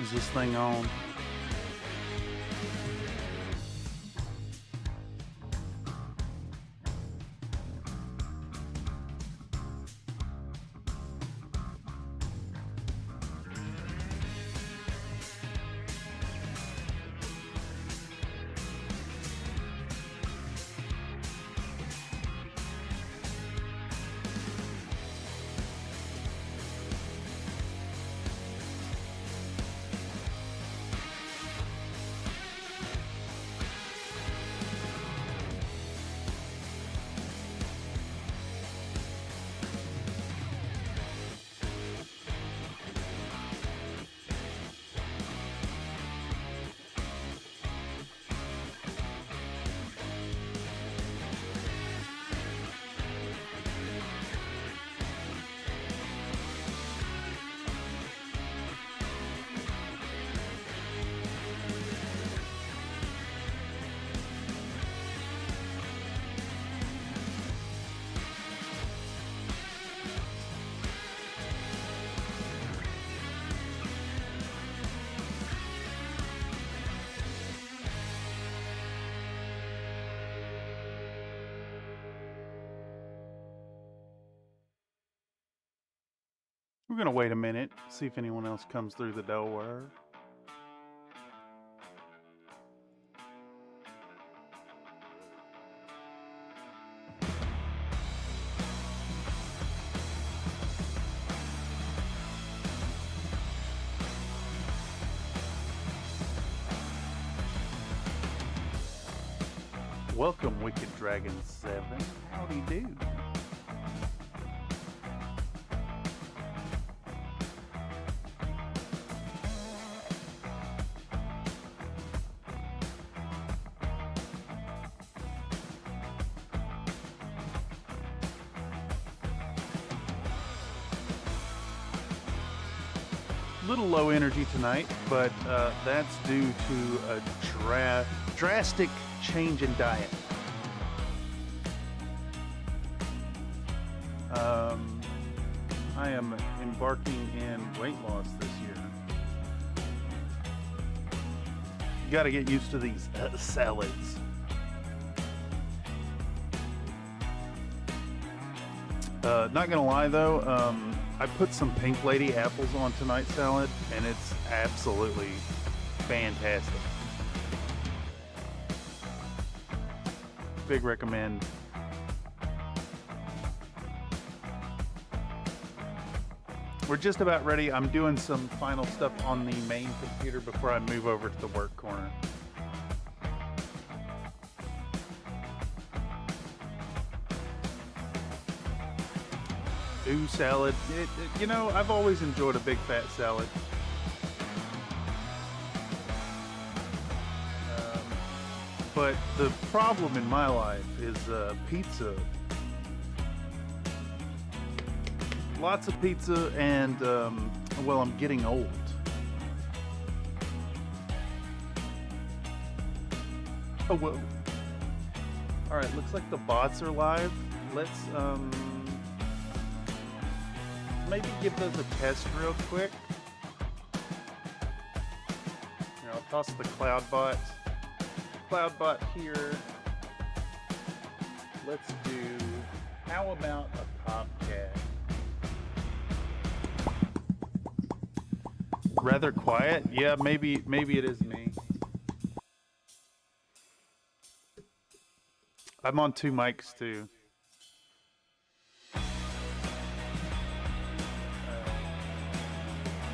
Is this thing on? We're gonna wait a minute, see if anyone else comes through the door. Welcome, Wicked Dragon 7. Howdy do. Little low energy tonight, but that's due to a drastic change in diet. I am embarking in weight loss this year. You got to get used to these salads. Not gonna lie though, I put some Pink Lady apples on tonight's salad, and it's absolutely fantastic. Big recommend. We're just about ready. I'm doing some final stuff on the main computer before I move over to the work corner. Ooh, salad. You know, I've always enjoyed a big fat salad. But the problem in my life is pizza. Lots of pizza, and well, I'm getting old. Oh, whoa. Alright, looks like the bots are live. Let's maybe give those a test real quick. Here, I'll toss the Cloudbot here. Let's do, how about a Popcat? Rather quiet? Yeah, maybe it is me. I'm on 2 mics too.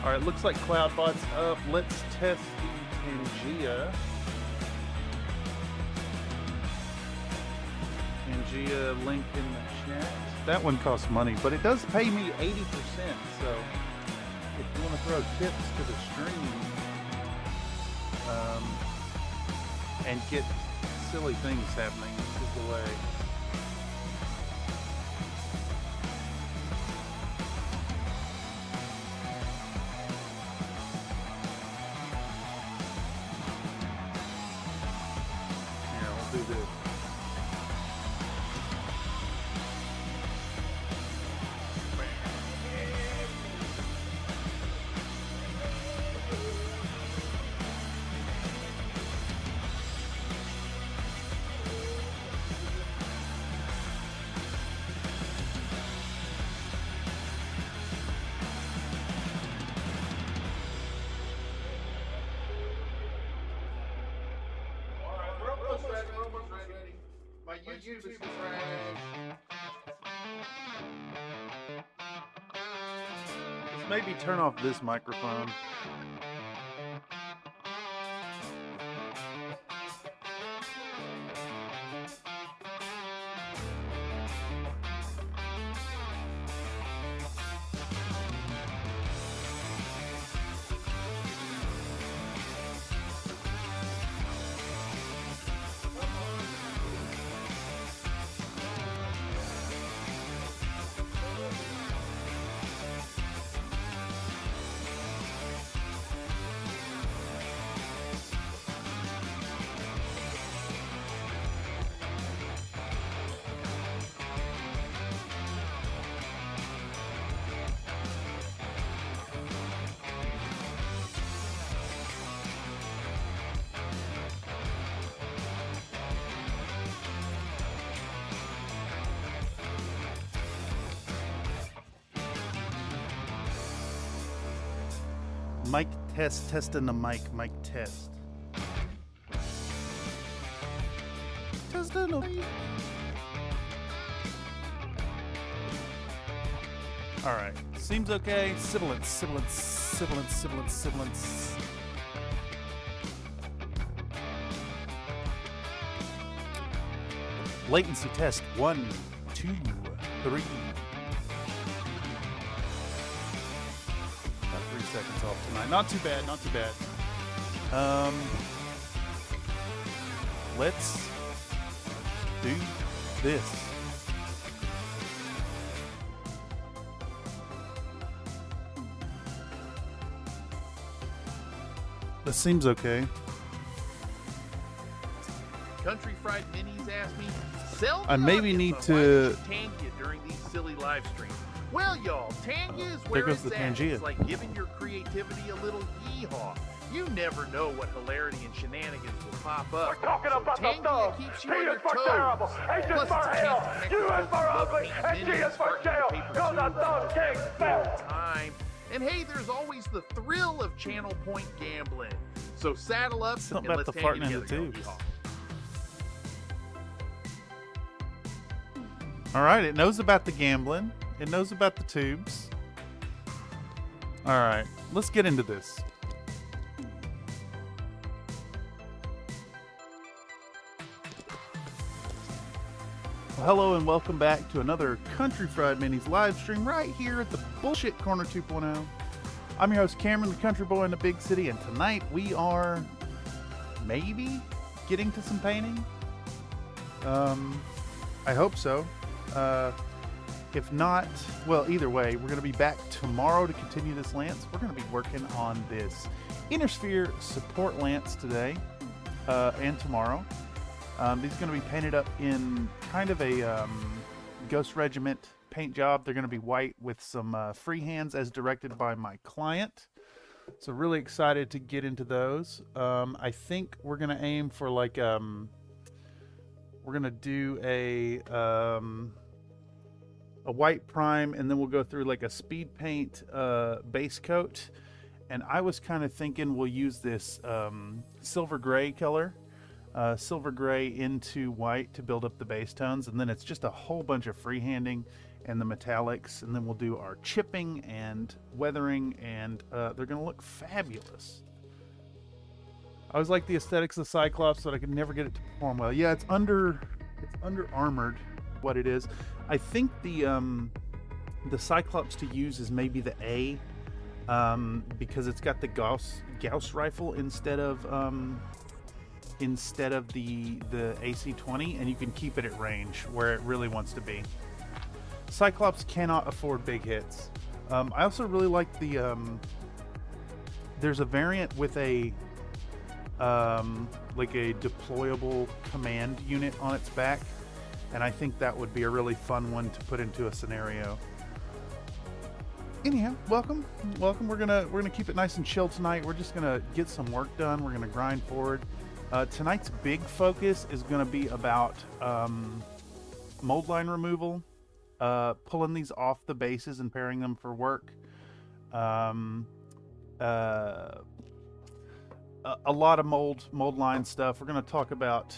Alright, looks like Cloudbot's up. Let's test the Pangea. Pangea link in the chat. That one costs money, but it does pay me 80%, so if you want to throw tips to the stream and get silly things happening, this is the way. Do this. My YouTube is trash. Let's maybe turn off this microphone. Mic test, testing the mic test. Testing the mic. Alright, seems okay. Sibilance. Latency test 1, 2, 3. 3 seconds off tonight. Not too bad, not too bad. Let's do this. This seems okay. Country Fried Minis asked me, sell I maybe nuggets need on to- why we should Tanya during these silly live streams. Well, y'all, Tanya is There where goes it's the at. Pangea. It's like giving your creativity a little yeehaw. You never know what hilarity and shenanigans will pop up. We're talking so about the Tanya thugs. keeps T you on your is for toes. terrible. H is Plus, it's for a chance hell. to connect U with is folks for who love ugly. painting And G minis, is for starting jail. paper Cause I tubes, thought just King having a good fell. old time. And hey, there's always the thrill of channel point gambling. So saddle up Something and about let's the Tanya farting in the together, y'all. tubes. Yeehaw. Alright, it knows about the gambling. It knows about the tubes. Alright, let's get into this. Well, hello and welcome back to another Country Fried Minis live stream right here at the Bullshit Corner 2.0. I'm your host Cameron, the country boy in the big city, and tonight we are maybe getting to some painting. I hope so. If not, well, either way, we're going to be back tomorrow to continue this lance. We're going to be working on this Inner Sphere support lance today and tomorrow. These are going to be painted up in kind of a Ghost Regiment paint job. They're going to be white with some freehands as directed by my client. So really excited to get into those. I think we're going to aim for like, we're going to do a white prime, and then we'll go through like a speed paint base coat. And I was kind of thinking we'll use this silver gray color. Silver gray into white to build up the base tones, and then it's just a whole bunch of freehanding and the metallics, and then we'll do our chipping and weathering, and they're gonna look fabulous. I always like the aesthetics of Cyclops, but I could never get it to perform well. Yeah, it's under armored, what it is. I think the Cyclops to use is maybe the A, because it's got the Gauss rifle instead of the AC-20, and you can keep it at range where it really wants to be. Cyclops cannot afford big hits. I also really like the there's a variant with a like a deployable command unit on its back, and I think that would be a really fun one to put into a scenario. Anyhow, welcome. We're gonna keep it nice and chill tonight. We're just gonna get some work done. We're gonna grind forward. Tonight's big focus is going to be about mold line removal, pulling these off the bases and pairing them for work. A lot of mold line stuff. We're going to talk about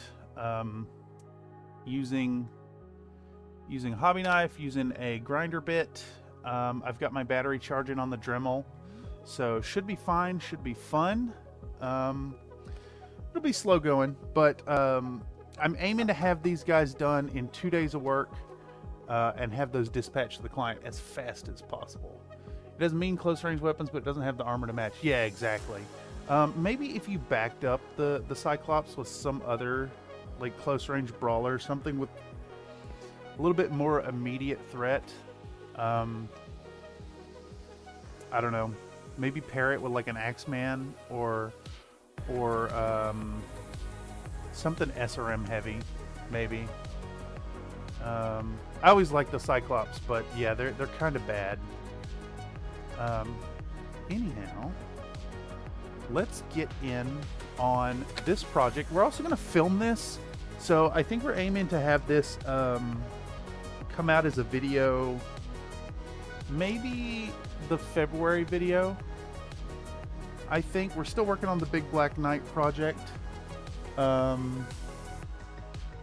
using a hobby knife, using a grinder bit. I've got my battery charging on the Dremel, so should be fine, should be fun. It'll be slow going, but I'm aiming to have these guys done in 2 days of work and have those dispatched to the client as fast as possible. It doesn't mean close range weapons, but it doesn't have the armor to match. Yeah, exactly. Maybe if you backed up the Cyclops with some other like close range brawler, something with a little bit more immediate threat. I don't know. Maybe pair it with like an Axeman or something SRM heavy, maybe. I always like the Cyclops, but yeah, they're kind of bad. Anyhow, let's get in on this project. We're also going to film this, so I think we're aiming to have this come out as a video, maybe the February video. I think we're still working on the Big Black Knight project,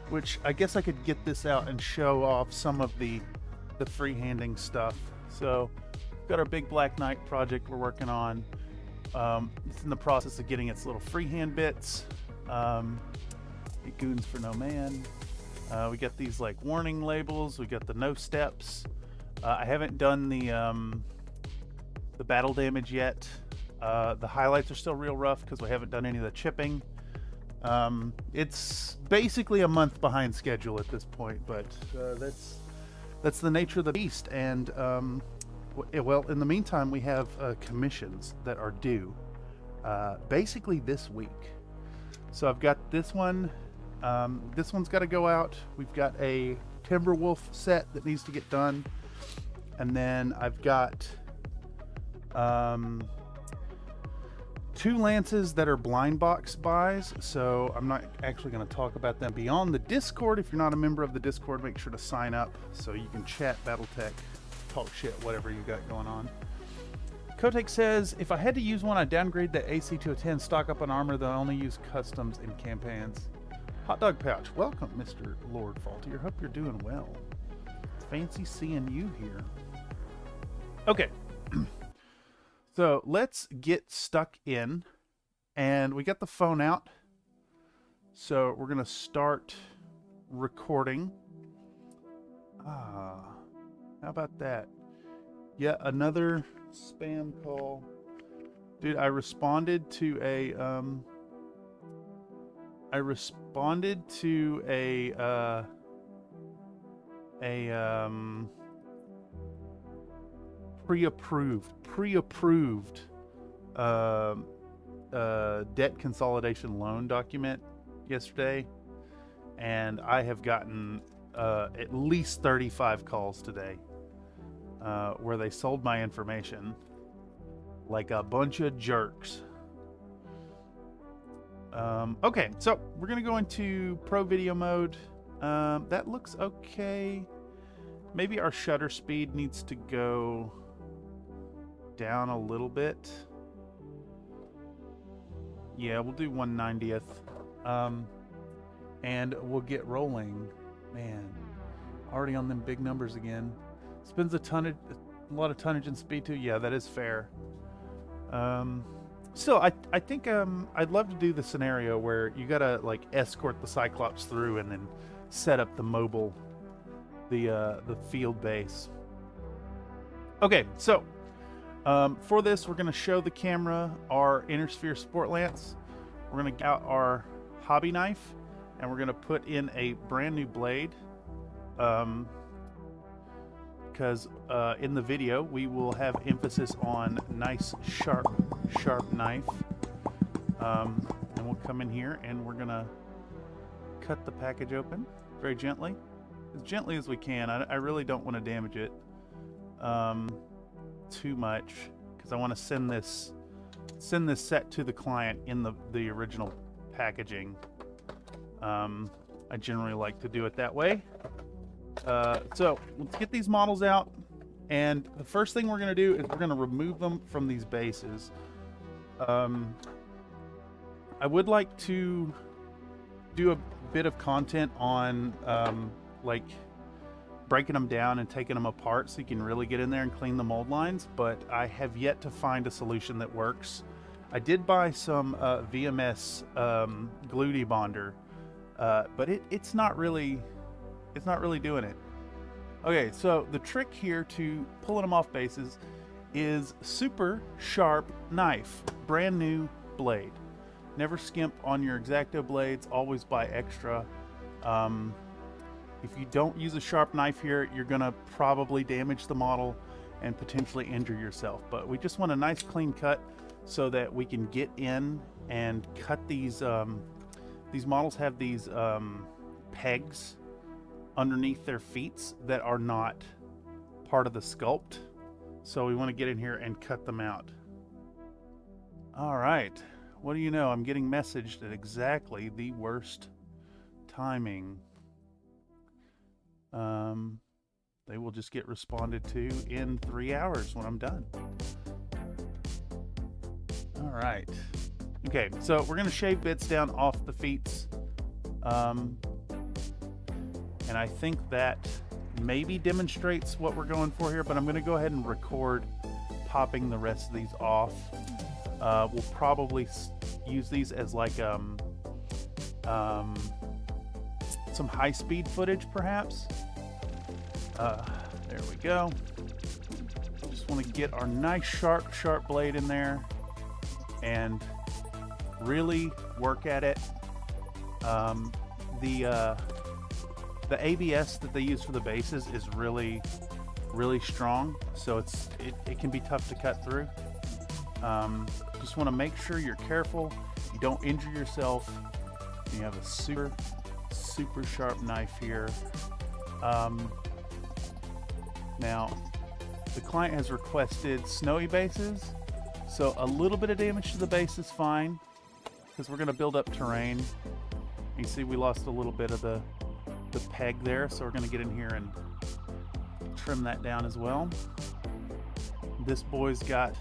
which I guess I could get this out and show off some of the freehanding stuff. So we've got our Big Black Knight project we're working on. It's in the process of getting its little freehand bits. Goons for no man. We got these like warning labels. We got the no steps. I haven't done the battle damage yet. The highlights are still real rough because we haven't done any of the chipping. It's basically a month behind schedule at this point, but that's the nature of the beast. And well, in the meantime, we have commissions that are due basically this week. So I've got this one. This one's got to go out. We've got a Timberwolf set that needs to get done, and then I've got 2 lances that are blind box buys, so I'm not actually going to talk about them beyond the Discord. If you're not a member of the Discord, make sure to sign up so you can chat Battletech, talk shit, whatever you got going on. Kotek says, if I had to use one, I'd downgrade the AC to a 10, stock up on armor, though I only use customs in campaigns. Hot Dog Pouch, welcome, Mr. Lord Faultier. Hope you're doing well. Fancy seeing you here. Okay. So let's get stuck in, and we got the phone out. So we're going to start recording. How about that? Yet another spam call. Dude, I responded to a pre-approved debt consolidation loan document yesterday, and I have gotten at least 35 calls today where they sold my information like a bunch of jerks. Okay, so we're gonna go into pro video mode. That looks okay. Maybe our shutter speed needs to go down a little bit. Yeah, we'll do 1/90th. And we'll get rolling. Man, already on them big numbers again. Spends a lot of tonnage and speed too. Yeah, that is fair. Still, I think I'd love to do the scenario where you gotta like escort the Cyclops through and then set up the mobile, the field base. Okay, so for this, we're gonna show the camera our Intersphere Sport Lance. We're gonna get out our hobby knife, and we're gonna put in a brand new blade. Because in the video we will have emphasis on nice sharp knife, and we'll come in here and we're gonna cut the package open very gently as we can. I really don't want to damage it too much, because I want to send this set to the client in the original packaging. I generally like to do it that way. So let's get these models out, and the first thing we're going to do is we're going to remove them from these bases. I would like to do a bit of content on like breaking them down and taking them apart so you can really get in there and clean the mold lines, but I have yet to find a solution that works. I did buy some VMS glue debonder, but it's not really doing it. Okay, so the trick here to pulling them off bases is super sharp knife, brand new blade. Never skimp on your X-Acto blades, always buy extra. If you don't use a sharp knife here, you're gonna probably damage the model and potentially injure yourself. But we just want a nice clean cut so that we can get in and cut these. These models have these pegs underneath their feet that are not part of the sculpt. So we want to get in here and cut them out. All right, what do you know? I'm getting messaged at exactly the worst timing. They will just get responded to in 3 hours when I'm done. All right. Okay, so we're gonna shave bits down off the feet. And I think that maybe demonstrates what we're going for here, but I'm gonna go ahead and record popping the rest of these off. We'll probably use these as like some high-speed footage perhaps. There we go. Just want to get our nice sharp blade in there and really work at it. The ABS that they use for the bases is really strong, so it can be tough to cut through. Just want to make sure you're careful, you don't injure yourself. You have a super sharp knife here. Now the client has requested snowy bases, so a little bit of damage to the base is fine because we're going to build up terrain. You can see we lost a little bit of the peg there, so we're going to get in here and trim that down as well. This boy's got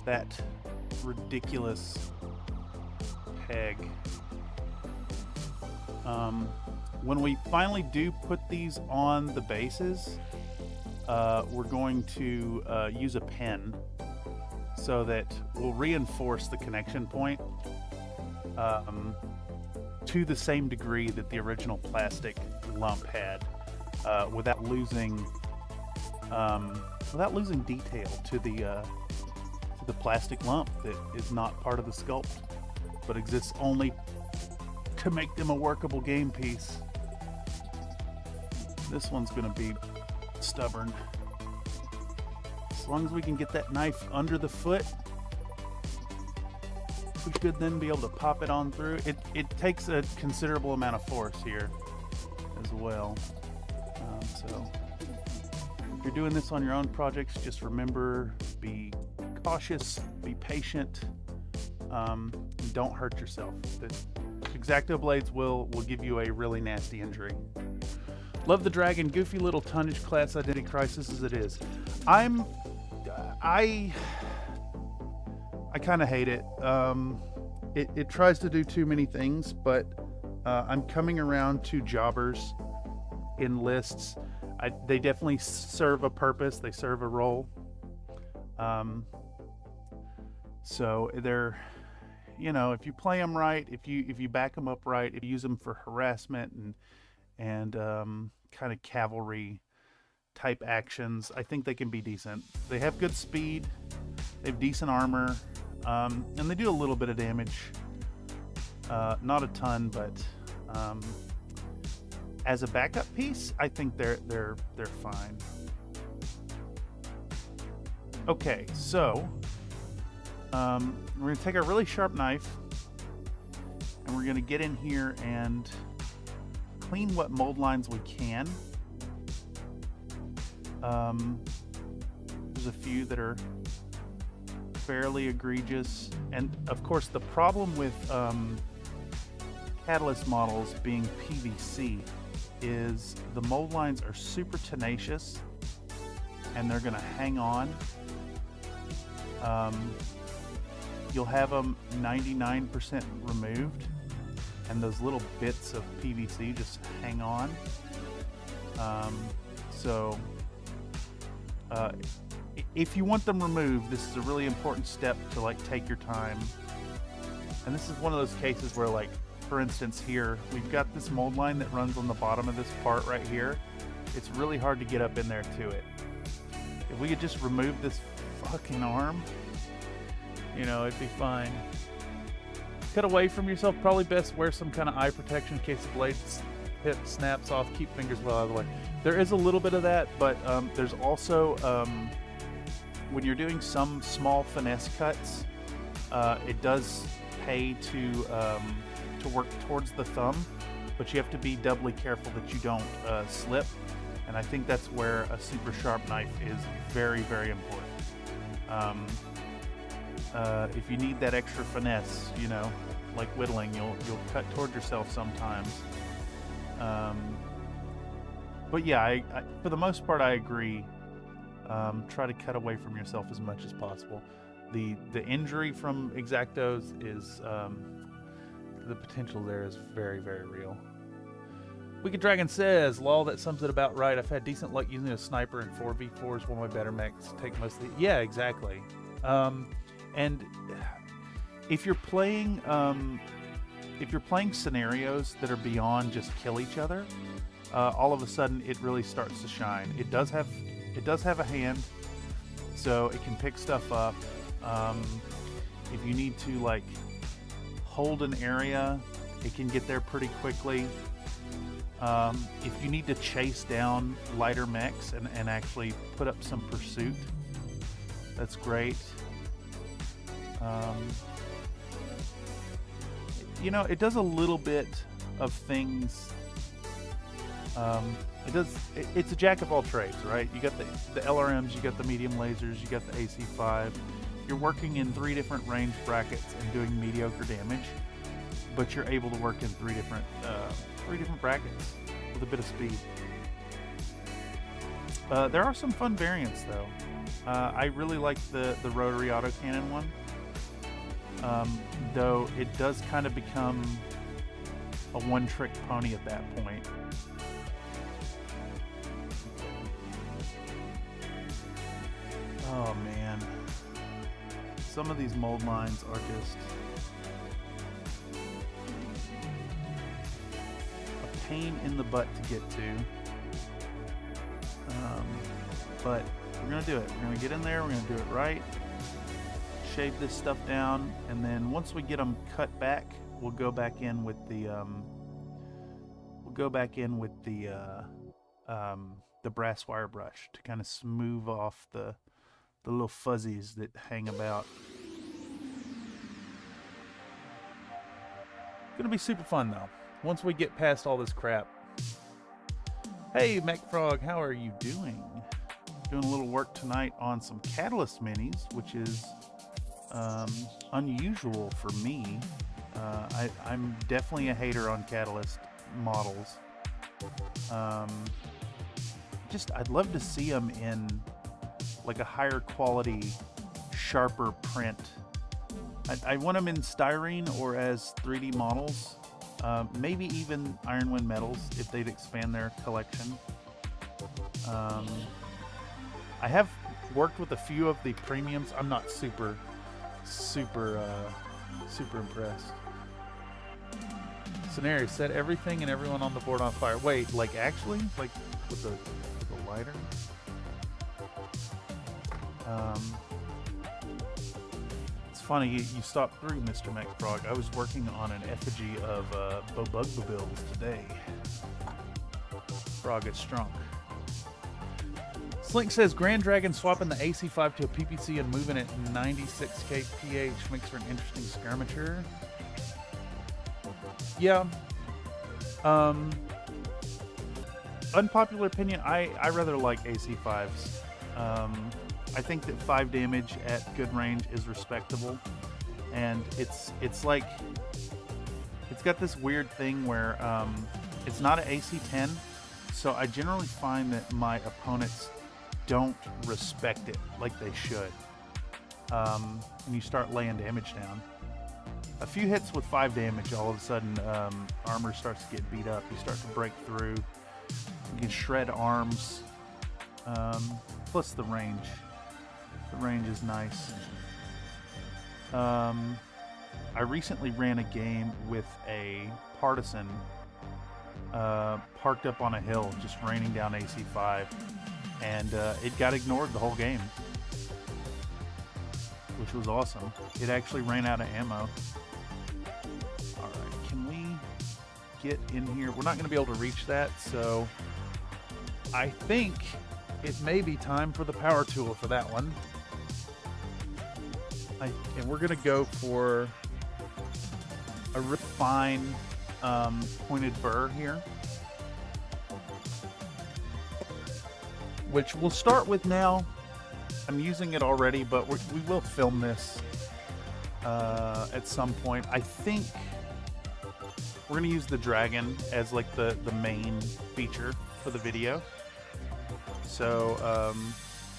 that ridiculous peg. When we finally do put these on the bases, we're going to use a pen so that we'll reinforce the connection point to the same degree that the original plastic lump had, without losing detail to the plastic lump that is not part of the sculpt, but exists only to make them a workable game piece. This one's going to be stubborn. As long as we can get that knife under the foot, we should then be able to pop it on through. It takes a considerable amount of force here as well. So if you're doing this on your own projects, just remember, be cautious, be patient, and don't hurt yourself. The X-Acto blades will give you a really nasty injury. Love the Dragon, goofy little tonnage class identity crisis as it is. I kind of hate it. It tries to do too many things, but I'm coming around to jobbers in lists. They definitely serve a purpose. They serve a role. So they're, if you play them right, if you back them up right, if you use them for harassment and kind of cavalry type actions, I think they can be decent. They have good speed, they have decent armor, and they do a little bit of damage. Not a ton, but as a backup piece, I think they're fine. Okay, so we're gonna take a really sharp knife and we're gonna get in here and clean what mold lines we can. There's a few that are fairly egregious, and of course the problem with catalyst models being PVC is the mold lines are super tenacious and they're gonna hang on. You'll have them 99% removed and those little bits of PVC just hang on. So if you want them removed, this is a really important step to like take your time. And this is one of those cases where, like, for instance here, we've got this mold line that runs on the bottom of this part right here. It's really hard to get up in there to it. If we could just remove this fucking arm, you know, it'd be fine. Cut away from yourself. Probably best wear some kind of eye protection in case the blade snaps off. Keep fingers well out of the way. There is a little bit of that, but there's also, when you're doing some small finesse cuts, it does pay to work towards the thumb, but you have to be doubly careful that you don't slip. And I think that's where a super sharp knife is very, very important. If you need that extra finesse, you know, like whittling, you'll cut toward yourself sometimes. But yeah, I for the most part I agree. Try to cut away from yourself as much as possible. The injury from X-Actos is the potential there is very, very real. Wicked Dragon says, lol, that sums it about right. I've had decent luck using a sniper in 4v4s. One of my better mechs take mostly. Yeah, exactly. And if you're playing scenarios that are beyond just kill each other, all of a sudden it really starts to shine. It does have a hand, so it can pick stuff up. If you need to like hold an area, it can get there pretty quickly. If you need to chase down lighter mechs and actually put up some pursuit, that's great. You know, it does a little bit of things. It's a jack of all trades, right? You got the LRMs, you got the medium lasers, you got the AC5. You're working in 3 different range brackets and doing mediocre damage, but you're able to work in 3 different brackets with a bit of speed. There are some fun variants though. I really like the rotary autocannon one, though it does kind of become a one-trick pony at that point. Oh man, some of these mold lines are just a pain in the butt to get to. But we're gonna do it. We're gonna get in there. We're gonna do it right. Shave this stuff down, and then once we get them cut back, we'll go back in with the brass wire brush to kind of smooth off the little fuzzies that hang about. Gonna be super fun though, once we get past all this crap. Hey MacFrog, how are you doing? Doing a little work tonight on some Catalyst minis, which is unusual for me. I'm definitely a hater on Catalyst models. I'd love to see them in like a higher quality, sharper print. I want them in styrene or as 3D models. Maybe even Ironwind metals if they'd expand their collection. I have worked with a few of the premiums. I'm not super impressed. Scenario, set everything and everyone on the board on fire. Wait, like actually? Like with the lighter? It's funny, you stopped through, Mr. MacFrog. I was working on an effigy of Bobugbabills today. Frog is strong. Slink says, Grand Dragon swapping the AC5 to a PPC and moving it 96k PH makes for an interesting skirmisher. Yeah. Unpopular opinion, I rather like AC5s. I think that 5 damage at good range is respectable, and it's like it's got this weird thing where it's not an AC10, so I generally find that my opponents don't respect it like they should. When you start laying damage down, a few hits with 5 damage, all of a sudden armor starts to get beat up. You start to break through. You can shred arms. Plus the range. The range is nice. I recently ran a game with a partisan parked up on a hill, just raining down AC5, and it got ignored the whole game, which was awesome. It actually ran out of ammo. Alright, can we get in here? We're not going to be able to reach that, so I think it may be time for the power tool for that one. And we're going to go for a refined pointed burr here, which we'll start with now. I'm using it already, but we will film this at some point. I think we're going to use the dragon as like the main feature for the video. So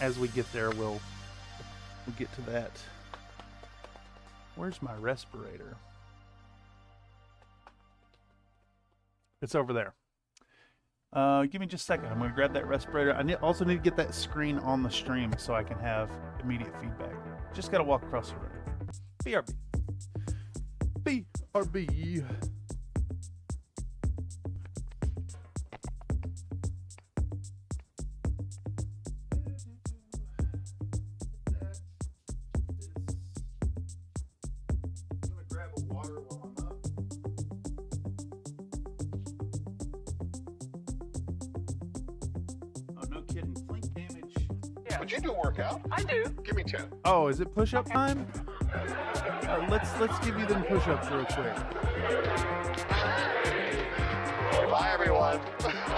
as we get there, we'll get to that. Where's my respirator? It's over there. Give me just a second. I'm going to grab that respirator. I also need to get that screen on the stream so I can have immediate feedback. Just got to walk across the room. BRB. BRB. Would you do a workout? I do. Give me 10. Oh, is it push-up time? Let's give you them push-ups real quick. Bye, everyone.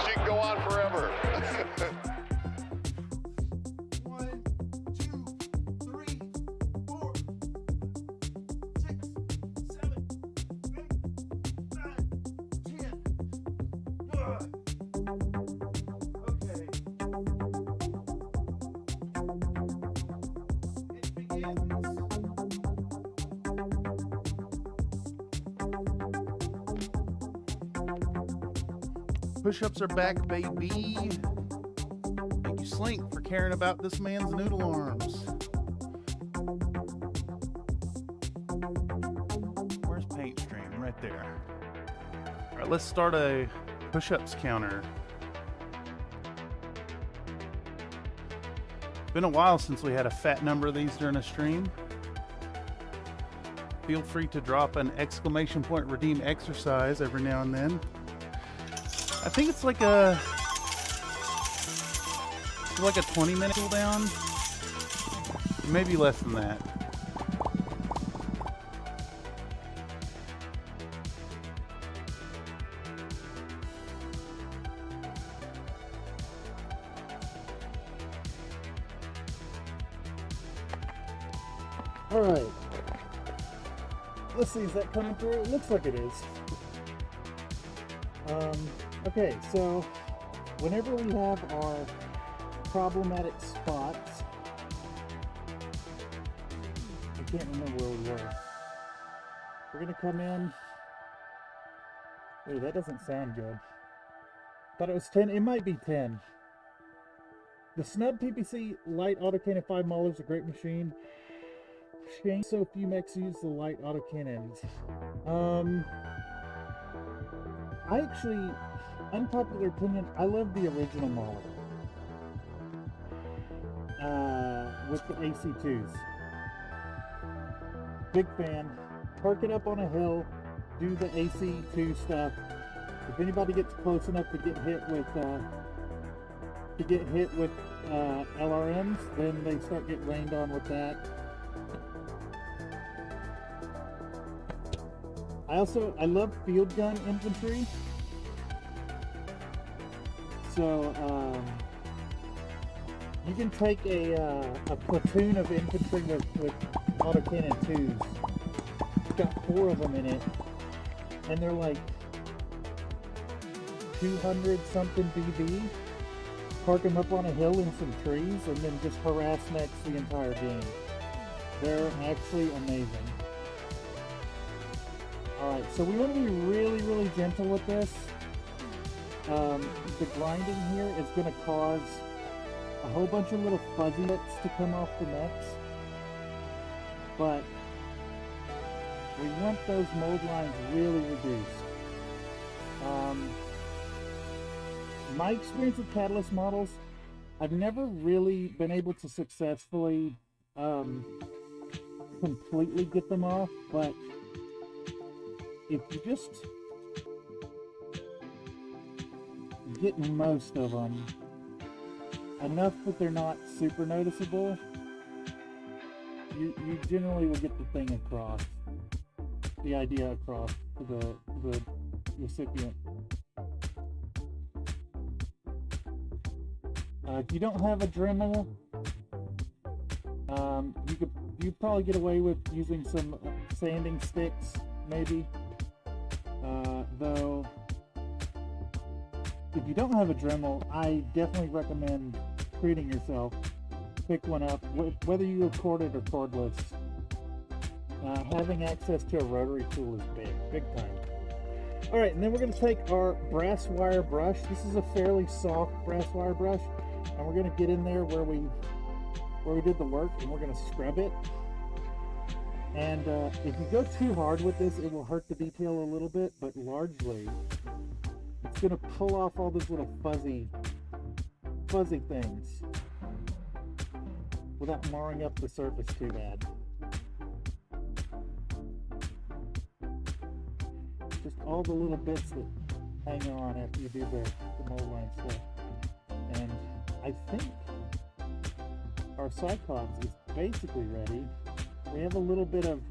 She can go on forever. 1, 2, 3, 4, 6, 7, 8, 9, 10. Okay. Push-ups are back, baby. Thank you, Slink, for caring about this man's noodle arms. Where's paint stream? Right there. All right, let's start a push-ups counter. Been a while since we had a fat number of these during a stream. Feel free to drop an exclamation point redeem exercise every now and then. I think it's like a 20-minute cooldown, maybe less than that. All right. Let's see, is that coming through? It looks like it is. Okay, so whenever we have our problematic spots, I can't remember where we were. We're gonna come in. Ooh, that doesn't sound good. Thought it was 10. It might be 10. The snub PPC light autocannon 5 Maul is a great machine. Shame so few mechs use the light autocannons. I actually, unpopular opinion, I love the original model with the AC2s. Big fan. Park it up on a hill, do the AC2 stuff. If anybody gets close enough to get hit with LRMs, then they start getting rained on with that. I love field gun infantry. So you can take a platoon of infantry with autocannon 2s. It's got 4 of them in it, and they're like 200 something BB. Park them up on a hill in some trees, and then just harass mechs the entire game. They're actually amazing. So we want to be really, really gentle with this. The grinding here is going to cause a whole bunch of little fuzzy bits to come off the necks. But we want those mold lines really reduced. My experience with Catalyst models, I've never really been able to successfully completely get them off, but if you just get most of them enough that they're not super noticeable, you generally will get the thing across, the idea across to the recipient. If you don't have a Dremel, you probably get away with using some sanding sticks, maybe. Though, if you don't have a Dremel, I definitely recommend treating yourself. Pick one up, whether you are corded or cordless. Having access to a rotary tool is big time. All right, and then we're going to take our brass wire brush. This is a fairly soft brass wire brush, and we're going to get in there where we did the work, and we're going to scrub it. And if you go too hard with this, it will hurt the detail a little bit, but largely it's going to pull off all those little fuzzy things without marring up the surface too bad. Just all the little bits that hang on after you do the mold line stuff. And I think our Cyclops is basically ready. We have a little bit of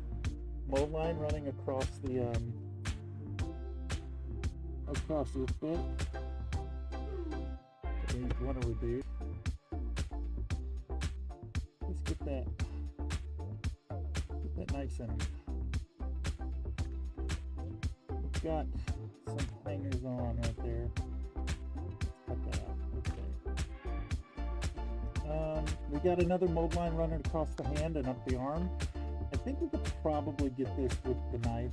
mold line running across the across this bit. We want to reduce. Let's get that nice and. We've got some hangers on right there. Cut that out. Okay. We got another mold line running across the hand and up the arm. I think we could probably get this with the knife.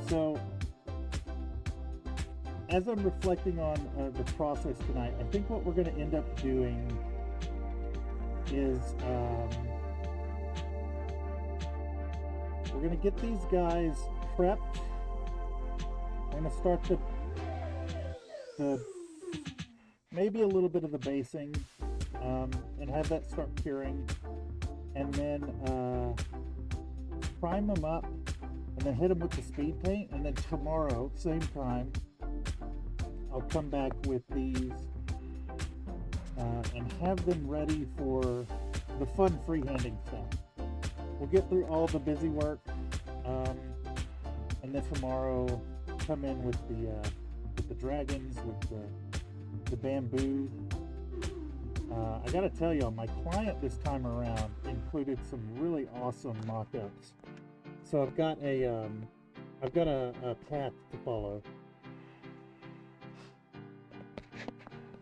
So, as I'm reflecting on the process tonight, I think what we're going to end up doing is we're going to get these guys prepped. We're going to start the maybe a little bit of the basing and have that start curing, and then prime them up and then hit them with the speed paint, and then tomorrow, same time, I'll come back with these and have them ready for the fun freehanding stuff. We'll get through all the busy work, and then tomorrow come in with the dragons, with the bamboo. I gotta tell y'all, my client this time around included some really awesome mock-ups. So I've got a path to follow.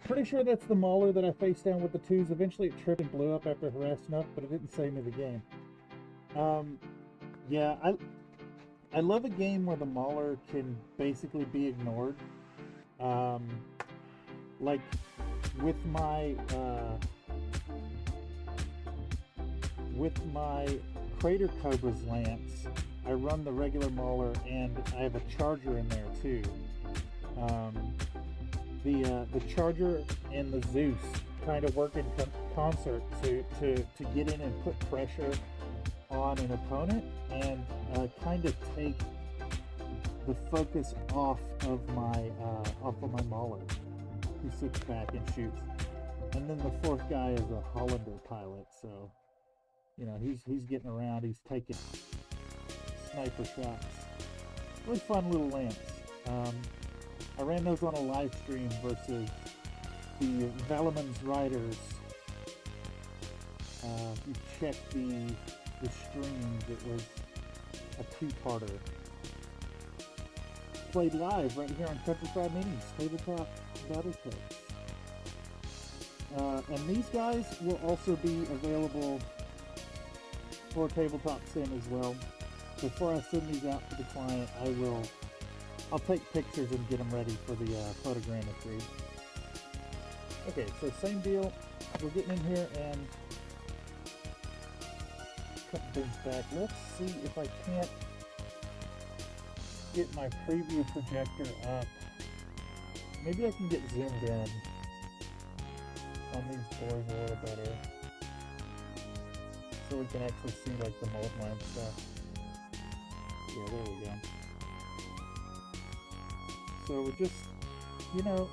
Pretty sure that's the mauler that I faced down with the twos. Eventually it tripped and blew up after harassed enough, but it didn't save me the game. Yeah, I love a game where the mauler can basically be ignored. Like with my Crater Cobra's lance, I run the regular mauler and I have a charger in there too. The charger and the Zeus kind of work in concert to get in and put pressure on an opponent and kind of take the focus off of my mauler, who sits back and shoots. And then the fourth guy is a Hollander pilot, so you know he's getting around, he's taking sniper shots. Really fun little lance. I ran those on a live stream versus the Valamans Riders. If you check the streams, it was a two-parter. Played live right here on Countryside Minis, tabletop battleships. And these guys will also be available 4 tabletops in as well. Before I send these out to the client, I'll take pictures and get them ready for the photogrammetry. Okay, so same deal. We're getting in here and cutting things back. Let's see if I can't get my preview projector up. Maybe I can get zoomed in on these doors a little better, so we can actually see like the mold line stuff. Yeah, there we go. So we're just, you know,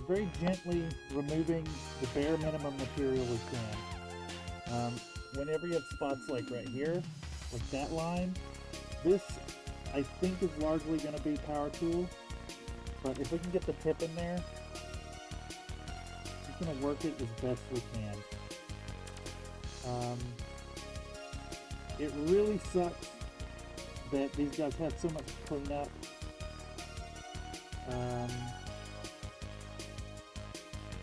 very gently removing the bare minimum material we can. Whenever you have spots like right here, like that line, this I think is largely going to be power tool, but if we can get the tip in there, we're going to work it as best we can. It really sucks that these guys have so much cleanup.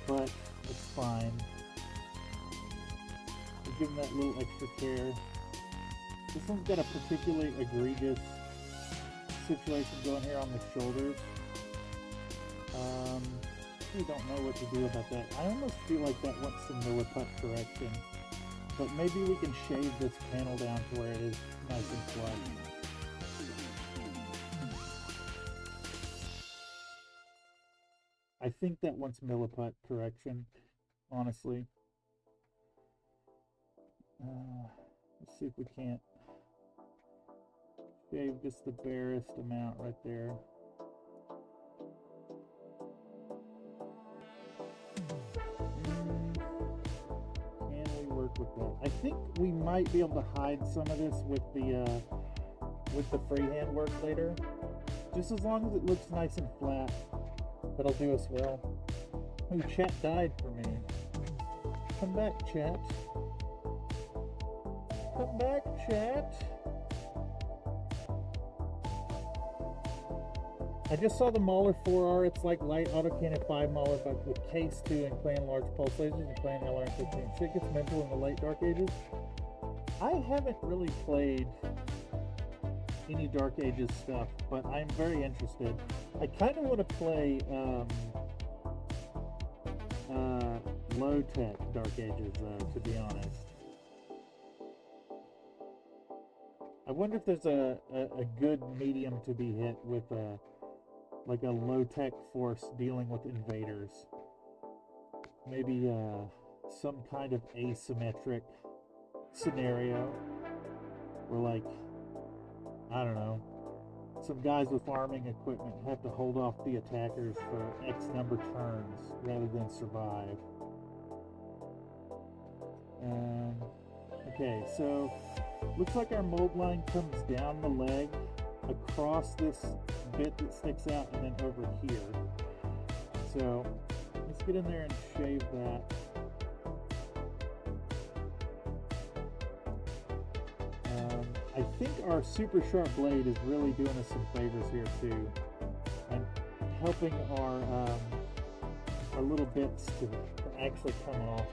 But it's fine. We'll give them that little extra care. This one's got a particularly egregious situation going here on the shoulders. I don't know what to do about that. I almost feel like that wants some milliput correction. But maybe we can shave this panel down to where it is nice and flush. I think that wants milliput correction, honestly. Let's see if we can't shave just the barest amount right there. Can we work with that? I think we might be able to hide some of this with the freehand work later. Just as long as it looks nice and flat. That'll do us well. Oh, chat died for me. Come back, chat. Come back, chat. I just saw the Mauler 4R. It's like light autocannon 5 Mauler, but with case 2 and clan large pulse lasers and clan LR 15. Shit gets mental in the late Dark Ages. I haven't really played any Dark Ages stuff, but I'm very interested. I kind of want to play low-tech Dark Ages, to be honest. I wonder if there's a good medium to be hit with like a low-tech force dealing with invaders. Maybe some kind of asymmetric scenario where, like, I don't know, some guys with farming equipment have to hold off the attackers for X number turns rather than survive. Okay, so looks like our mold line comes down the leg across this bit that sticks out and then over here. So let's get in there and shave that. I think our super sharp blade is really doing us some favors here too, and helping our little bits to actually come off.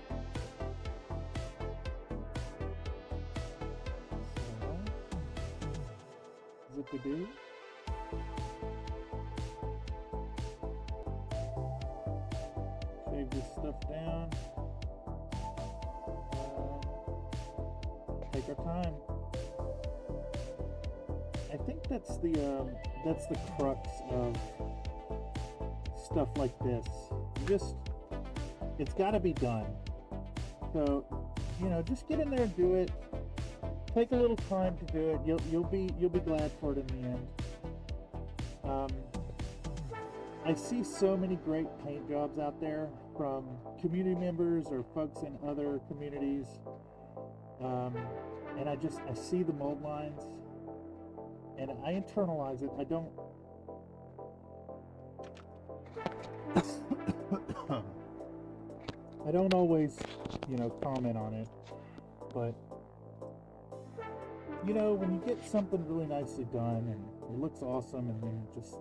So, zip-a-doo. Shave this stuff down. Take our time. I think that's the crux of stuff like this. It's got to be done. So, you know, just get in there and do it. Take a little time to do it. You'll be glad for it in the end. I see so many great paint jobs out there from community members or folks in other communities, and I see the mold lines. And I internalize it. I don't always, you know, comment on it. But, you know, when you get something really nicely done and it looks awesome, and then just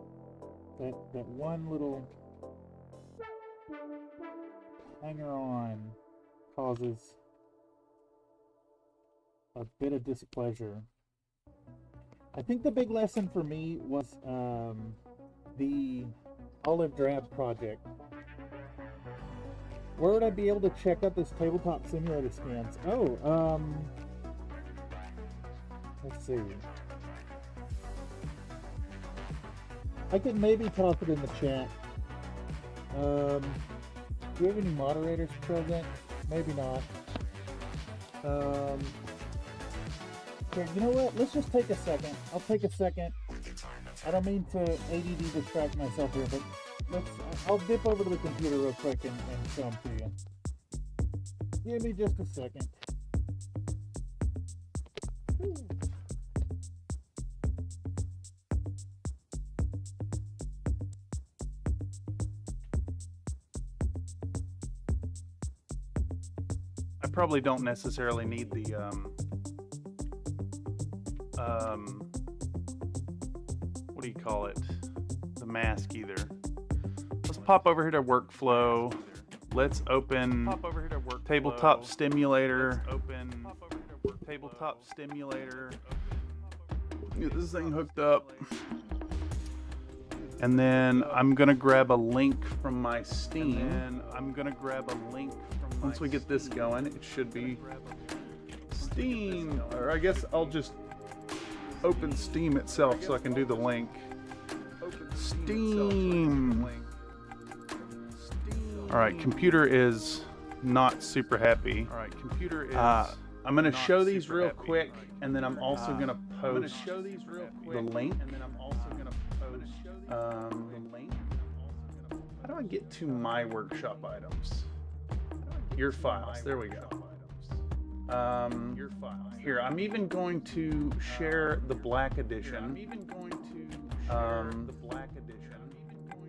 that one little hanger on causes a bit of displeasure. I think the big lesson for me was the olive drab project. Where would I be able to check out this tabletop simulator scans? Oh, let's see. I could maybe toss it in the chat. Do we have any moderators present? Maybe not. Here, you know what? Let's just take a second. I'll take a second. I don't mean to ADD distract myself here, but I'll dip over to the computer real quick and show them to you. Give me just a second. I probably don't necessarily need the what do you call it? The mask either. Let's pop over here to workflow. Let's open tabletop stimulator. Tabletop stimulator. Get this thing hooked up. And then I'm gonna grab a link from my Steam. Once we get this going, it should be Steam. Or I guess I'll just open Steam itself so I can do the link. Steam. Alright, computer is not super happy. I'm going to show these real quick, and then I'm also going to post the link. How do I get to my workshop items? Your files. There we go. Here, I'm even going to share the black edition.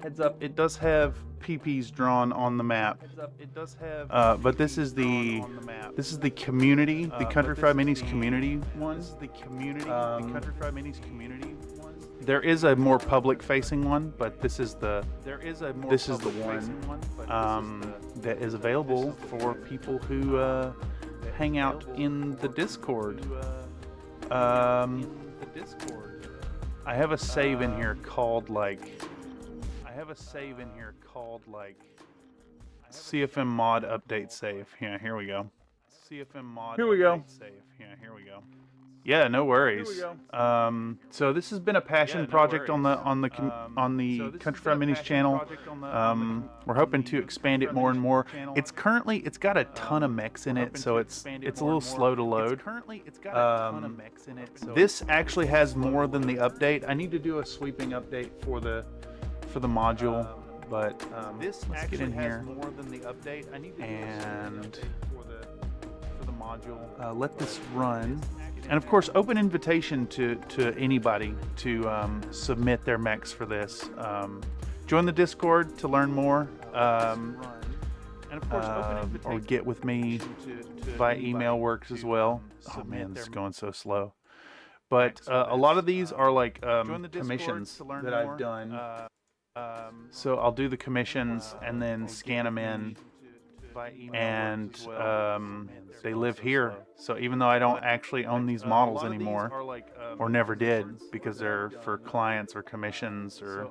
Heads up, it does have PPs drawn on the map. But this is the community, the Country Fried Minis community one. There is a more public-facing one, but this is the one that is available for people who hang out in the Discord. I have a save in here called CFM mod update save. Yeah, here we go. Here we go. Yeah, no worries. So this has been a passion project on the Country Fried Minis channel. We're hoping to expand it more and more. It's got a ton of mechs in it, so it's a little slow to load. This actually has more than the update. I need to do a sweeping update for the module, but let's get in here and let this run. And of course, open invitation to anybody to submit their mechs for this. Join the Discord to learn more, or get with me via email works as well. Oh man, this is going so slow. But a lot of these are like commissions that I've done. So I'll do the commissions and then scan them in. And they live here, so even though I don't actually own these models anymore, or never did, because they're for clients or commissions or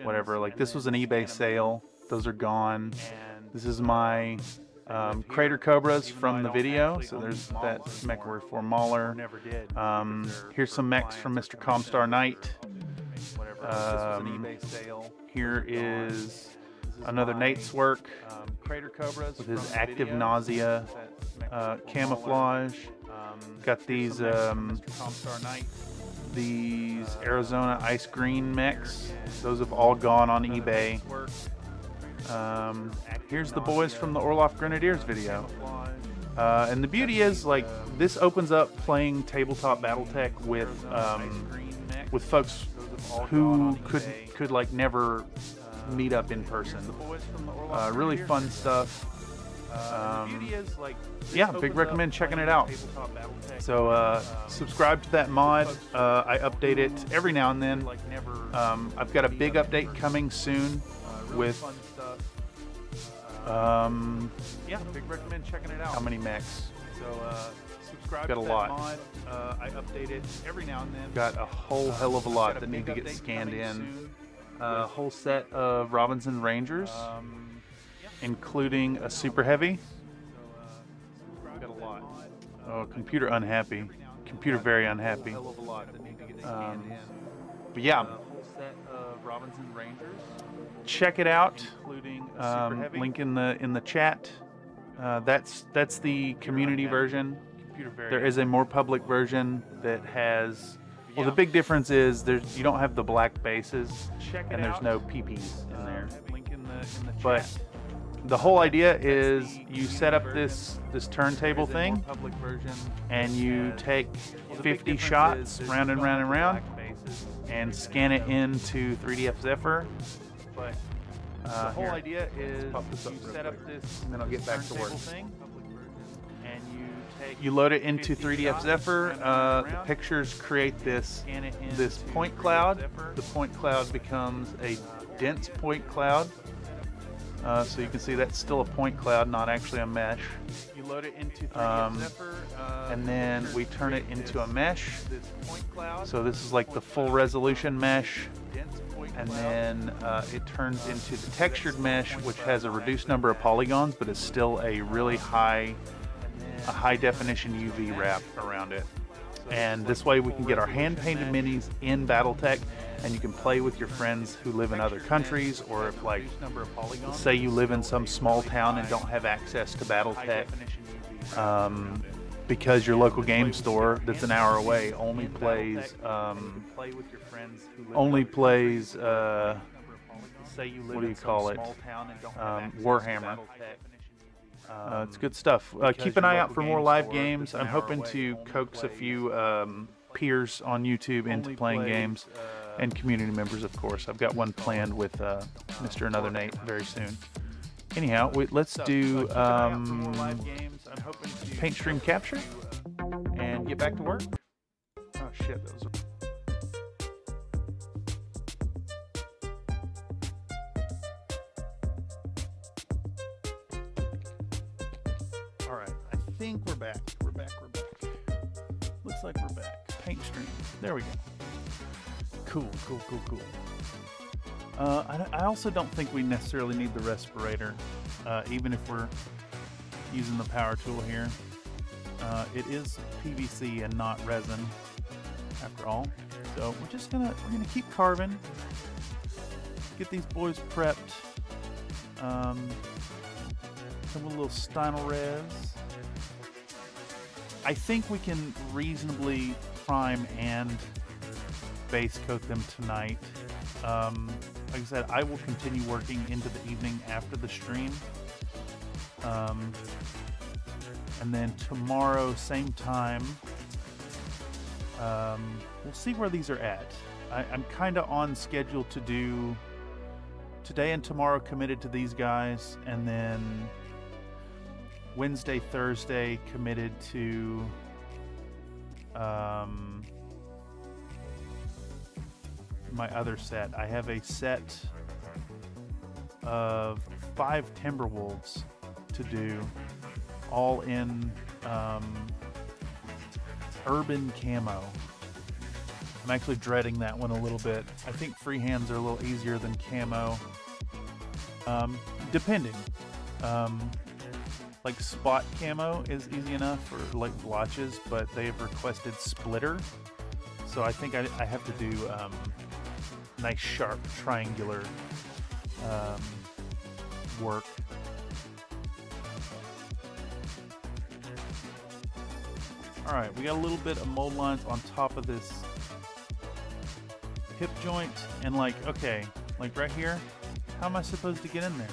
whatever. Like this was an eBay sale; those are gone. This is my Crater Cobras from the video. So there's that Mech-Reform Mauler. Here's some mechs from Mr. Comstar Knight. Here is another Nate's work with his active nausea camouflage. Got these Arizona ice green mechs. Those have all gone on eBay. Here's the boys from the Orloff Grenadiers video. And the beauty is, like, this opens up playing tabletop BattleTech with folks who could like never meet up in person. Really fun stuff. Yeah, big recommend checking it out. So subscribe to that mod. I update it every now and then. I've got a big update coming soon with yeah, big recommend checking it out. How many mechs? So subscribe Got to a that lot. mod. I update it every now and then. Got a whole hell of a lot that need to get scanned in. A whole set of Robinson Rangers, including a super heavy. Got a lot. Oh, computer unhappy. Computer very unhappy. But yeah, set of Robinson Rangers. Check it out. Link in the chat. That's the community version. There is a more public version that has. Well, the big difference is you don't have the black bases, and there's no PPs in there. But the whole idea is you set up this turntable thing, and you take 50 shots round and round and round, and scan it into 3DF Zephyr. The whole idea is you set up this, and then I'll get back to work. You load it into 3DF Zephyr. The pictures create this point cloud. The point cloud becomes a dense point cloud. So you can see that's still a point cloud, not actually a mesh. You load it into 3DF Zephyr, and then we turn it into a mesh. So this is like the full resolution mesh. And then it turns into the textured mesh, which has a reduced number of polygons, but is still a really high definition UV wrap around it. And this way we can get our hand-painted minis in Battletech, and you can play with your friends who live in other countries, or if, like, say you live in some small town and don't have access to Battletech, because your local game store that's an hour away only plays what do you call it? Warhammer. It's good stuff. Keep an eye out for more live games. I'm hoping to coax a few peers on YouTube into playing games, and community members, of course. I've got one planned with Mr. Another Nate very soon. Anyhow, let's do paint stream capture and get back to work. Oh shit, that was. All right, I think we're back. We're back. Looks like we're back. Paint stream. There we go. Cool. I also don't think we necessarily need the respirator, even if we're using the power tool here. It is PVC and not resin, after all. So we're gonna keep carving. Get these boys prepped. Come with a little Steinel res. I think we can reasonably prime and base coat them tonight. Like I said, I will continue working into the evening after the stream. And then tomorrow, same time, we'll see where these are at. I'm kind of on schedule to do today and tomorrow, committed to these guys, and then Wednesday, Thursday committed to my other set. I have a set of 5 Timberwolves to do, all in urban camo. I'm actually dreading that one a little bit. I think freehands are a little easier than camo, depending. Like spot camo is easy enough for like blotches, but they have requested splitter, so I think I have to do nice sharp triangular work. Alright, we got a little bit of mold lines on top of this hip joint, and like, okay, like right here, how am I supposed to get in there?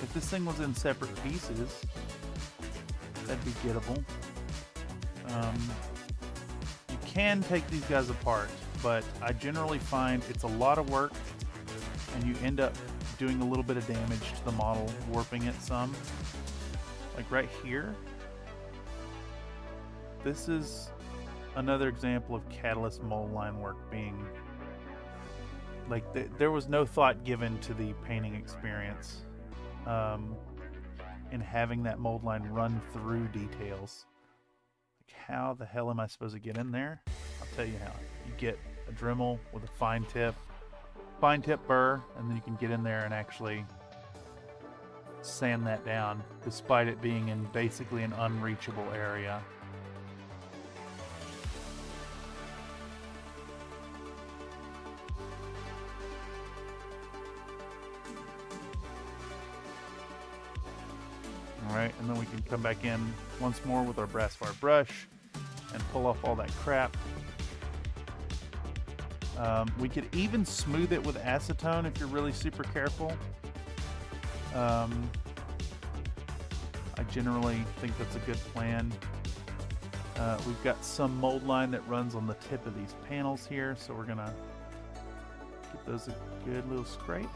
If this thing was in separate pieces, that'd be gettable. You can take these guys apart, but I generally find it's a lot of work, and you end up doing a little bit of damage to the model, warping it some. Like right here, this is another example of Catalyst mold line work being like there was no thought given to the painting experience in having that mold line run through details. like, how the hell am I supposed to get in there? I'll tell you how. You get a Dremel with a fine tip burr, and then you can get in there and actually sand that down, despite it being in basically an unreachable area. Alright, and then we can come back in once more with our brass wire brush and pull off all that crap. We could even smooth it with acetone if you're really super careful. I generally think that's a good plan. We've got some mold line that runs on the tip of these panels here, so we're gonna give those a good little scrape.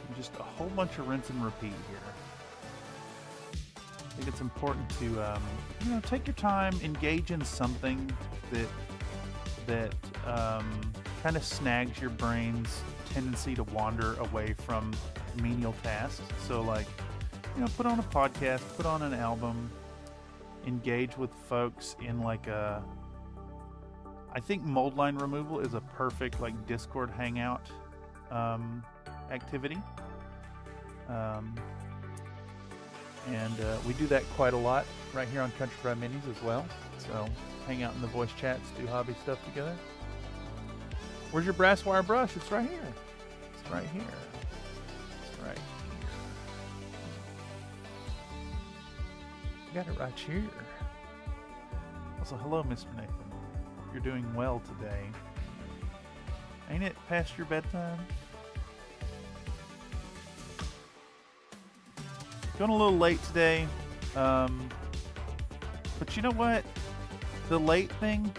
And just a whole bunch of rinse and repeat here. I think it's important to you know, take your time, engage in something that kind of snags your brain's tendency to wander away from menial tasks. So, like, you know, put on a podcast, put on an album, engage with folks in like a. I think mold line removal is a perfect like Discord hangout activity. And we do that quite a lot right here on Country Fried Minis as well. So hang out in the voice chats, do hobby stuff together. Where's your brass wire brush? It's right here. It's right here. It's right here. Got it right here. Also, hello, Mr. Nathan. You're doing well today. Ain't it past your bedtime? Going a little late today, but you know what? The late thing,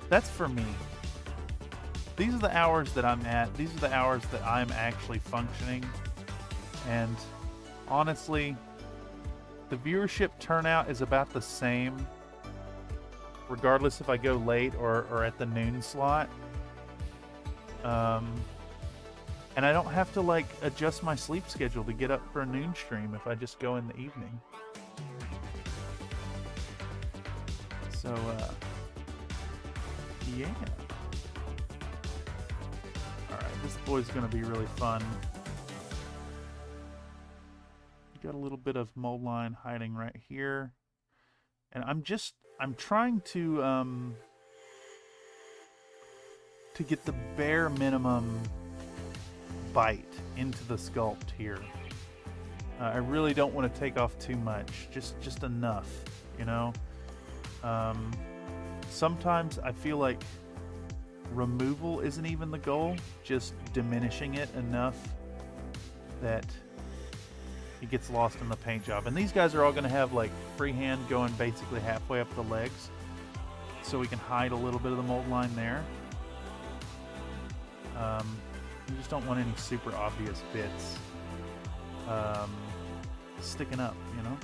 that's for me. These are the hours that I'm at. These are the hours that I'm actually functioning. And honestly, the viewership turnout is about the same, regardless if I go late or at the noon slot. And I don't have to like adjust my sleep schedule to get up for a noon stream if I just go in the evening. So, yeah. Alright, this boy's gonna be really fun. You got a little bit of mold line hiding right here. And I'm trying to get the bare minimum bite into the sculpt here. I really don't want to take off too much, just enough, you know. Sometimes I feel like removal isn't even the goal, just diminishing it enough that it gets lost in the paint job. And these guys are all going to have like freehand going basically halfway up the legs, so we can hide a little bit of the mold line there. You just don't want any super obvious bits sticking up, you know?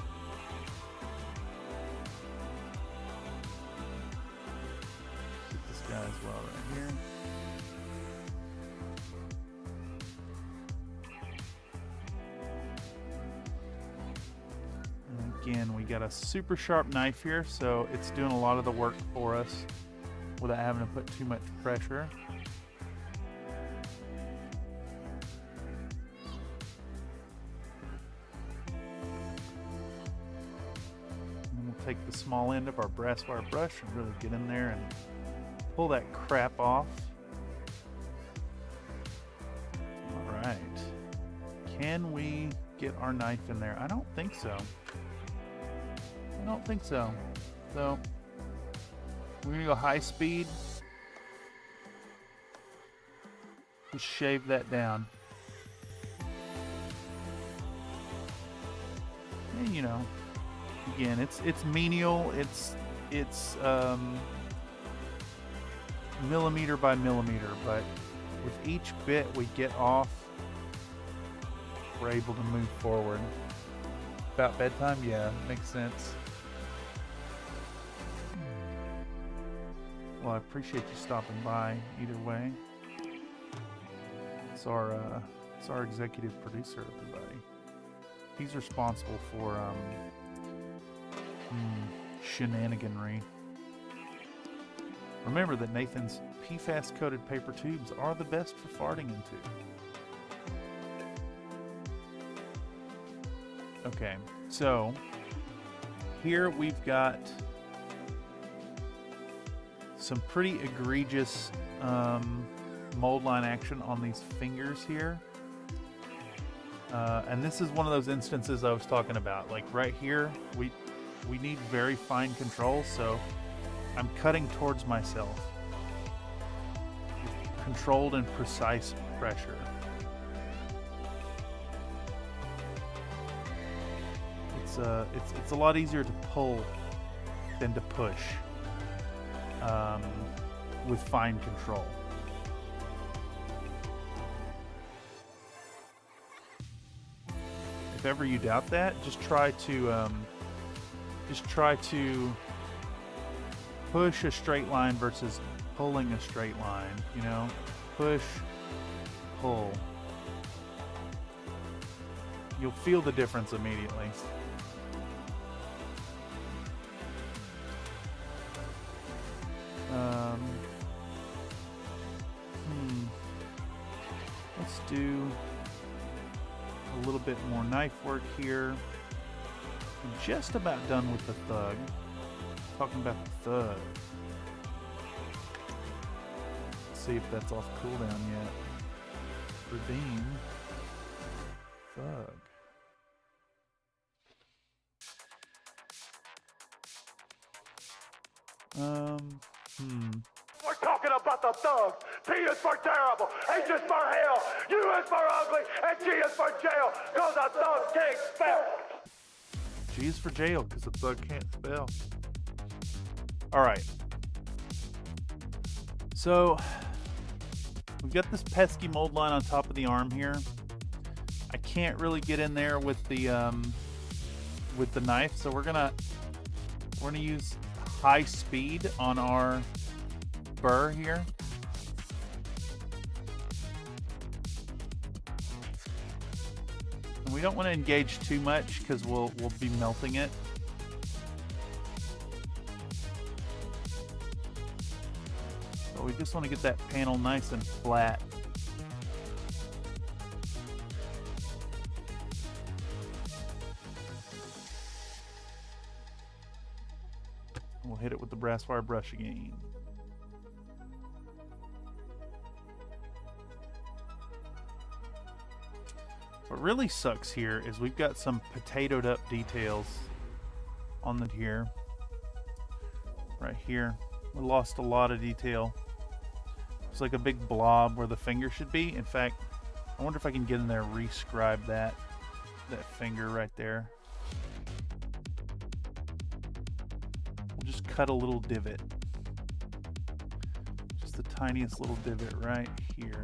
Get this guy as well right here. And again, we got a super sharp knife here, so it's doing a lot of the work for us without having to put too much pressure. Take the small end of our brass wire brush and really get in there and pull that crap off. Alright. Can we get our knife in there? I don't think so. I don't think so. So, we're going to go high speed. Just shave that down. And, you know, again, it's menial. It's millimeter by millimeter, but with each bit we get off, we're able to move forward. About bedtime, yeah, makes sense. Well, I appreciate you stopping by. Either way, it's our executive producer, everybody. He's responsible for shenaniganry. Remember that Nathan's PFAS-coated paper tubes are the best for farting into. Okay, so here we've got some pretty egregious mold line action on these fingers here. And this is one of those instances I was talking about. Like right here, we need very fine control, so I'm cutting towards myself. Controlled and precise pressure. It's a lot easier to pull than to push with fine control. If ever you doubt that, just try to push a straight line versus pulling a straight line. You know, push, pull. You'll feel the difference immediately. Let's do a little bit more knife work here. I'm just about done with the thug. Talking about the thug. Let's see if that's off cooldown yet. Redeem. Thug. We're talking about the thugs. T is for terrible, H is for hell, U is for ugly, and G is for jail, cause a thug can't spell. G is for jail, because the thug can't spell. Alright. So, we've got this pesky mold line on top of the arm here. I can't really get in there with the knife, so we're gonna use high speed on our burr here. And we don't want to engage too much because we'll be melting it. So we just want to get that panel nice and flat. We'll hit it with the brass wire brush again. What really sucks here is we've got some potatoed up details on the here. Right here. We lost a lot of detail. It's like a big blob where the finger should be. In fact, I wonder if I can get in there and rescribe that finger right there. We'll just cut a little divot. Just the tiniest little divot right here.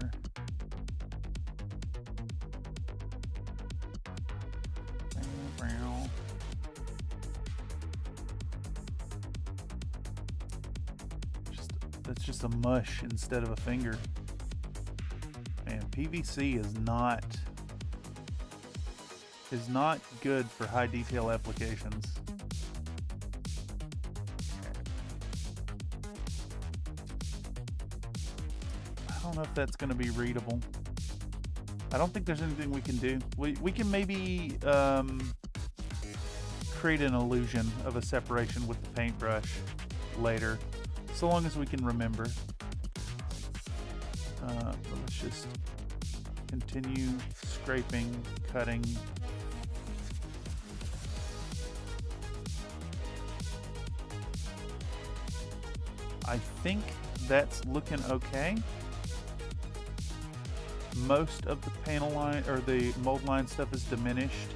That's just a mush instead of a finger. Man, PVC is not good for high detail applications. I don't know if that's going to be readable. I don't think there's anything we can do. We can maybe create an illusion of a separation with the paintbrush later. So long as we can remember. But let's just continue scraping, cutting. I think that's looking okay. Most of the panel line or the mold line stuff is diminished.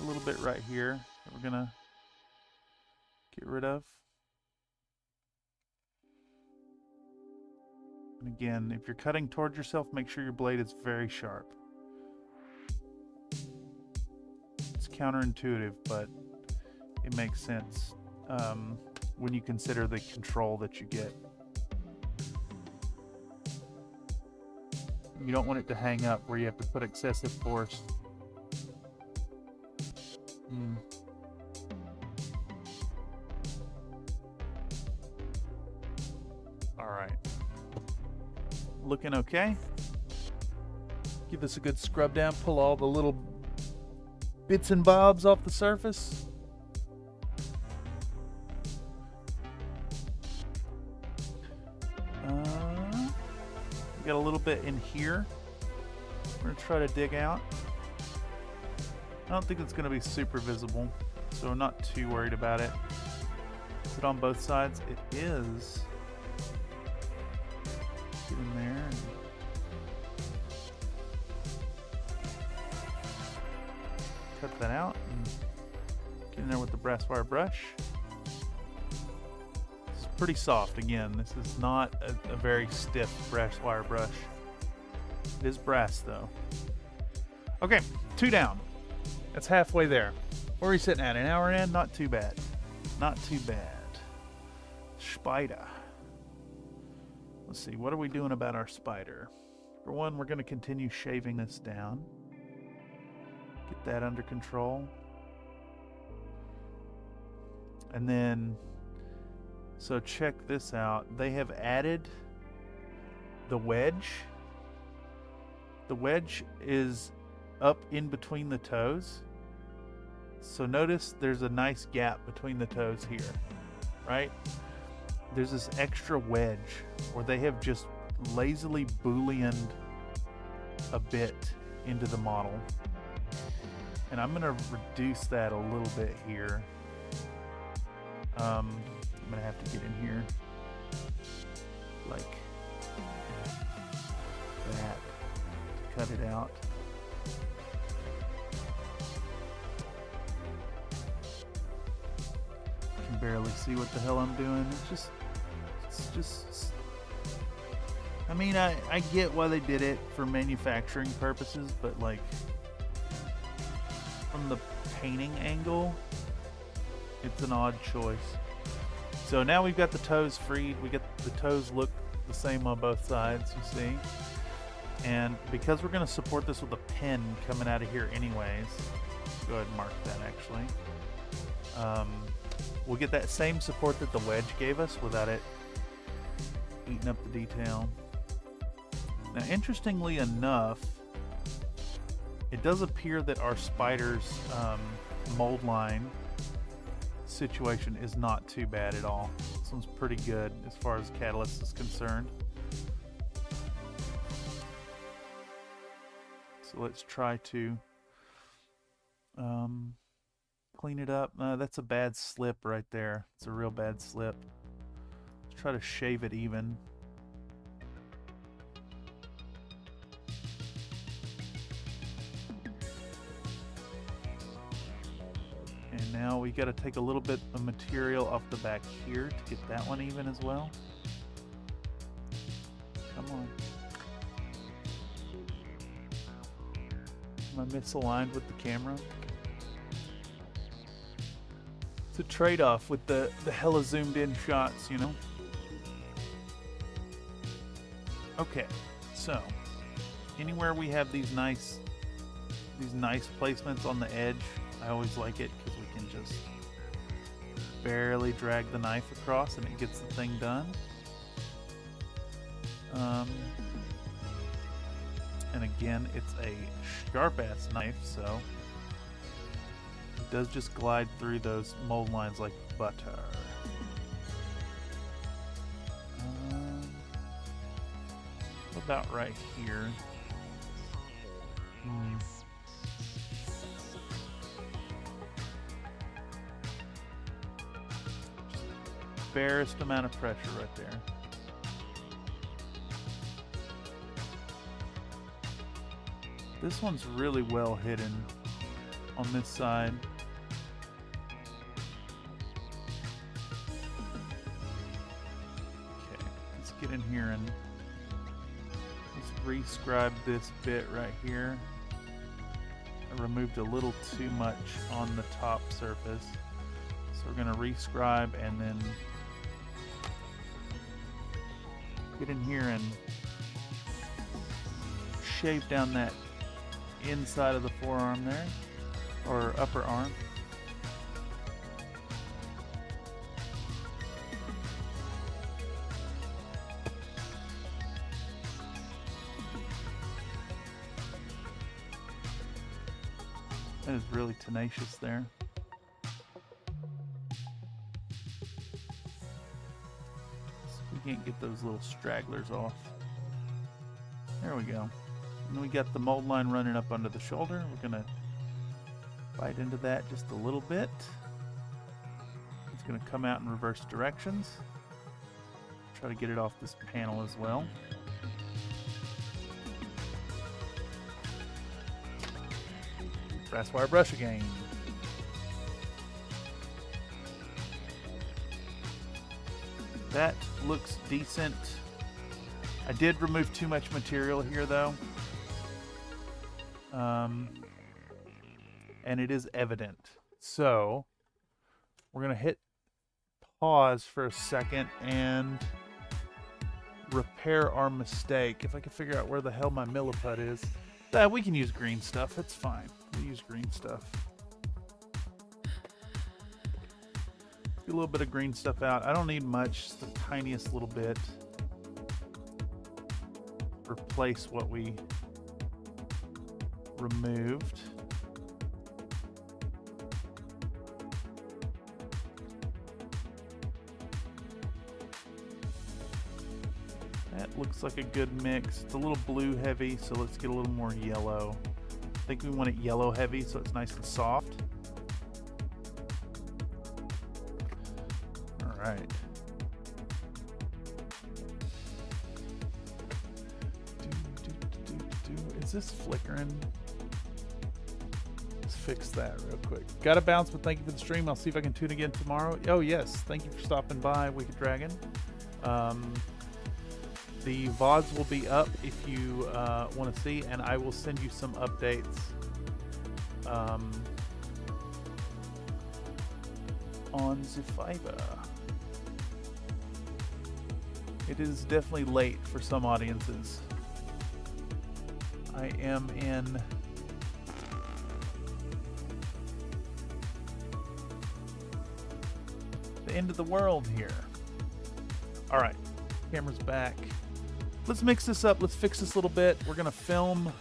A little bit right here that we're gonna get rid of. And again, if you're cutting towards yourself, make sure your blade is very sharp. It's counterintuitive, but it makes sense when you consider the control that you get. You don't want it to hang up where you have to put excessive force. All right. Looking okay. Give this a good scrub down. Pull all the little bits and bobs off the surface. We got a little bit in here. We're gonna try to dig out. I don't think it's gonna be super visible, so I'm not too worried about it. Is it on both sides? It is. Get in there. And cut that out and get in there with the brass wire brush. It's pretty soft. Again, this is not a very stiff brass wire brush. It is brass though. Okay, 2 down. That's halfway there. Where are we sitting at? An hour in? Not too bad. Not too bad. Spider. Let's see, what are we doing about our spider? For one, we're going to continue shaving this down. Get that under control. And then, so check this out. They have added the wedge. The wedge is up in between the toes. So notice there's a nice gap between the toes here, right? There's this extra wedge where they have just lazily booleaned a bit into the model. And I'm gonna reduce that a little bit here. I'm gonna have to get in here like that to cut it out. I can barely see what the hell I'm doing. It's just I mean, I get why they did it for manufacturing purposes, but like from the painting angle, it's an odd choice. So now we've got the toes freed. We get the toes look the same on both sides, you see. And because we're going to support this with a pin coming out of here anyways, go ahead and mark that actually. We'll get that same support that the wedge gave us without it eating up the detail. Now, interestingly enough, it does appear that our spider's mold line situation is not too bad at all. This one's pretty good as far as catalyst is concerned. So let's try to clean it up. That's a bad slip right there. It's a real bad slip. Let's try to shave it even. And now we got to take a little bit of material off the back here to get that one even as well. Come on. Am I misaligned with the camera? It's a trade-off with the hella zoomed in shots, you know? Okay, so anywhere we have these nice placements on the edge, I always like it because we can just barely drag the knife across and it gets the thing done. And again, it's a sharp-ass knife, so it does just glide through those mold lines like butter. What about right here? Just barest amount of pressure right there. This one's really well hidden on this side. Okay, let's get in here and let's rescribe this bit right here. I removed a little too much on the top surface. So we're going to rescribe and then get in here and shave down that inside of the forearm there, or upper arm. That is really tenacious there. We can't get those little stragglers off. There we go. And we got the mold line running up under the shoulder. We're gonna bite into that just a little bit. It's gonna come out in reverse directions. Try to get it off this panel as well. Brass wire brush again. That looks decent. I did remove too much material here though. And it is evident. So we're gonna hit pause for a second and repair our mistake. If I can figure out where the hell my milliput is. We can use green stuff, it's fine. We'll use green stuff. Get a little bit of green stuff out. I don't need much, just the tiniest little bit. Replace what we removed. That looks like a good mix. It's a little blue heavy, so let's get a little more yellow. I think we want it yellow heavy so it's nice and soft. All right. Is this flickering? Let's fix that real quick. Gotta bounce, but thank you for the stream. I'll see if I can tune again tomorrow. Oh yes, thank you for stopping by, Wicked Dragon. The VODs will be up if you want to see, and I will send you some updates on the fiverr. It is definitely late for some audiences. I am in the end of the world here. All right, camera's back. Let's mix this up. Let's fix this a little bit. We're gonna film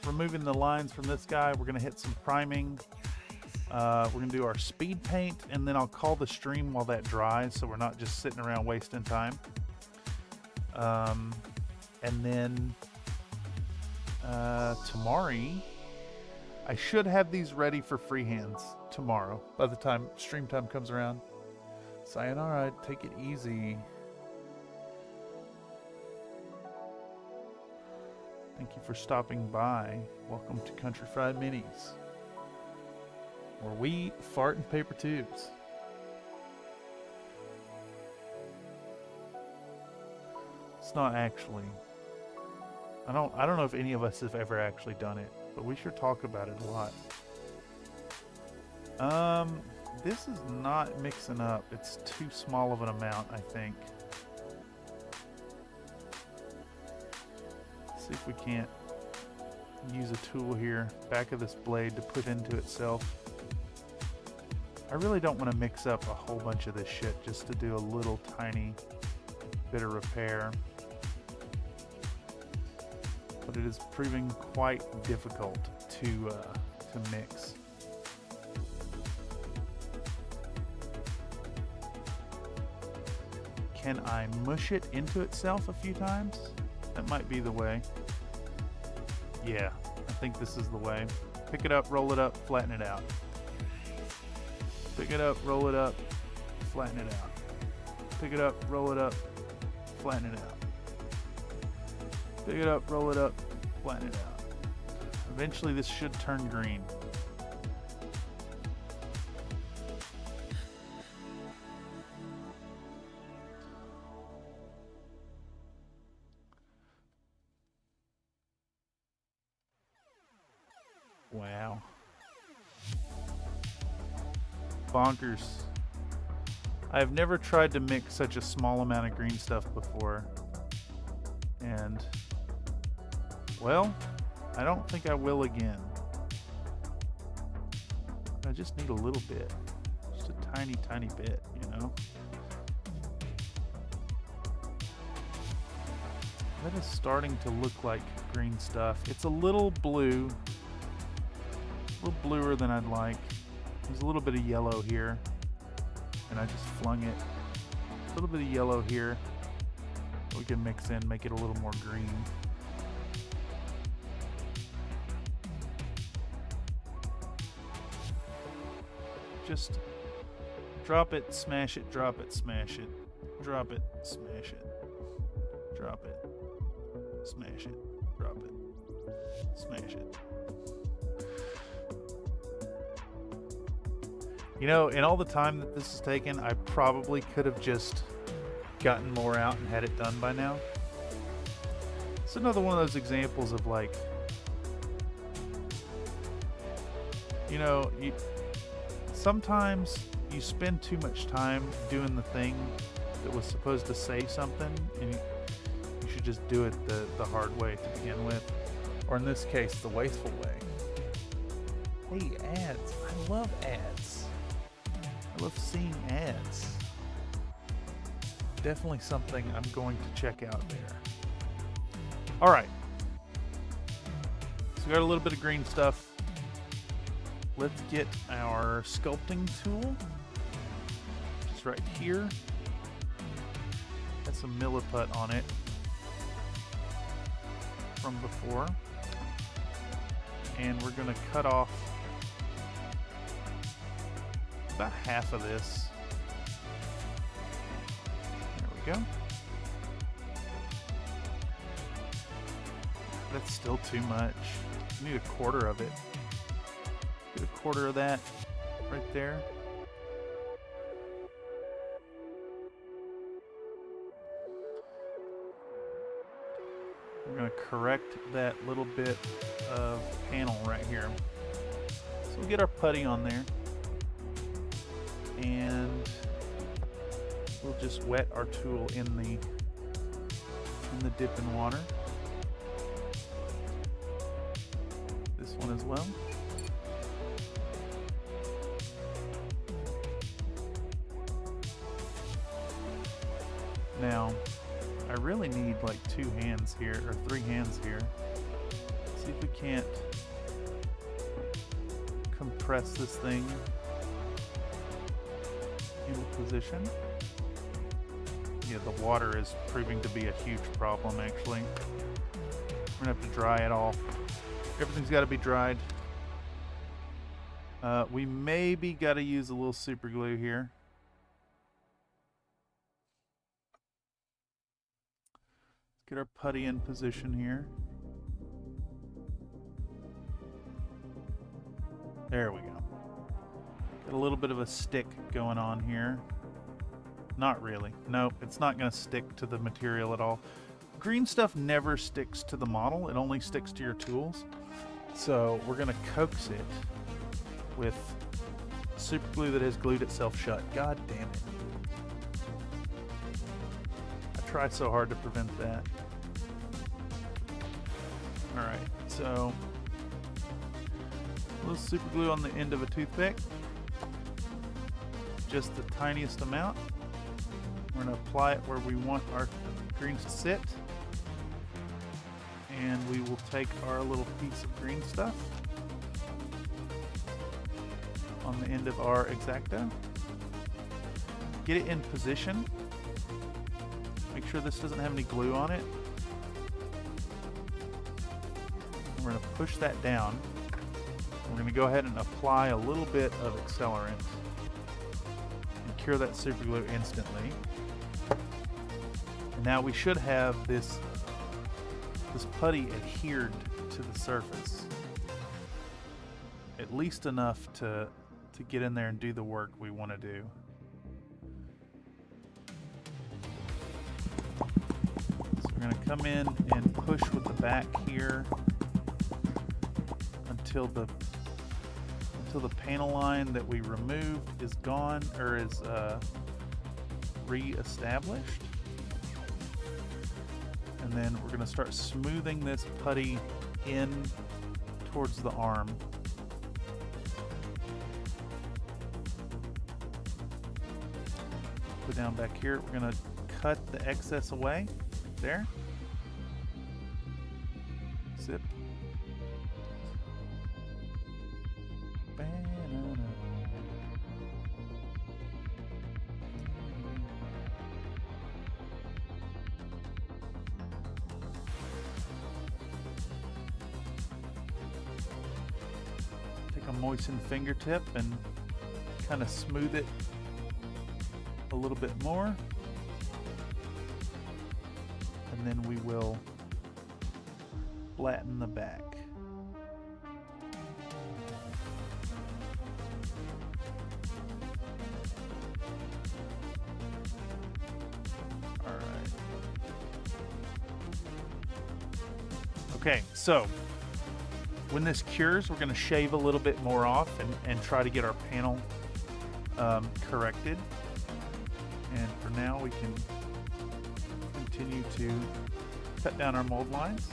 removing the lines from this guy. We're gonna hit some priming. We're gonna do our speed paint, and then I'll call the stream while that dries, so we're not just sitting around wasting time. And then tomorrow, I should have these ready for freehands tomorrow by the time stream time comes around. Sayonara, take it easy. Thank you for stopping by. Welcome to Country Fried Minis, where we fart in paper tubes. It's not actually. I don't know if any of us have ever actually done it, but we sure talk about it a lot. This is not mixing up. It's too small of an amount, I think. See if we can't use a tool here, back of this blade, to put into itself. I really don't want to mix up a whole bunch of this shit just to do a little tiny bit of repair. But it is proving quite difficult to mix. Can I mush it into itself a few times? That might be the way. Yeah, I think this is the way. Pick it up, roll it up, flatten it out. Pick it up, roll it up, flatten it out. Pick it up, roll it up, flatten it out. Pick it up, roll it up, flatten it out. Eventually this should turn green. Wow. Bonkers. I have never tried to mix such a small amount of green stuff before. And, well, I don't think I will again. I just need a little bit. Just a tiny, tiny bit, you know? That is starting to look like green stuff. It's a little blue. a little bluer than I'd like. There's a little bit of yellow here, and I just flung it. A little bit of yellow here. We can mix in, make it a little more green. Just drop it, smash it, drop it, smash it, drop it, smash it, drop it, smash it, drop it, smash it. You know, in all the time that this has taken, I probably could have just gotten more out and had it done by now. It's another one of those examples of like, you know, sometimes you spend too much time doing the thing that was supposed to say something, and you should just do it the hard way to begin with, or in this case, the wasteful way. Hey, ads. I love ads. I love seeing ads. Definitely something I'm going to check out there. All right. So we got a little bit of green stuff. Let's get our sculpting tool. Just right here. Got some milliput on it from before. And we're going to cut off about half of this. There we go. That's still too much. I need a quarter of it. Get a quarter of that right there. We're going to correct that little bit of panel right here. So we'll get our putty on there. And we'll just wet our tool in the dip in water. This one as well. Now, I really need like 2 hands here, or 3 hands here. See if we can't compress this thing into position. Yeah, the water is proving to be a huge problem actually. We're gonna have to dry it all. Everything's got to be dried. We maybe got to use a little super glue here. Let's get our putty in position here. There we go. Got a little bit of a stick going on here. Not really. Nope, it's not going to stick to the material at all. Green stuff never sticks to the model. It only sticks to your tools. So we're going to coax it with super glue that has glued itself shut. God damn it. I try so hard to prevent that. Alright, so a little super glue on the end of a toothpick. Just the tiniest amount. We're going to apply it where we want our greens to sit. And we will take our little piece of green stuff on the end of our X-Acto. Get it in position. Make sure this doesn't have any glue on it. And we're going to push that down. We're going to go ahead and apply a little bit of accelerant and cure that super glue instantly. And now we should have this putty adhered to the surface, at least enough to get in there and do the work we want to do. So we're going to come in and push with the back here until the panel line that we removed is gone, or is re-established. And then we're going to start smoothing this putty in towards the arm. Go down back here. We're going to cut the excess away. There. Zip. a moistened fingertip and kind of smooth it a little bit more. And then we will flatten the back. Okay, so when this cures, we're going to shave a little bit more off and try to get our panel corrected. And for now, we can continue to cut down our mold lines.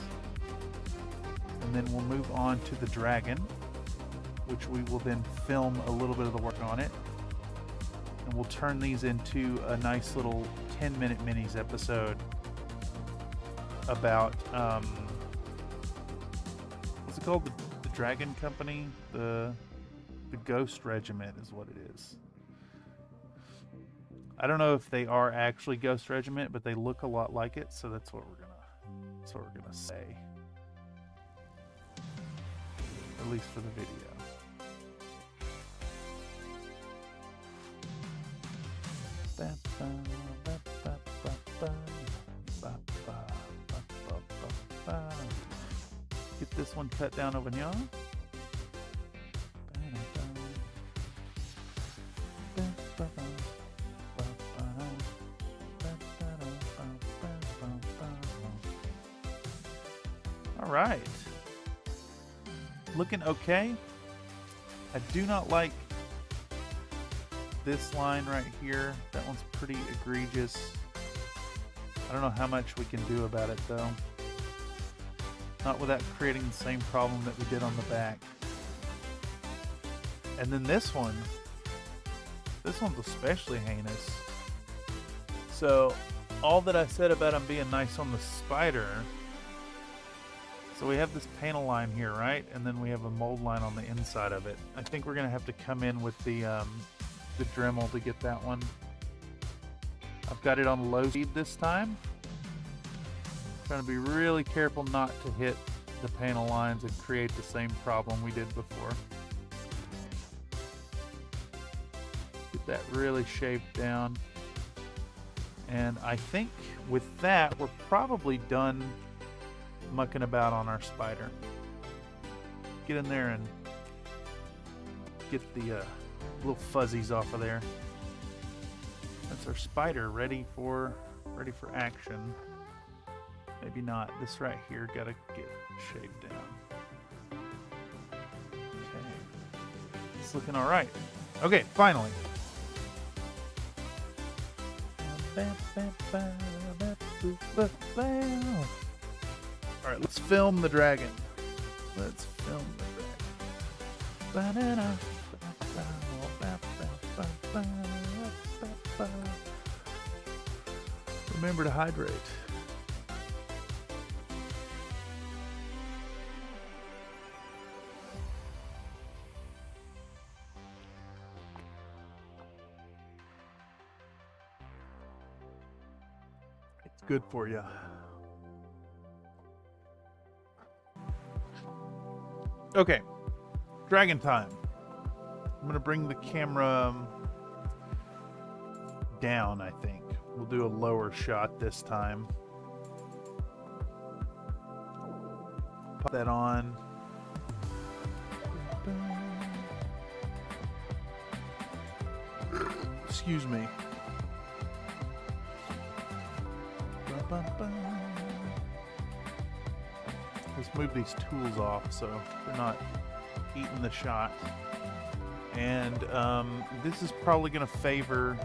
And then we'll move on to the dragon, which we will then film a little bit of the work on it. And we'll turn these into a nice little 10-minute minis episode about... what's it called? The Dragon Company? The Ghost Regiment is what it is. I don't know if they are actually Ghost Regiment, but they look a lot like it, so that's what we're gonna say. At least for the video. Get this one cut down over here. All right. Looking okay. I do not like this line right here. That one's pretty egregious. I don't know how much we can do about it though. Not without creating the same problem that we did on the back. And then this one's especially heinous. So all that I said about him being nice on the spider, so we have this panel line here, right? And then we have a mold line on the inside of it. I think we're gonna have to come in with the Dremel to get that one. I've got it on low speed this time. Trying to be really careful not to hit the panel lines and create the same problem we did before. Get that really shaved down. And I think with that, we're probably done mucking about on our spider. Get in there and get the little fuzzies off of there. That's our spider ready for action. Maybe not. This right here gotta get shaved down. Okay. It's looking all right. Okay, finally. All right, let's film the dragon. Let's film the dragon. Remember to hydrate. It's good for you. Okay, dragon time. I'm gonna bring the camera down, I think. We'll do a lower shot this time. Put that on. Excuse me. Let's move these tools off so they're not eating the shot. And this is probably going to favor...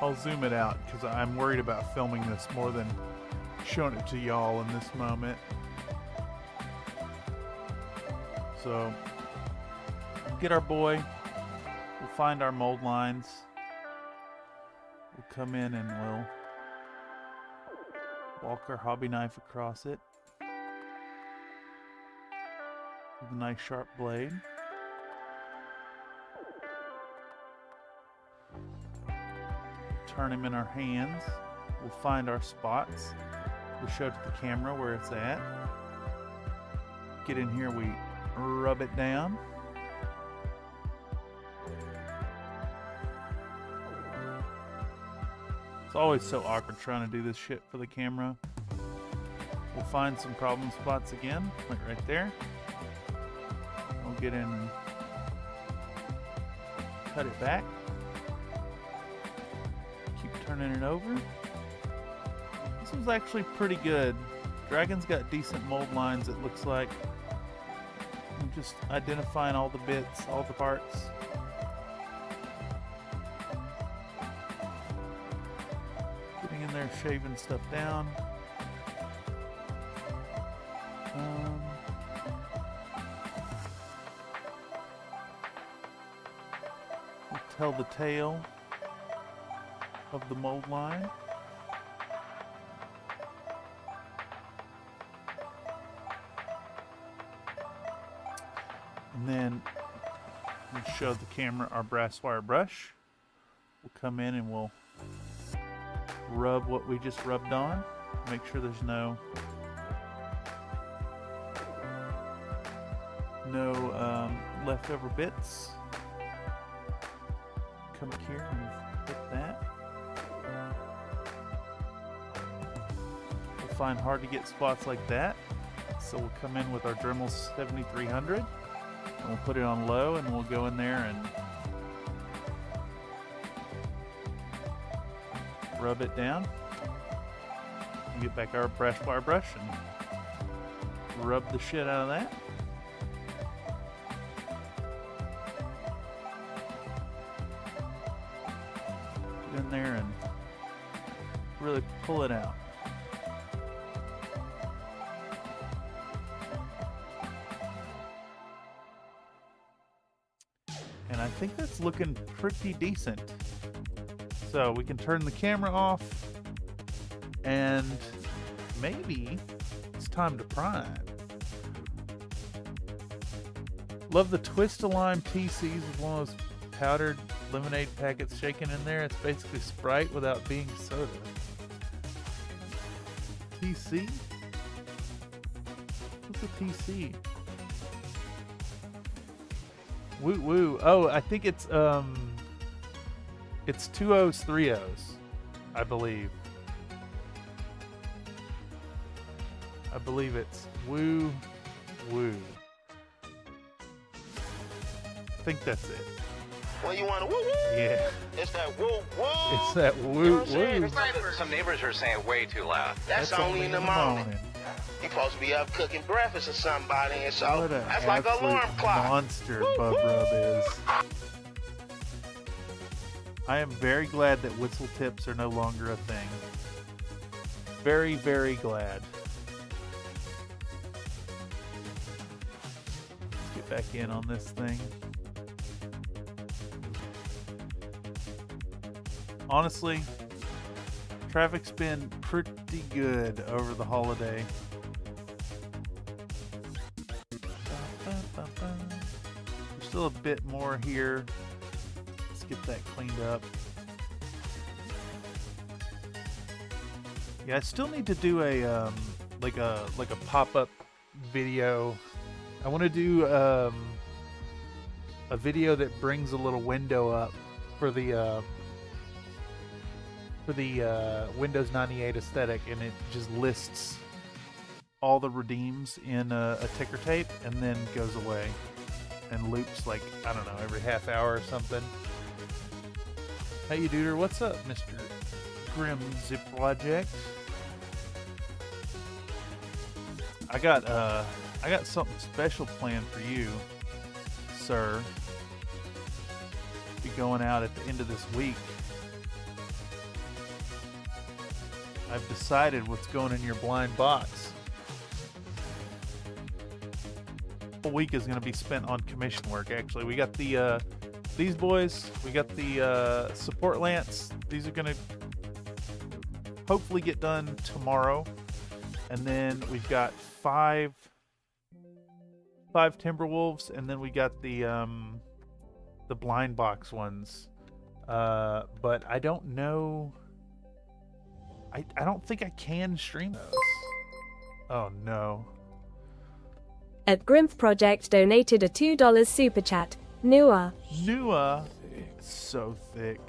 I'll zoom it out because I'm worried about filming this more than showing it to y'all in this moment. So, get our boy. We'll find our mold lines. We'll come in and we'll walk our hobby knife across it with a nice sharp blade. Turn him in our hands. We'll find our spots. We'll show it to the camera where it's at. Get in here, we rub it down. It's always so awkward trying to do this shit for the camera. We'll find some problem spots again, like right there. We'll get in and cut it back. Keep turning it over. This was actually pretty good. Dragon's got decent mold lines, it looks like. I'm just identifying all the bits, all the parts. Getting in there, shaving stuff down. We'll tell the tale of the mold line. And then we'll show the camera our brass wire brush. We'll come in and we'll rub what we just rubbed on. Make sure there's no leftover bits. Come here and hit that. We'll find hard to get spots like that. So we'll come in with our Dremel 7300 and we'll put it on low and we'll go in there and rub it down. And get back our brass wire brush and rub the shit out of that. Get in there and really pull it out. And I think that's looking pretty decent. So we can turn the camera off and maybe it's time to prime. Love the Twist-A-Lime TCs with one of those powdered lemonade packets shaken in there. It's basically Sprite without being soda. TC? What's a TC? Woo woo. Oh, I think it's 2 O's, 3 O's, I believe. I believe it's woo woo. I think that's it. Well, you want to woo woo? Yeah. It's that woo woo. It's that You know woo what I'm saying? woo. It's like- Some neighbors are saying way too loud. That's only in the morning. You're supposed to be up cooking breakfast or somebody, and so What a that's like an alarm absolute clock. monster Bub Rub is. I am very glad that whistle tips are no longer a thing. Very, very glad. Let's get back in on this thing. Honestly, traffic's been pretty good over the holiday. There's still a bit more here. Let's get that cleaned up. Yeah, I still need to do a like a pop-up video. I want to do a video that brings a little window up for the Windows 98 aesthetic, and it just lists all the redeems in a ticker tape and then goes away and loops like, I don't know, every half hour or something. Hey, you duder, what's up, Mr. Grim Zip Project? I got something special planned for you, sir. Be going out at the end of this week. I've decided what's going in your blind box. The whole week is going to be spent on commission work. Actually, we got the these boys. We got the support lance. These are going to hopefully get done tomorrow, and then we've got five Timberwolves, and then we got the blind box ones. But I don't know. I don't think I can stream those. Oh no. At Grimph Project donated a $2 super chat. Nua. So thick.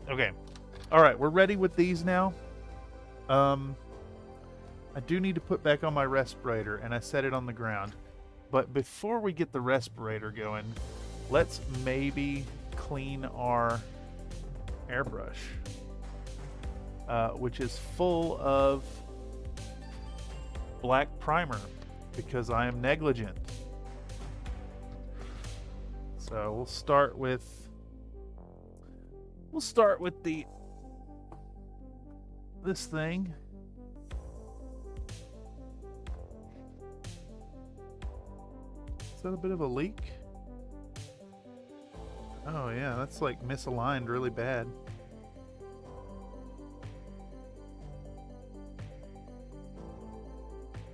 Okay. All right, we're ready with these now. I do need to put back on my respirator, and I set it on the ground. But before we get the respirator going, let's maybe clean our airbrush, which is full of black primer because I am negligent. So we'll start with this thing. Is that a bit of a leak? Oh yeah, that's like misaligned really bad.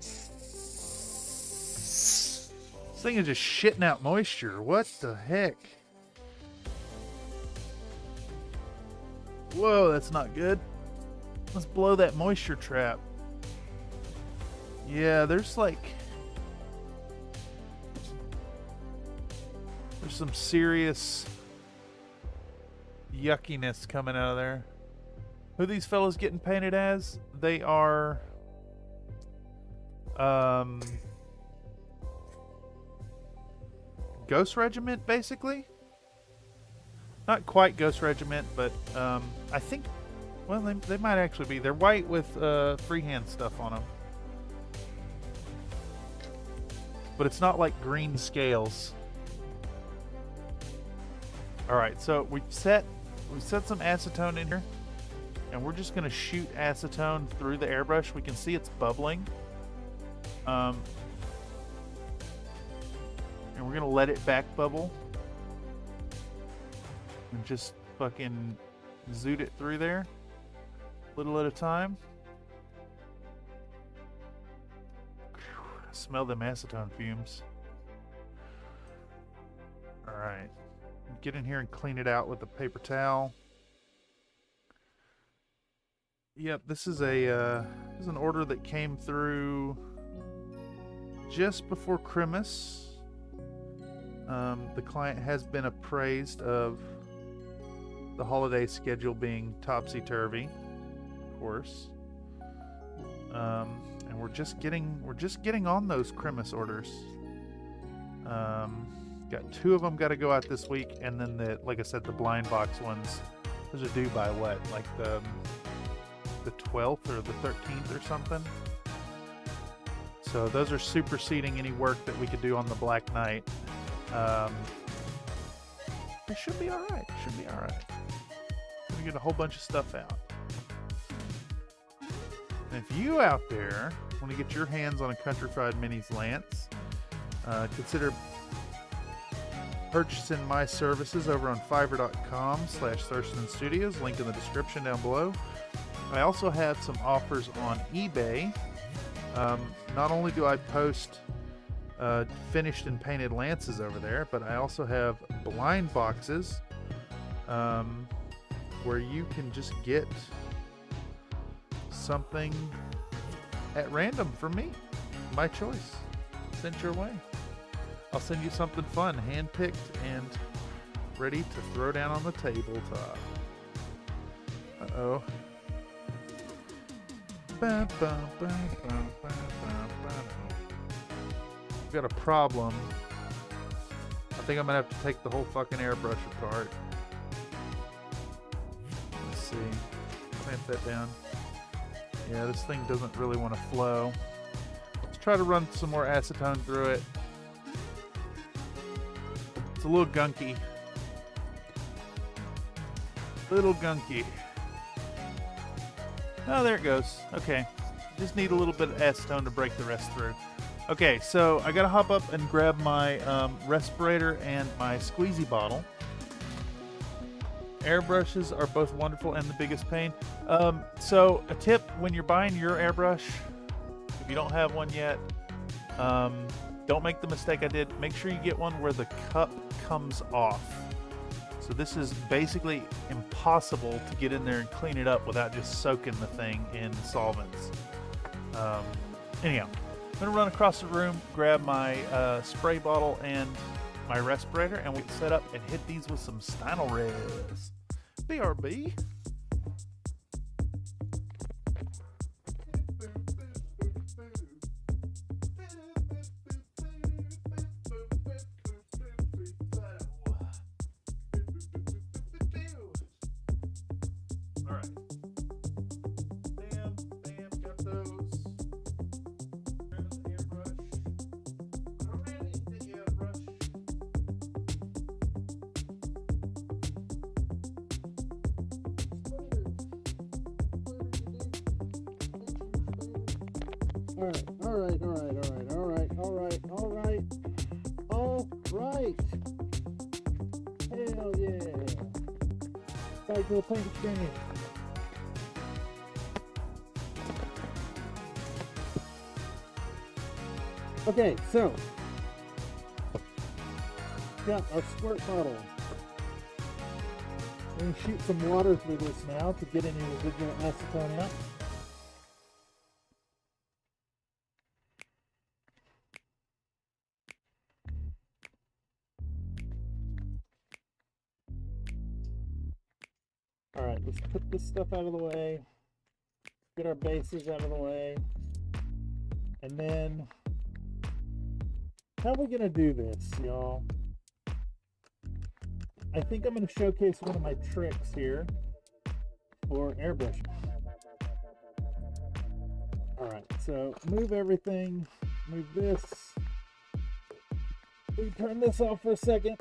This thing is just shitting out moisture. What the heck? Whoa, that's not good. Let's blow that moisture trap. Yeah, there's some serious yuckiness coming out of there. Who are these fellas getting painted as? They are Ghost Regiment, basically. Not quite Ghost Regiment, but I think, well, they might actually be. They're white with freehand stuff on them. But it's not like green scales. Alright, so we've set some acetone in here, and we're just going to shoot acetone through the airbrush. We can see it's bubbling. And we're going to let it back bubble. And just fucking zoot it through there. A little at a time. Smell them acetone fumes. Alright. Get in here and clean it out with a paper towel. Yep, this is an order that came through just before Christmas. The client has been appraised of the holiday schedule being topsy-turvy, of course. And we're just getting on those Christmas orders. Got 2 of them got to go out this week, and then like I said, the blind box ones, those are due by what, like the 12th or the 13th or something. So those are superseding any work that we could do on the Black Knight. It should be all right. We get a whole bunch of stuff out. And if you out there want to get your hands on a Country Fried Minis Lance, consider purchasing my services over on fiverr.com/Thurston Studios, link in the description down below. I also have some offers on eBay. Not only do I post finished and painted lances over there, but I also have blind boxes where you can just get something at random from me, my choice, sent your way. I'll send you something fun, hand-picked and ready to throw down on the tabletop. Uh-oh. We've got a problem. I think I'm gonna have to take the whole fucking airbrush apart. Let's see. Clamp that down. Yeah, this thing doesn't really want to flow. Let's try to run some more acetone through it. It's a little gunky. Oh, there it goes. Okay. Just need a little bit of acetone to break the rest through. Okay, so I gotta hop up and grab my respirator and my squeezy bottle. Airbrushes are both wonderful and the biggest pain. So a tip when you're buying your airbrush, if you don't have one yet, don't make the mistake I did. Make sure you get one where the cup comes off. So this is basically impossible to get in there and clean it up without just soaking the thing in solvents. Anyhow, I'm gonna run across the room, grab my spray bottle and my respirator, and we can set up and hit these with some Stynel Res. BRB. Alright. Hell yeah. Back to the paint screen. Okay, so got our squirt bottle. We're going to shoot some water through this now to get any residual acetone out. Alright, let's put this stuff out of the way. Get our bases out of the way. And then, how are we going to do this, y'all? I think I'm going to showcase one of my tricks here for airbrushing. Alright, so move everything. Move this. We turn this off for a second.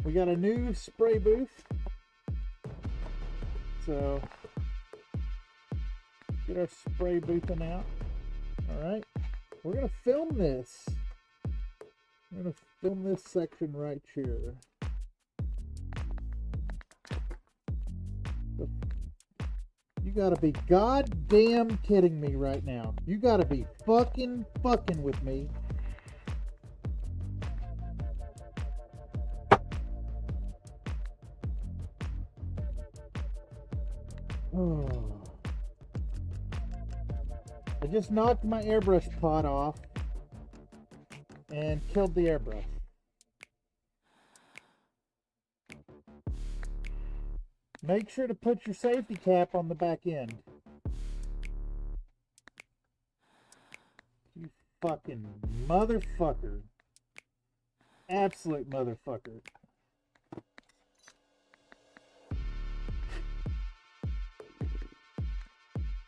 We got a new spray booth. So, get our spray boothing out. Alright, we're going to film this. I'm going to film this section right here. You got to be goddamn kidding me right now. You got to be fucking with me. Oh. I just knocked my airbrush pot off and killed the airbrush. Make sure to put your safety cap on the back end. You fucking motherfucker. Absolute motherfucker.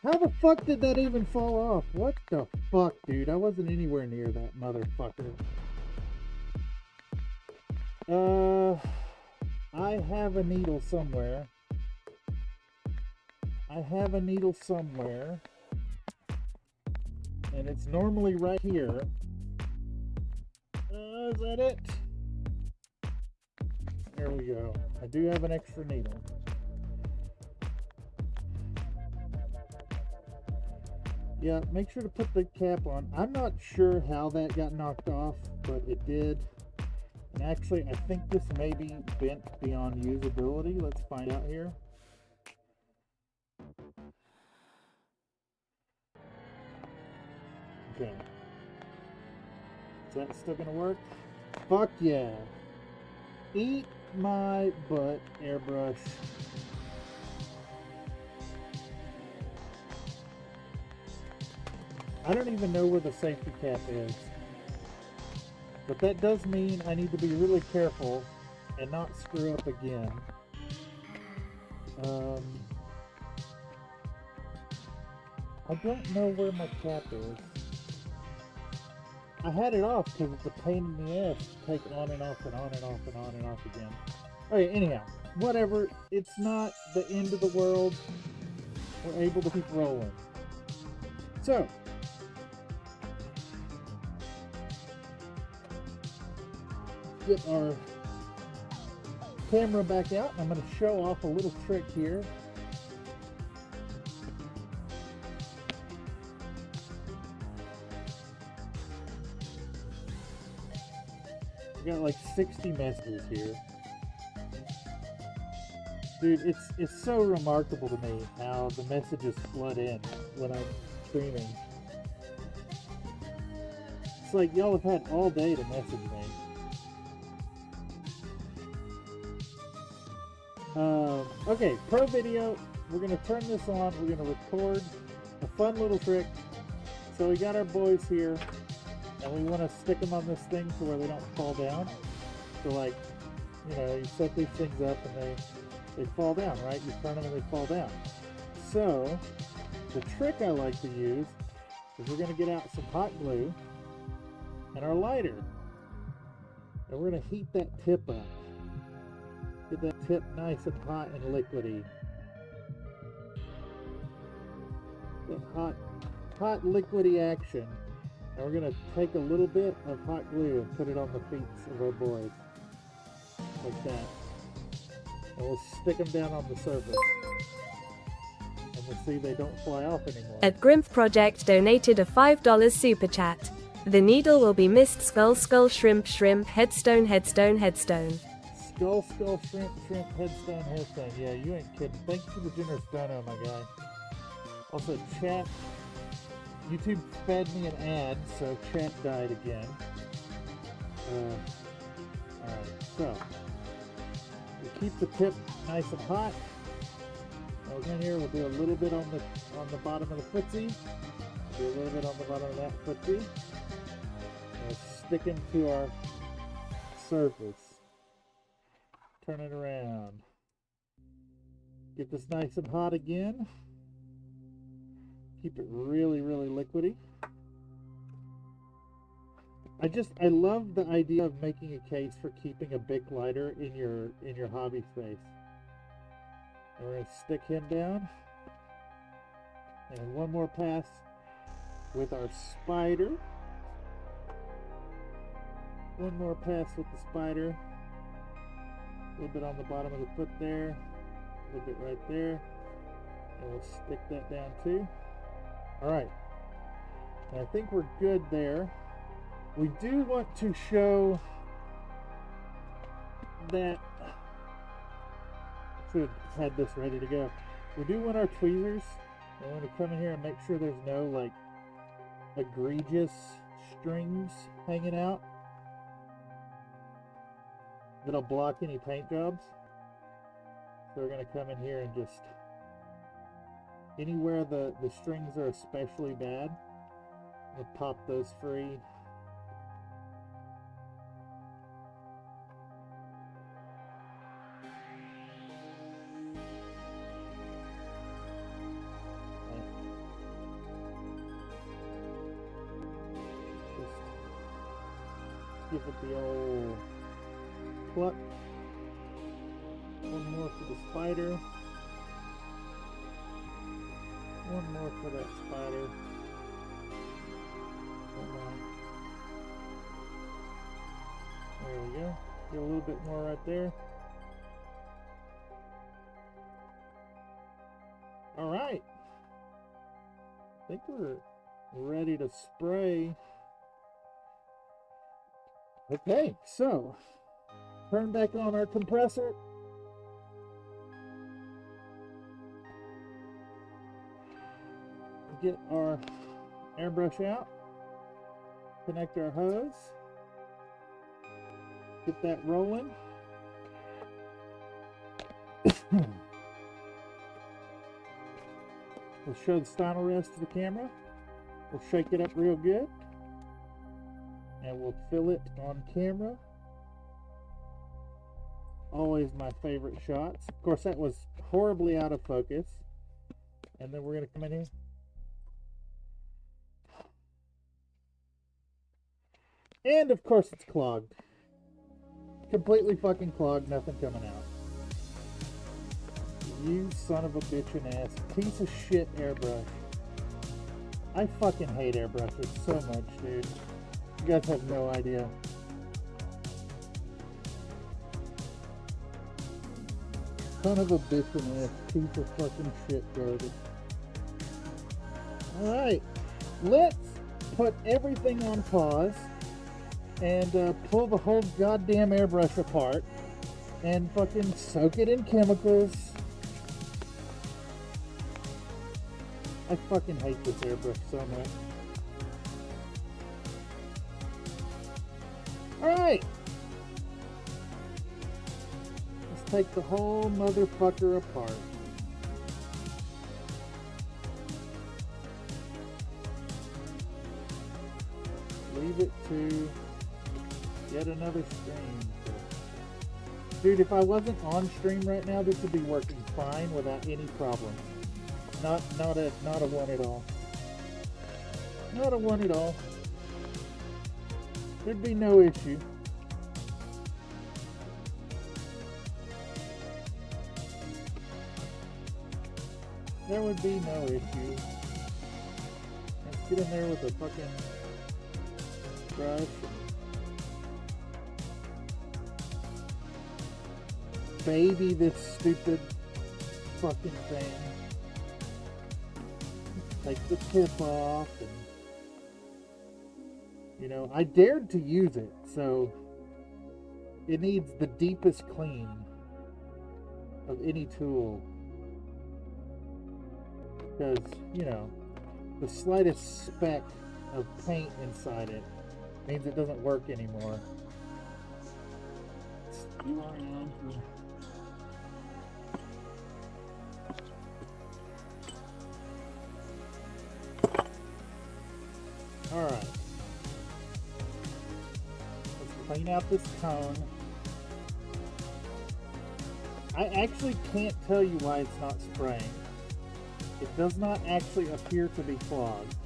How the fuck did that even fall off? What the fuck, dude? I wasn't anywhere near that motherfucker. I have a needle somewhere. And it's normally right here. Is that it? There we go. I do have an extra needle. Yeah, make sure to put the cap on. I'm not sure how that got knocked off, but it did. And actually, I think this may be bent beyond usability. Let's find out here. Okay. Is that still gonna work? Fuck yeah. Eat my butt, airbrush. I don't even know where the safety cap is. But that does mean I need to be really careful and not screw up again. I don't know where my cap is. I had it off because it's a pain in the ass to take on and off and on and off and on and off again. Okay, anyhow, whatever. It's not the end of the world. We're able to keep rolling. So, get our camera back out. I'm going to show off a little trick here. We got like 60 messages here. Dude, it's so remarkable to me how the messages flood in when I'm streaming. Looks like y'all have had all day to message me. Okay, pro video. We're gonna turn this on. We're gonna record a fun little trick. So we got our boys here, and we want to stick them on this thing to where they don't fall down. So like, you know, you set these things up and they fall down, right? You turn them and they fall down. So the trick I like to use is we're gonna get out some hot glue and our lighter, and we're gonna heat that tip up. Get that tip nice and hot and liquidy. That hot liquidy action. And we're gonna take a little bit of hot glue and put it on the feet of our boys. Like that. And we'll stick them down on the surface. And we'll see they don't fly off anymore. At Grimph Project donated a $5 super chat. The needle will be missed. Skull, skull, shrimp, shrimp, headstone, headstone, headstone. Skull, skull, shrimp, shrimp, headstone, headstone. Yeah, you ain't kidding. Thank you for the generous dono, my guy. Also, chat. YouTube fed me an ad, so chat died again. Alright, so we keep the tip nice and hot. Over in here, we'll do a little bit on the bottom of the footsie. Do a little bit on the bottom of that footsie. We'll stick them to our surface. Turn it around. Get this nice and hot again. Keep it really, really liquidy. I love the idea of making a case for keeping a big lighter in your hobby space. And we're gonna stick him down. And one more pass with our spider. One more pass with the spider. A little bit on the bottom of the foot there. A little bit right there. And we'll stick that down too. Alright. And I think we're good there. We do want to show that. Should have had this ready to go. We do want our tweezers. I want to come in here and make sure there's no like egregious strings hanging out that'll block any paint jobs. So we're going to come in here and just anywhere the strings are especially bad, we'll pop those free. Give it the old pluck. One more for the spider. One more for that spider. There we go. Get a little bit more right there. Alright. I think we're ready to spray. Okay, so turn back on our compressor. Get our airbrush out. Connect our hose. Get that rolling. We'll show the spinal rest to the camera. We'll shake it up real good. And we'll fill it on camera. Always my favorite shots. Of course, that was horribly out of focus. And then we're going to come in here. And of course it's clogged. Completely fucking clogged, nothing coming out. You son of a bitch and ass. Piece of shit airbrush. I fucking hate airbrushes so much, dude. You guys have no idea. Son of a bitch and ass. Piece of fucking shit garbage. Alright. Let's put everything on pause. And pull the whole goddamn airbrush apart and fucking soak it in chemicals. I fucking hate this airbrush so much. Alright. Let's take the whole motherfucker apart. Leave it to yet another stream. Dude, if I wasn't on stream right now, this would be working fine without any problems. Not a one at all. Not a one at all. There'd be no issue. There would be no issue. Let's get in there with a fucking brush. Baby this stupid fucking thing. Take the tip off and, you know, I dared to use it, so it needs the deepest clean of any tool. Because, you know, the slightest speck of paint inside it means it doesn't work anymore. Alright. Let's clean out this cone. I actually can't tell you why it's not spraying. It does not actually appear to be clogged.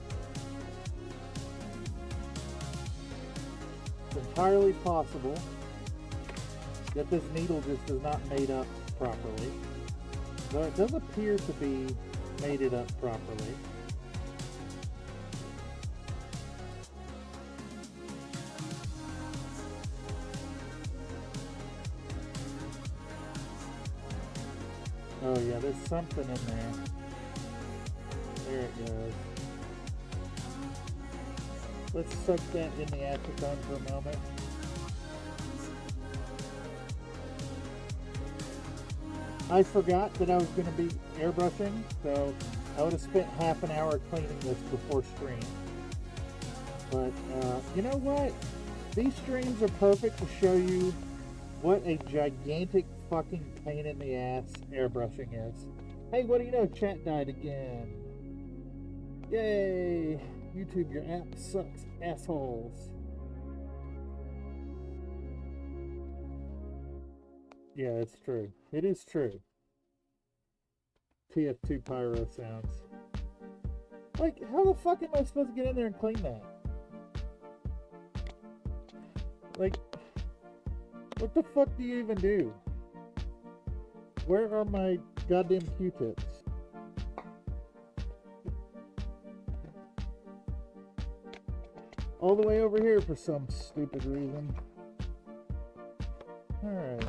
It's entirely possible that this needle just is not made up properly. Though it does appear to be mated up properly. Oh yeah, there's something in there. There it goes. Let's soak that in the acetone for a moment. I forgot that I was going to be airbrushing, so I would have spent half an hour cleaning this before stream. But, you know what? These streams are perfect to show you what a gigantic fucking pain in the ass airbrushing is. Hey, what do you know? Chat died again. Yay! YouTube, your app sucks, assholes. Yeah, it's true. It is true. TF2 pyro sounds. Like, how the fuck am I supposed to get in there and clean that? Like, what the fuck do you even do? Where are my goddamn Q-tips? All the way over here for some stupid reason. Alright.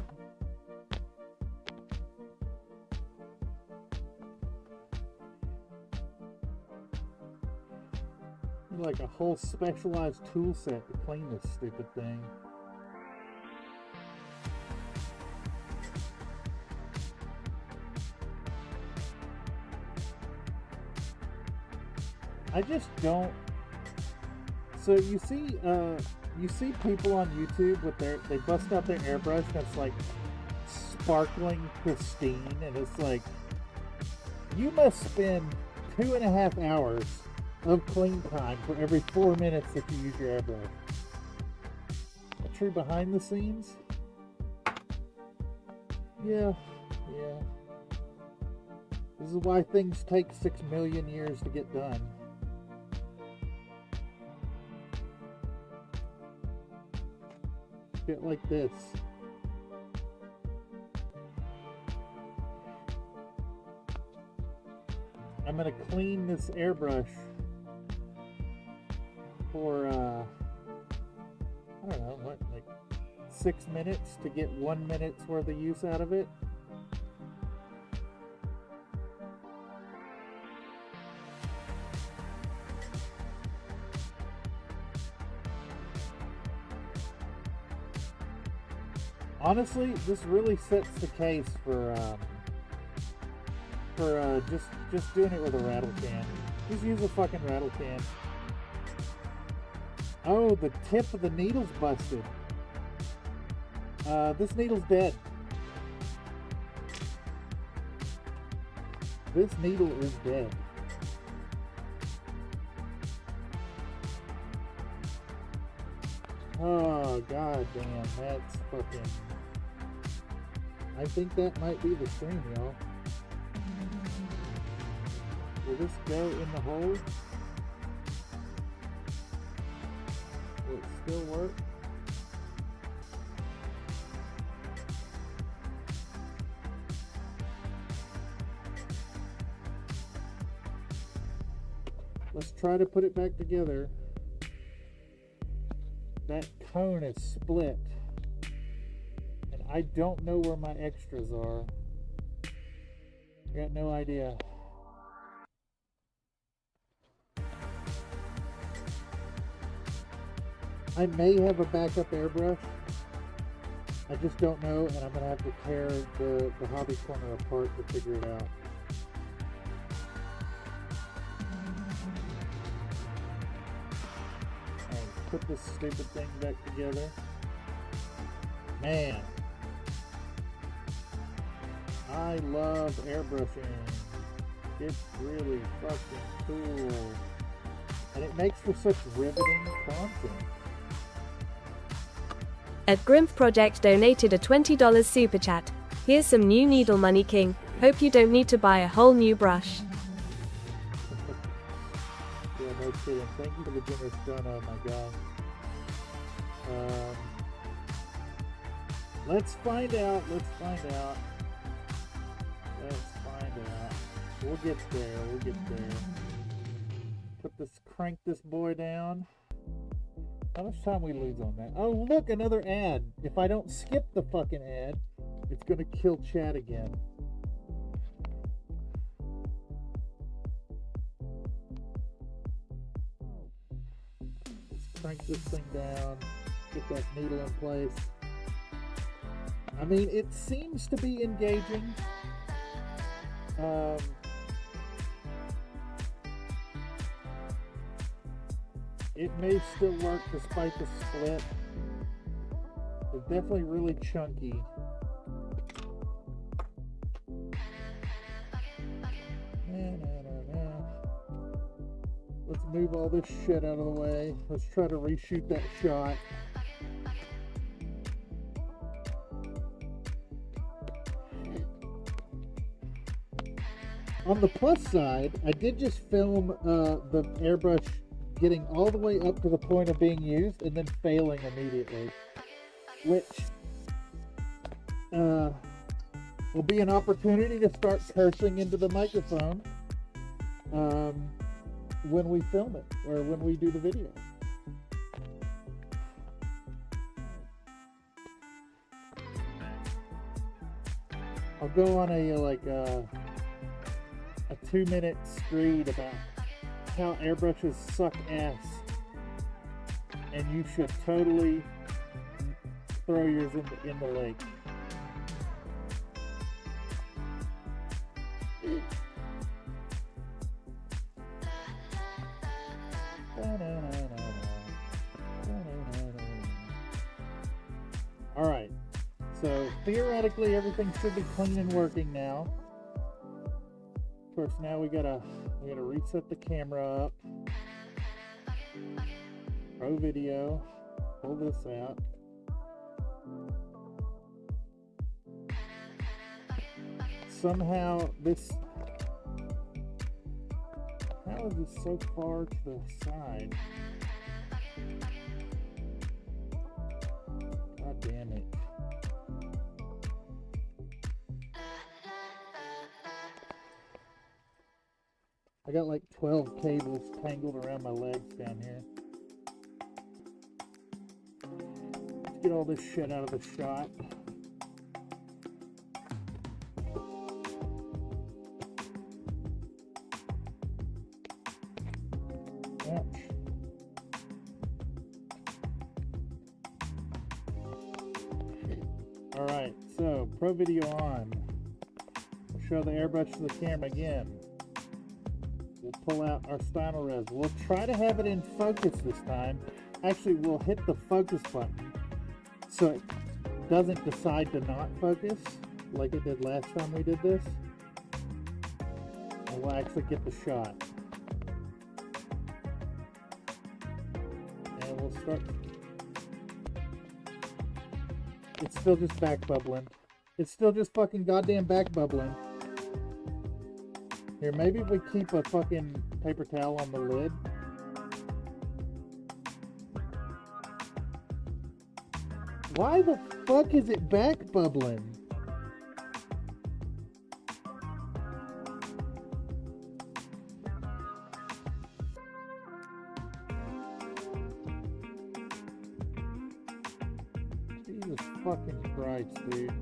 Like a whole specialized tool set to clean this stupid thing. I just don't. So you see people on YouTube with they bust out their airbrush that's like sparkling pristine, and it's like you must spend 2.5 hours of clean time for every 4 minutes that you use your airbrush. A true behind the scenes? Yeah. This is why things take 6 million years to get done. Shit like this. I'm gonna clean this airbrush for I don't know, what, like 6 minutes to get 1 minute's worth of use out of it. Honestly, this really sets the case for just doing it with a rattle can. Just use a fucking rattle can. Oh, the tip of the needle's busted. This needle's dead. This needle is dead. Oh, god damn, that's fucking... I think that might be the stream, y'all. Will this go in the hole? Will it still work? Let's try to put it back together. That cone is split. And I don't know where my extras are. I got no idea. I may have a backup airbrush. I just don't know, and I'm going to have to tear the hobby corner apart to figure it out. Put this stupid thing back together. Man, I love airbrushing. It's really fucking cool. And it makes for such riveting content. At Grimph Project donated a $20 super chat. Here's some new needle money, King. Hope you don't need to buy a whole new brush. Yeah, no kidding. Thank you for the generous dono, my guy. Let's find out. Let's find out. We'll get there. We'll get there. Crank this boy down. How much time we lose on that? Oh, look, another ad. If I don't skip the fucking ad, it's gonna kill chat again. Let's crank this thing down. Get that needle in place. I mean, it seems to be engaging. It may still work despite the split. It's definitely really chunky. Let's move all this shit out of the way. Let's try to reshoot that shot. On the plus side, I did just film the airbrush getting all the way up to the point of being used and then failing immediately, which will be an opportunity to start cursing into the microphone when we film it or when we do the video. I'll go on a 2-minute screed about how airbrushes suck ass, and you should totally throw yours in the lake. All right, so theoretically everything should be clean and working now. Of course, now we gotta reset the camera up. Pro video. Pull this out. Somehow this... How is this so far to the side? God damn it. I got like 12 cables tangled around my legs down here. Let's get all this shit out of the shot. Ouch. Alright, so pro video on. We'll show the airbrush to the camera again. We'll pull out our Stynal res. We'll try to have it in focus this time. Actually, we'll hit the focus button so doesn't decide to not focus like it did last time we did this, and we'll actually get the shot. And we'll start. It's still just back bubbling. It's still just fucking goddamn back bubbling. Here, maybe if we keep a fucking paper towel on the lid. Why the fuck is it back bubbling? Jesus fucking Christ, dude.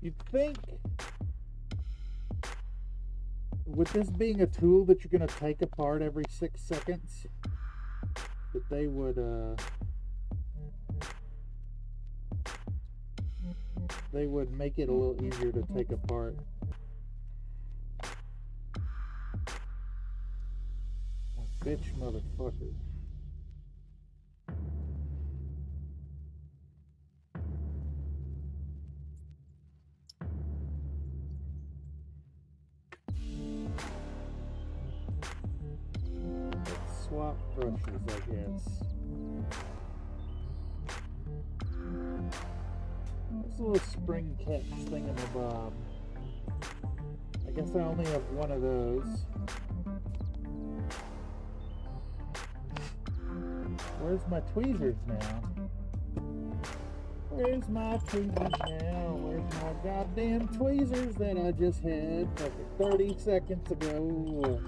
You'd think, with this being a tool that you're going to take apart every 6 seconds, that they would make it a little easier to take apart. Bitch motherfucker. Swap brushes, I guess. This little spring catch thingamabob. I guess I only have one of those. Where's my tweezers now? Where's my tweezers now? Where's my goddamn tweezers that I just had fucking 30 seconds ago?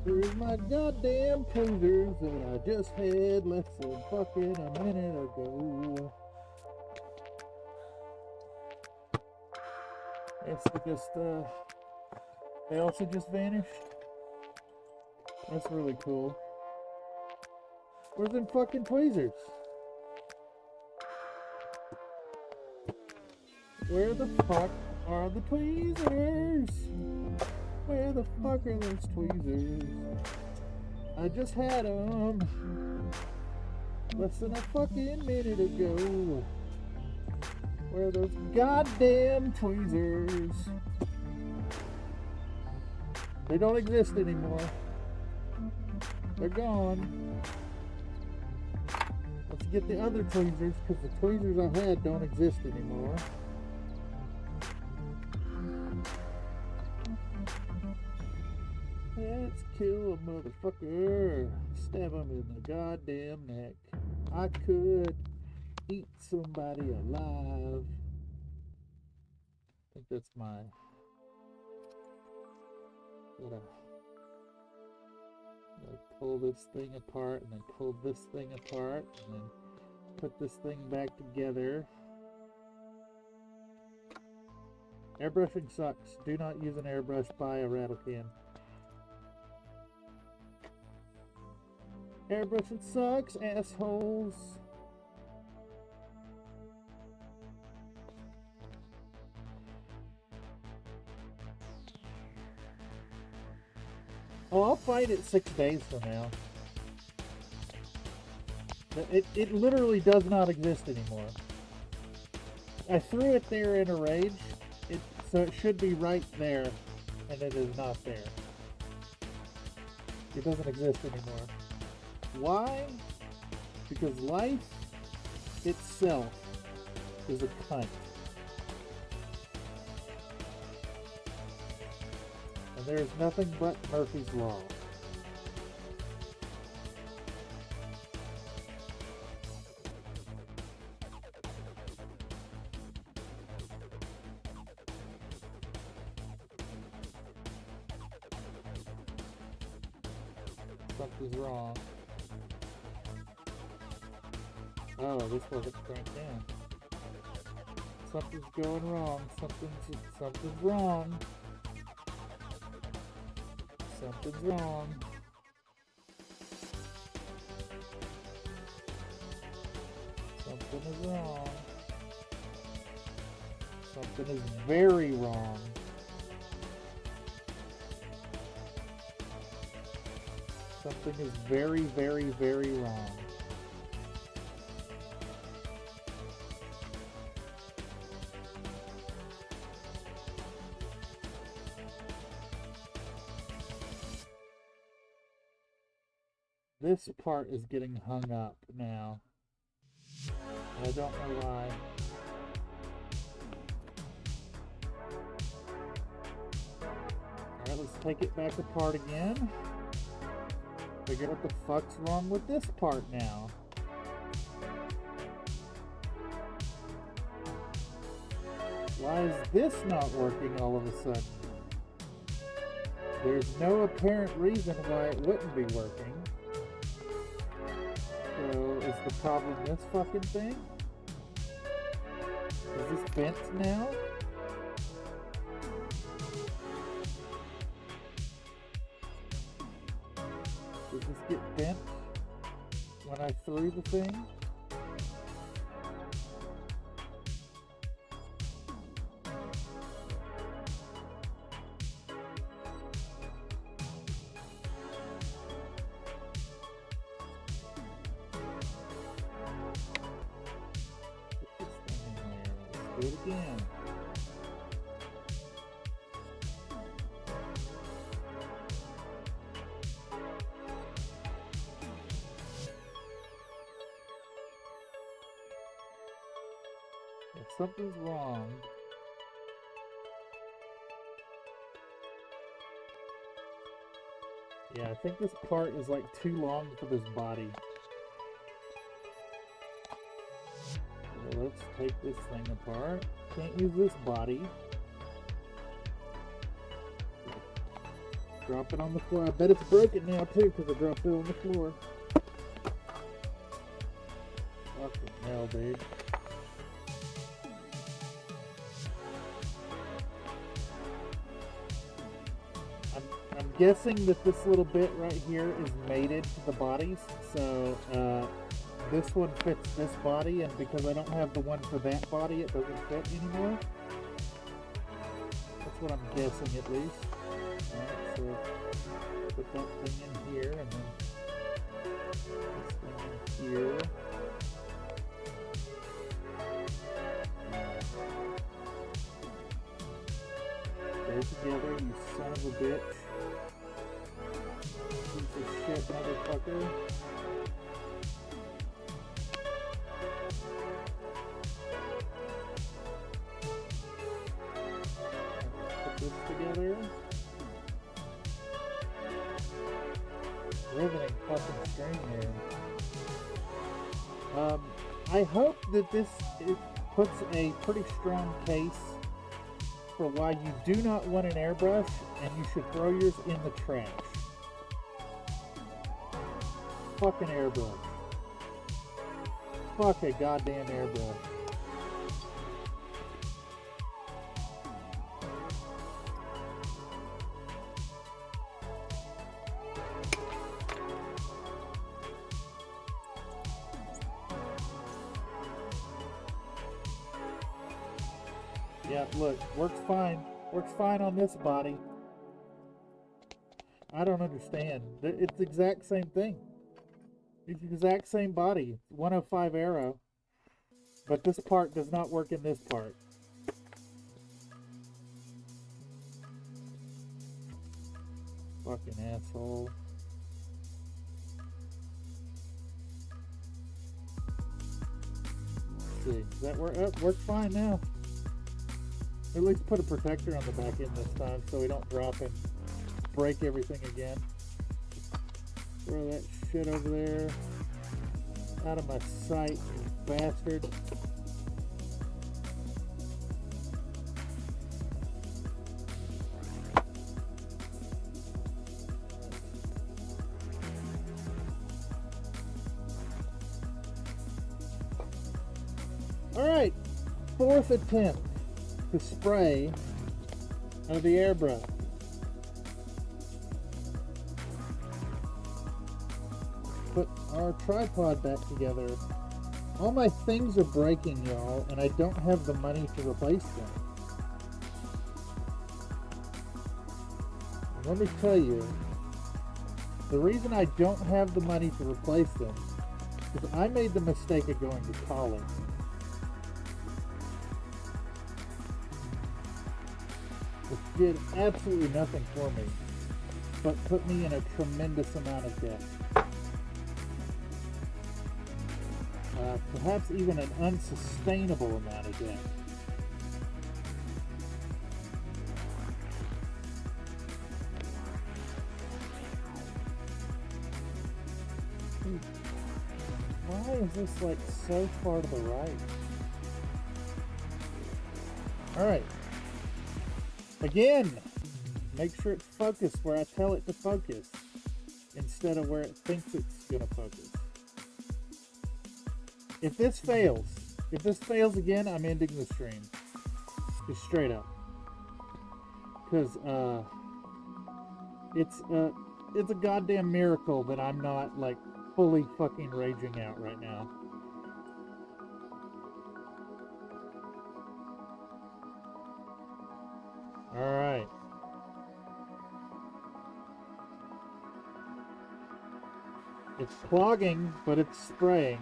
Where's my goddamn tweezers that I just had less than fucking a minute ago? It's just, they also just vanished. That's really cool. Where's them fucking tweezers? Where the fuck are the tweezers? Where the fuck are those tweezers? I just had them less than a fucking minute ago. Where are those goddamn tweezers? They don't exist anymore. They're gone. Let's get the other tweezers, because the tweezers I had don't exist anymore. Let's kill a motherfucker. Stab him in the goddamn neck. I could eat somebody alive. I think that's my... Gotta pull this thing apart and then pull this thing apart and then put this thing back together. Airbrushing sucks. Do not use an airbrush. Buy a rattle can. Airbrush, it sucks, assholes. Oh, I'll fight it 6 days from now. It literally does not exist anymore. I threw it there in a rage, so it should be right there, and it is not there. It doesn't exist anymore. Why? Because life itself is a cunt. And there is nothing but Murphy's Law. Something's wrong. Oh, this wasn't cranked down. Something's going wrong. Something's wrong. Something's wrong. Something is wrong. Something is very wrong. Something is very, very, very wrong. This part is getting hung up now. I don't know why. Alright, let's take it back apart again. Figure out what the fuck's wrong with this part now. Why is this not working all of a sudden? There's no apparent reason why it wouldn't be working. So, is the problem this fucking thing? Is this bent now? Did this get bent when I threw the thing? Do it again. If something's wrong, yeah, I think this part is like too long for this body. Let's take this thing apart. Can't use this body. Drop it on the floor. I bet it's broken now too because I dropped it on the floor. Fucking hell, dude. I'm guessing that this little bit right here is mated to the bodies. So, this one fits this body, and because I don't have the one for that body, it doesn't fit anymore. That's what I'm guessing, at least. Alright, so put that thing in here, and then this thing in here. They're together, you son of a bitch. Piece of shit, motherfucker. This together. Riveting fucking string there. I hope that this puts a pretty strong case for why you do not want an airbrush and you should throw yours in the trash. Fucking airbrush. Fuck a goddamn airbrush. Yeah, look, works fine. Works fine on this body. I don't understand. It's the exact same thing. It's the exact same body. 105 arrow. But this part does not work in this part. Fucking asshole. Let's see. Does that work? Oh, works fine now. At least put a protector on the back end this time so we don't drop and break everything again. Throw that shit over there. Out of my sight, you bastard. Alright, fourth attempt to spray out of the airbrush. Put our tripod back together. All my things are breaking, y'all, and I don't have the money to replace them. And let me tell you, the reason I don't have the money to replace them is I made the mistake of going to college. Which did absolutely nothing for me, but put me in a tremendous amount of debt. Perhaps even an unsustainable amount of debt. Why is this like so far to the right? Alright. Again, make sure it's focused where I tell it to focus instead of where it thinks it's going to focus. If this fails again, I'm ending the stream. Just straight up. Because it's a goddamn miracle that I'm not like fully fucking raging out right now. Alright. It's clogging, but it's spraying.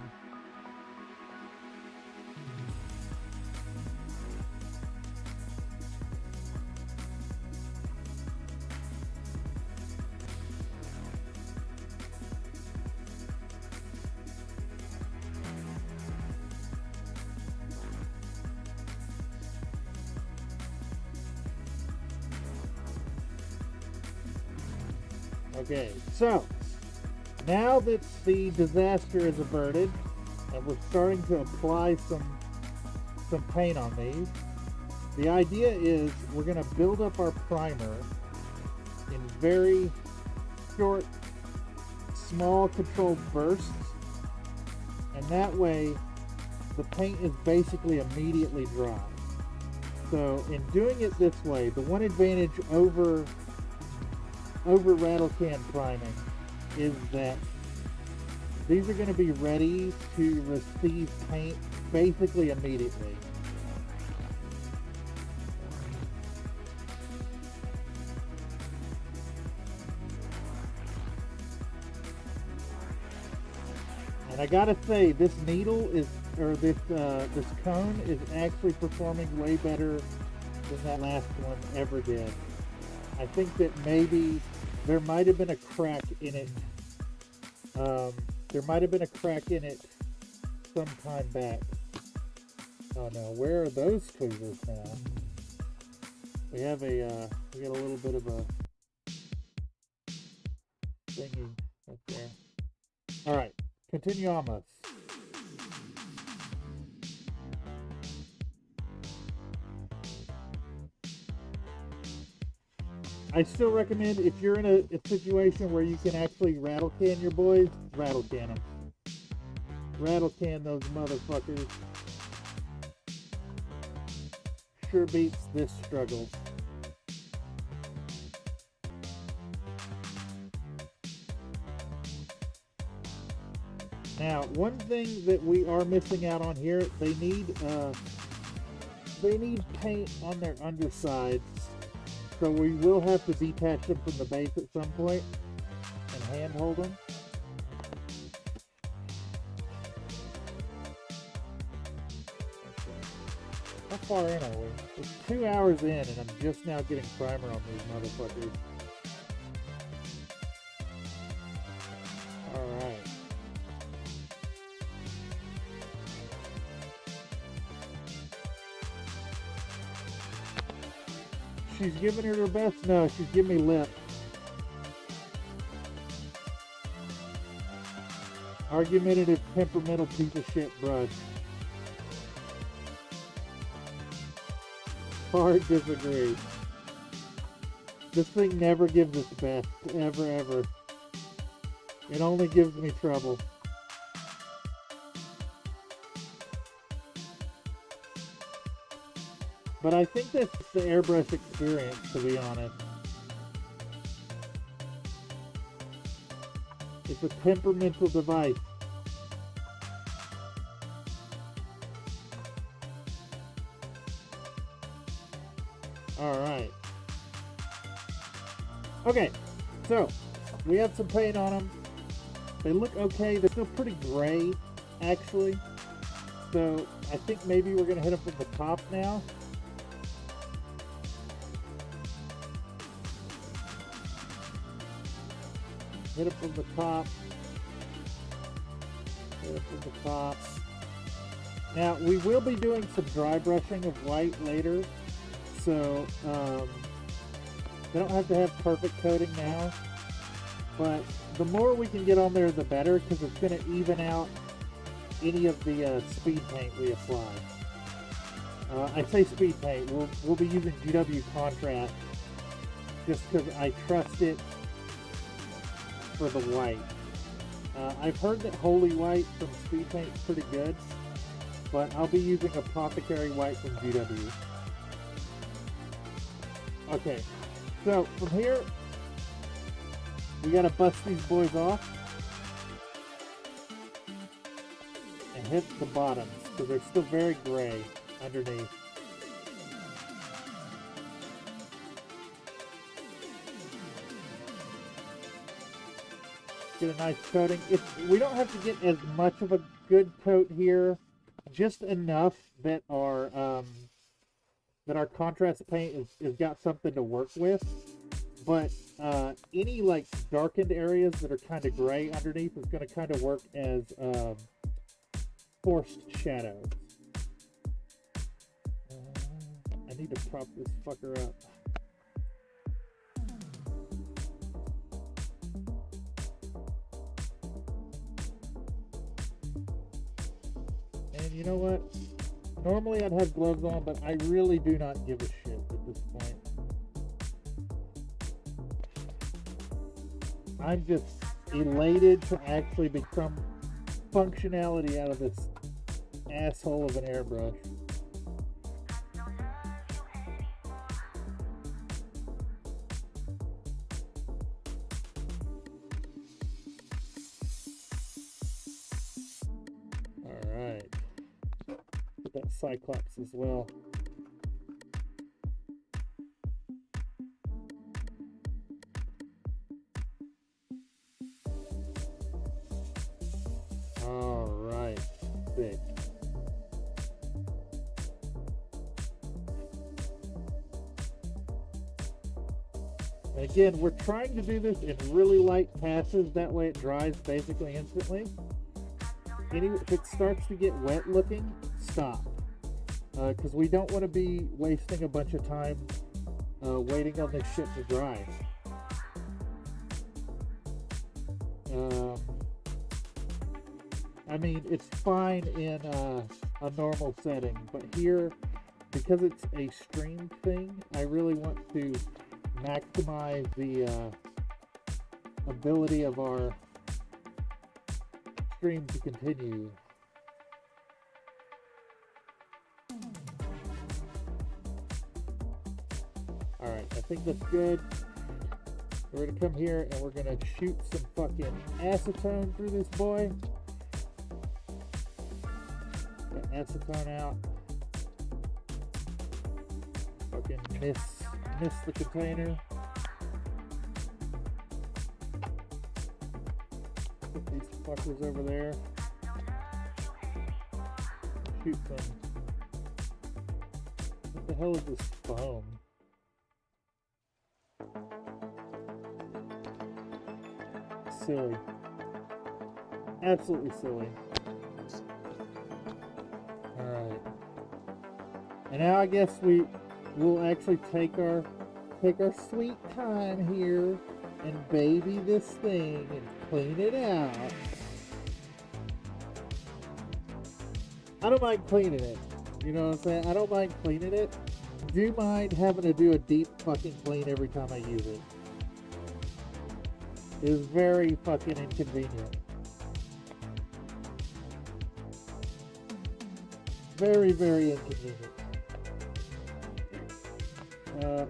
Okay, so now that the disaster is averted and we're starting to apply some paint on these, the idea is we're going to build up our primer in very short, small controlled bursts, and that way the paint is basically immediately dry. So in doing it this way, the one advantage over rattle can priming is that these are going to be ready to receive paint basically immediately. And I gotta say, this needle is, or this cone is actually performing way better than that last one ever did. I think that maybe there might have been a crack in it. There might have been a crack in it some time back. Oh no, where are those cougars now? We have we got a little bit of a thingy up there. Alright, continue on us. I still recommend, if you're in a situation where you can actually rattle can your boys, rattle can them. Rattle can those motherfuckers. Sure beats this struggle. Now, one thing that we are missing out on here, they need they need paint on their undersides, so we will have to detach them from the base at some point and hand hold them. How far in are we? It's 2 hours in and I'm just now getting primer on these motherfuckers. Alright. She's giving it her best? No, she's giving me lip. Argumentative, temperamental piece of shit brush. Hard disagree. This thing never gives its best. Ever, ever. It only gives me trouble. But I think that's the airbrush experience, to be honest. It's a temperamental device. Alright. Okay, so we have some paint on them. They look okay. They're still pretty gray, actually. So I think maybe we're going to hit them from the top now. Hit it from the top. Hit it from the top. Now, we will be doing some dry brushing of white later. So, they don't have to have perfect coating now. But the more we can get on there, the better, because it's going to even out any of the speed paint we apply. I say speed paint. We'll be using GW contrast just because I trust it for the white. I've heard that Holy White from speed paint is pretty good, but I'll be using Apothecary White from GW. Okay, so from here, we gotta bust these boys off and hit the bottoms because they're still very gray underneath. Get a nice coating. We don't have to get as much of a good coat here, just enough that our contrast paint is got something to work with. But any like darkened areas that are kind of gray underneath is going to kind of work as forced shadows. I need to prop this fucker up. And you know what? Normally I'd have gloves on, but I really do not give a shit at this point. I'm just elated to actually become functionality out of this asshole of an airbrush. Alright. Put that Cyclops as well. Alright, sick. And again, we're trying to do this in really light passes, that way it dries basically instantly. If it starts to get wet looking, stop. Because we don't want to be wasting a bunch of time waiting on this shit to dry. I mean, it's fine in a normal setting, but here, because it's a stream thing, I really want to maximize the ability of our stream to continue. Alright, I think that's good. We're gonna come here and we're gonna shoot some fucking acetone through this boy. Get acetone out. fucking miss the container. Put these fuckers over there. Shoot some. What the hell is this foam? Silly. Absolutely silly. Alright. And now I guess we'll actually take our sweet time here and baby this thing and clean it out. I don't mind cleaning it. You know what I'm saying? I don't mind cleaning it. Do mind having to do a deep fucking clean every time I use it. It is very fucking inconvenient. Very, very inconvenient.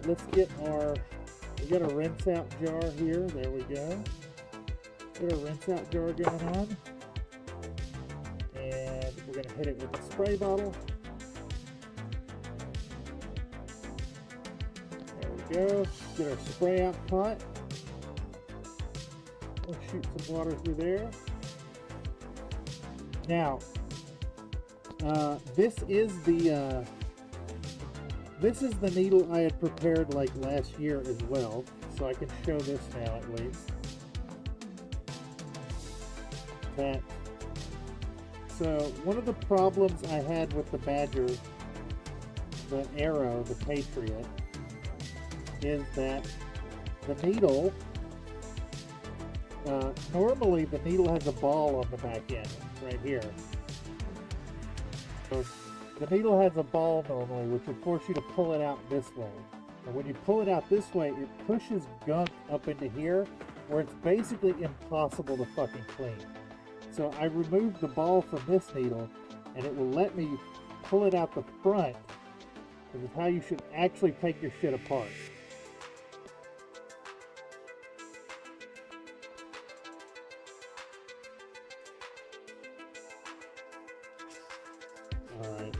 Let's get we got a rinse out jar here. There we go. Got a rinse out jar going on. And we're going to hit it with a spray bottle. There we go. Get our spray out pot. We'll shoot some water through there. Now, this is the needle I had prepared like last year as well, so I can show this now at least. So one of the problems I had with the Badger, the Arrow, the Patriot, is that the needle, normally the needle has a ball on the back end, right here. So the needle has a ball normally, which would force you to pull it out this way. And when you pull it out this way, it pushes gunk up into here, where it's basically impossible to fucking clean. So I removed the ball from this needle, and it will let me pull it out the front, which is how you should actually take your shit apart. Alright.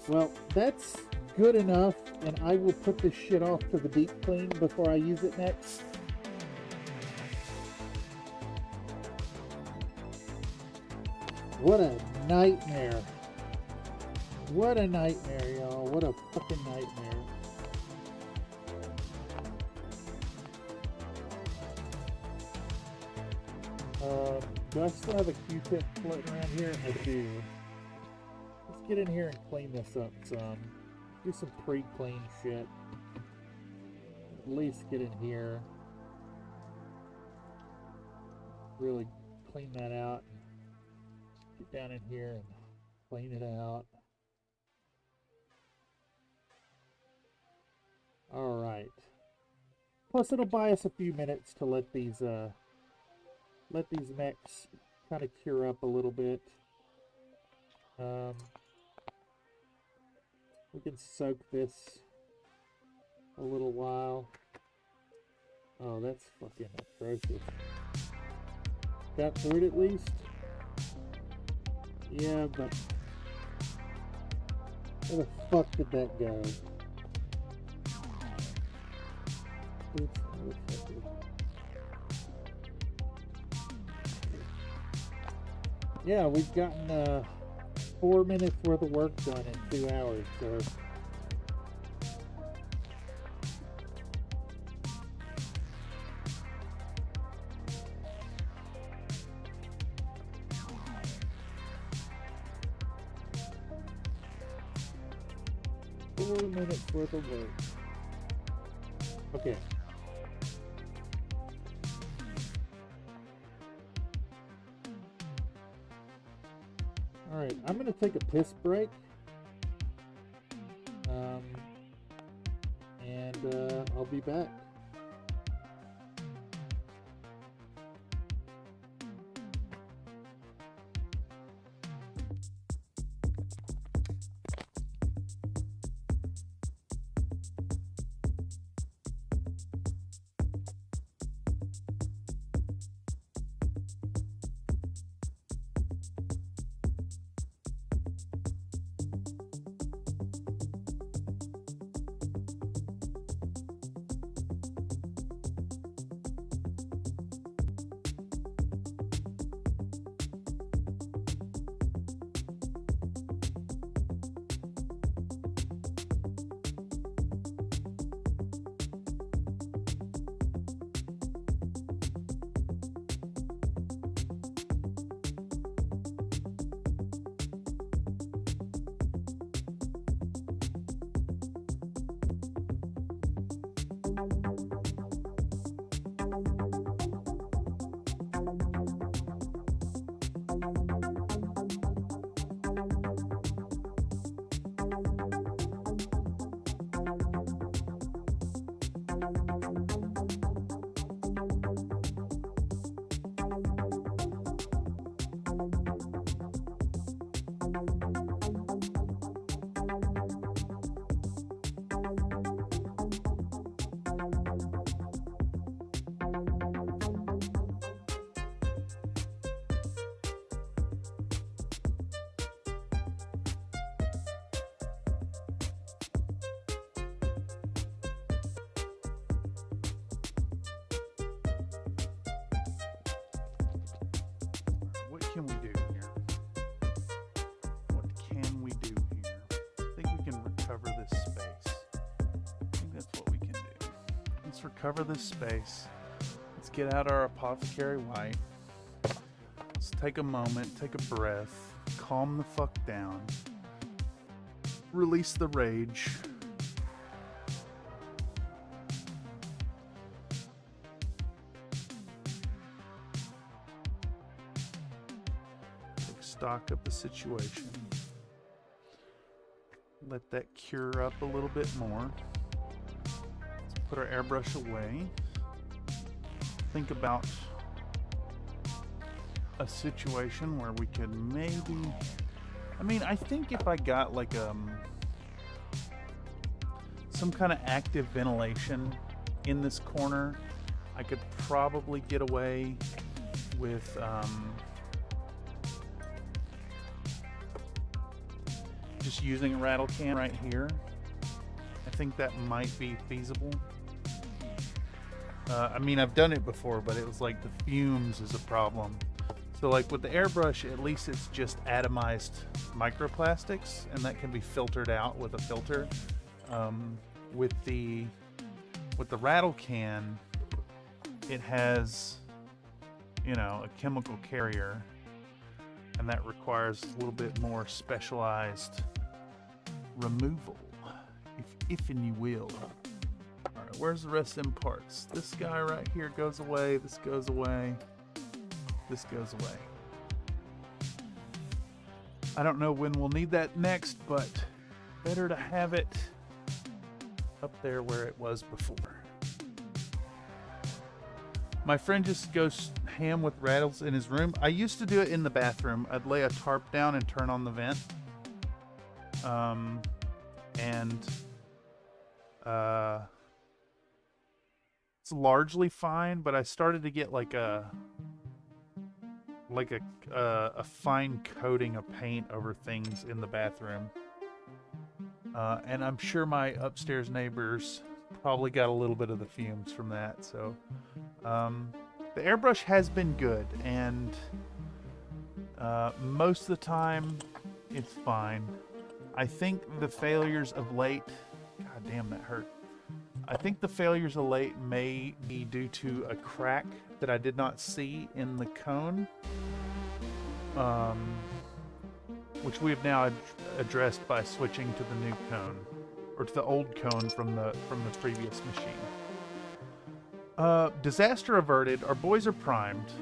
Well, that's good enough, and I will put this shit off to the deep clean before I use it next. What a nightmare. What a nightmare, y'all. What a fucking nightmare. Do I still have a Q-tip floating around here? I do. Let's get in here and clean this up some. Do some pre-clean shit. At least get in here. Really clean that out. Get down in here and clean it out. Alright. Plus it'll buy us a few minutes to let these mechs kind of cure up a little bit. We can soak this a little while. Oh, that's fucking atrocious. Got through it at least? Yeah, but where the fuck did that go? Oops, yeah, we've gotten 4 minutes worth of work done in 2 hours, so minutes worth of work. Okay. Alright, I'm going to take a piss break. And I'll be back. recover this space. Let's get out our apothecary white. Let's take a moment, take a breath, calm the fuck down, release the rage. Take stock of the situation. Let that cure up a little bit more. Let's put our airbrush away. Think about a situation where we could maybe, I mean, I think if I got like some kind of active ventilation in this corner, I could probably get away with just using a rattle can right here. I think that might be feasible. I mean, I've done it before, but it was like the fumes is a problem. So like with the airbrush, at least it's just atomized microplastics, and that can be filtered out with a filter. With the rattle can, it has, you know, a chemical carrier, and that requires a little bit more specialized removal, if and you will. All right, where's the rest of them parts? This guy right here goes away. This goes away. This goes away. I don't know when we'll need that next, but better to have it up there where it was before. My friend just goes ham with rattles in his room. I used to do it in the bathroom. I'd lay a tarp down and turn on the vent. It's largely fine, but I started to get like a fine coating of paint over things in the bathroom. And I'm sure my upstairs neighbors probably got a little bit of the fumes from that. So the airbrush has been good, and most of the time it's fine. I think the failures of late, god damn, that hurt. I think the failures of late may be due to a crack that I did not see in the cone, which we have now addressed by switching to the new cone, or to the old cone from the previous machine. Disaster averted. Our boys are primed.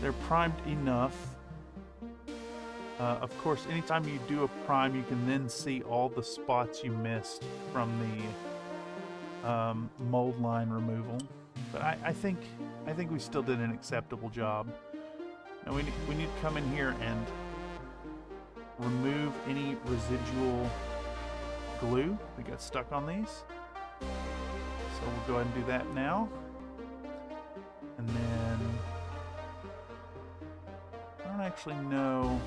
They're primed enough. Of course, anytime you do a prime, you can then see all the spots you missed from the mold line removal. But I think we still did an acceptable job. Now we need to come in here and remove any residual glue that got stuck on these. So we'll go ahead and do that now. And then I don't actually know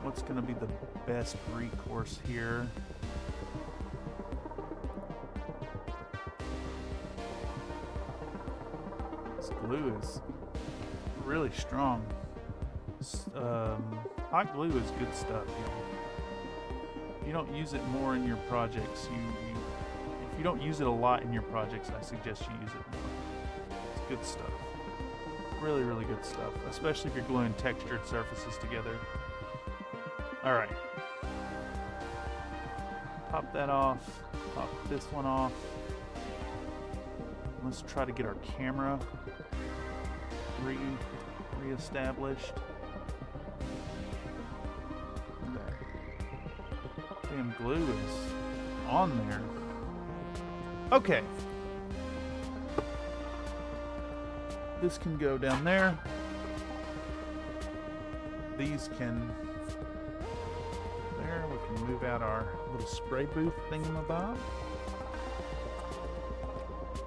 what's going to be the best recourse here. This glue is really strong. Hot glue is good stuff. If you don't use it more in your projects, if you don't use it a lot in your projects, I suggest you use it more. It's good stuff. Really, really good stuff, especially if you're gluing textured surfaces together. All right. Pop that off. Pop this one off. Let's try to get our camera re-established. Damn glue is on there. Okay. This can go down there. These can there. We can move out our little spray booth thingamabob.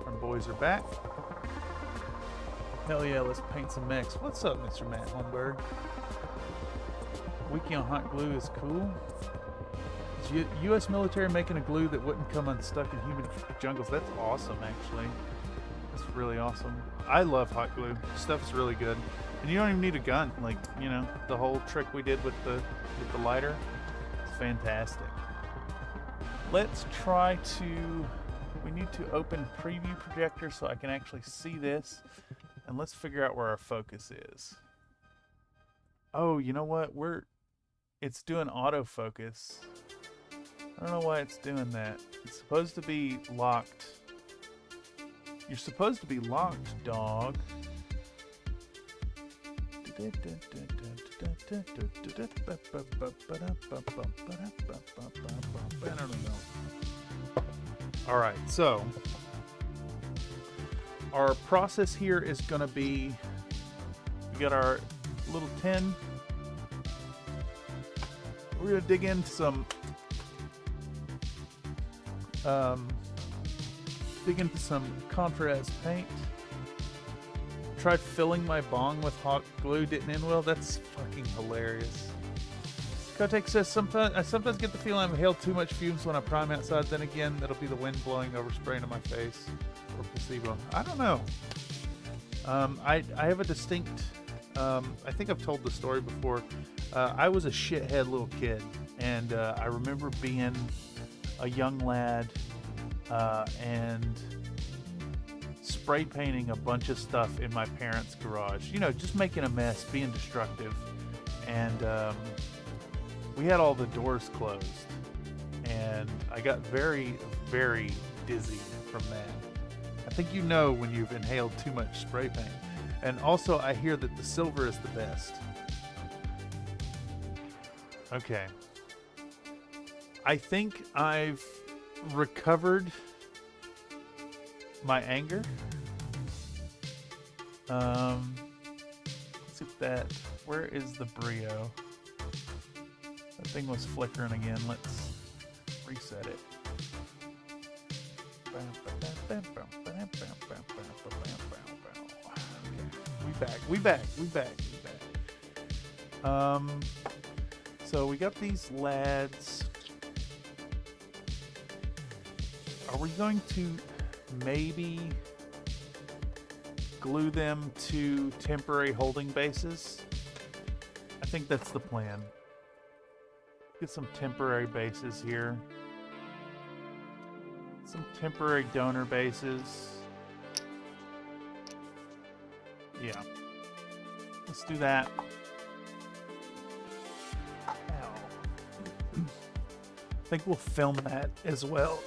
Our boys are back. Hell yeah, let's paint some mechs. What's up, Mr. Matt Holmberg? Wiki on hot glue is cool. Is U.S. military making a glue that wouldn't come unstuck in humid jungles? That's awesome, actually. That's really awesome. I love hot glue. Stuff's really good. And you don't even need a gun. Like, you know, the whole trick we did with the lighter, it's fantastic. let's try to, we need to open preview projector so I can actually see this, and let's figure out where our focus is. Oh, you know what? It's doing autofocus. I don't know why it's doing that. It's supposed to be locked. You're supposed to be locked, dog. I don't know. All right, so our process here is going to be, we got our little tin. We're going to dig into some contrast paint. Tried filling my bong with hot glue, didn't end well. That's fucking hilarious. Kotek says, I sometimes get the feeling I've inhaled too much fumes when I prime outside. Then again, that'll be the wind blowing over spraying in my face. Or placebo. I don't know. I have a distinct, I think I've told the story before. I was a shithead little kid. And I remember being a young lad and spray painting a bunch of stuff in my parents' garage. You know, just making a mess, being destructive. And we had all the doors closed. And I got very, very dizzy from that. I think you know when you've inhaled too much spray paint. And also, I hear that the silver is the best. Okay. I think I've recovered my anger. Let's get that. Where is the Brio? That thing was flickering again. Let's reset it. Okay. We back. So we got these lads. Are we going to maybe glue them to temporary holding bases? I think that's the plan. Get some temporary bases here. Some temporary donor bases. Yeah. Let's do that. Ow. I think we'll film that as well.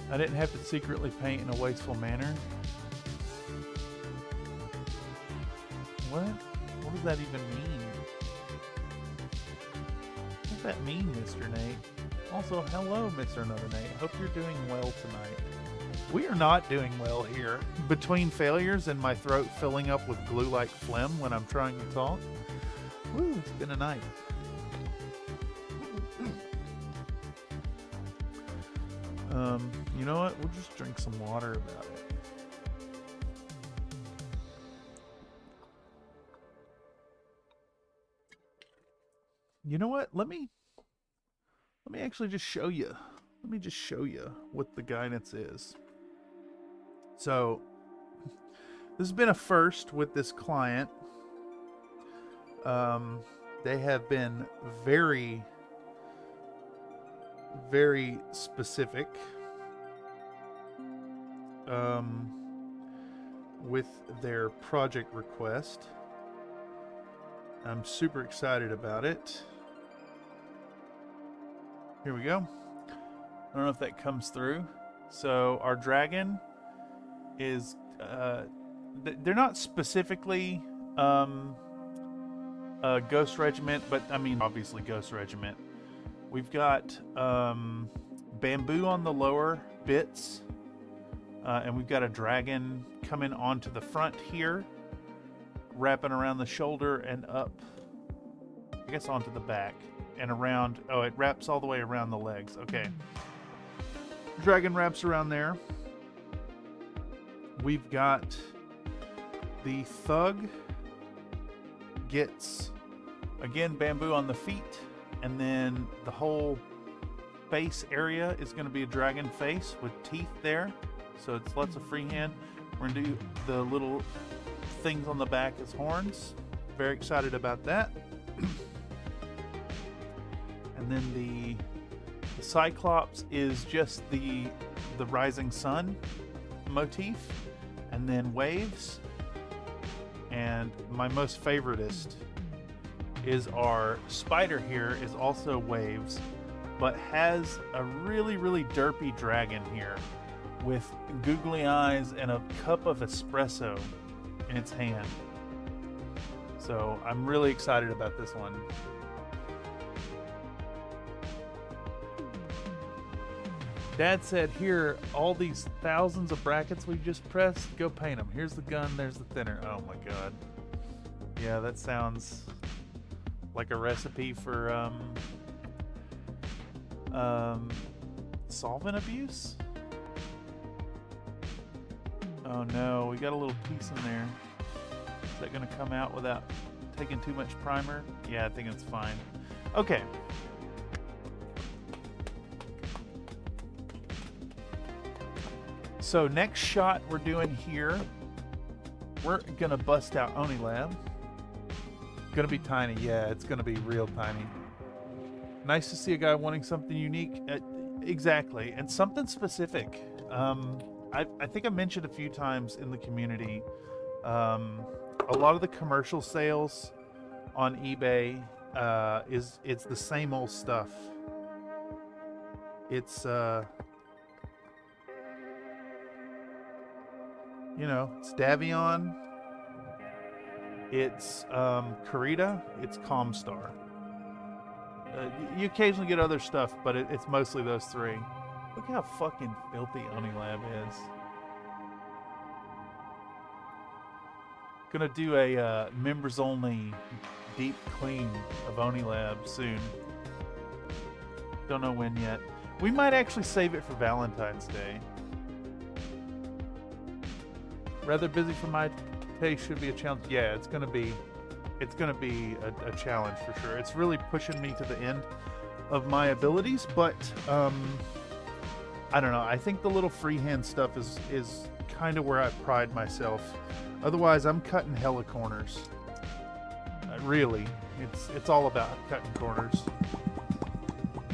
I didn't have to secretly paint in a wasteful manner. What? What does that even mean? What does that mean, Mr. Nate? Also, hello, Mr. Another Nate. Hope you're doing well tonight. We are not doing well here. Between failures and my throat filling up with glue-like phlegm when I'm trying to talk. Woo, it's been a night. You know what? We'll just drink some water about it. You know what? Let me actually just show you. Let me just show you what the guidance is. So, this has been a first with this client. They have been very, very specific with their project request. I'm super excited about it. Here we go. I don't know if that comes through. So our dragon is they're not specifically Ghost Regiment, but I mean obviously Ghost Regiment. We've got bamboo on the lower bits, and we've got a dragon coming onto the front here, wrapping around the shoulder and up, I guess onto the back and around. Oh, it wraps all the way around the legs. Okay. Dragon wraps around there. We've got the thug gets, again, bamboo on the feet, and then the whole face area is going to be a dragon face with teeth there. So it's lots of freehand. We're going to do the little things on the back as horns. Very excited about that. then the Cyclops is just the rising sun motif, and then waves. And my most favoritist is our spider here, is also waves, but has a really, really derpy dragon here with googly eyes and a cup of espresso in its hand. So I'm really excited about this one. Dad said, here, all these thousands of brackets we just pressed, go paint them. Here's the gun, there's the thinner. Oh my God. Yeah, that sounds like a recipe for solvent abuse? Oh no, we got a little piece in there. Is that gonna come out without taking too much primer? Yeah, I think it's fine. Okay. So next shot we're doing here, we're gonna bust out Onilab. Gonna be tiny, yeah, it's gonna be real tiny. Nice to see a guy wanting something unique. Exactly, and something specific. I think I mentioned a few times in the community, a lot of the commercial sales on eBay, it's the same old stuff. It's you know, it's Davion, it's Kurita, it's Comstar. You occasionally get other stuff, but it's mostly those three. Look how fucking filthy Onilab is. Gonna do a members only deep clean of Onilab soon. Don't know when yet. We might actually save it for Valentine's Day. Rather busy for my taste, should be a challenge. Yeah, it's gonna be a challenge for sure. It's really pushing me to the end of my abilities, but I don't know. I think the little freehand stuff is kind of where I pride myself. Otherwise, I'm cutting hella corners. Really, it's all about cutting corners.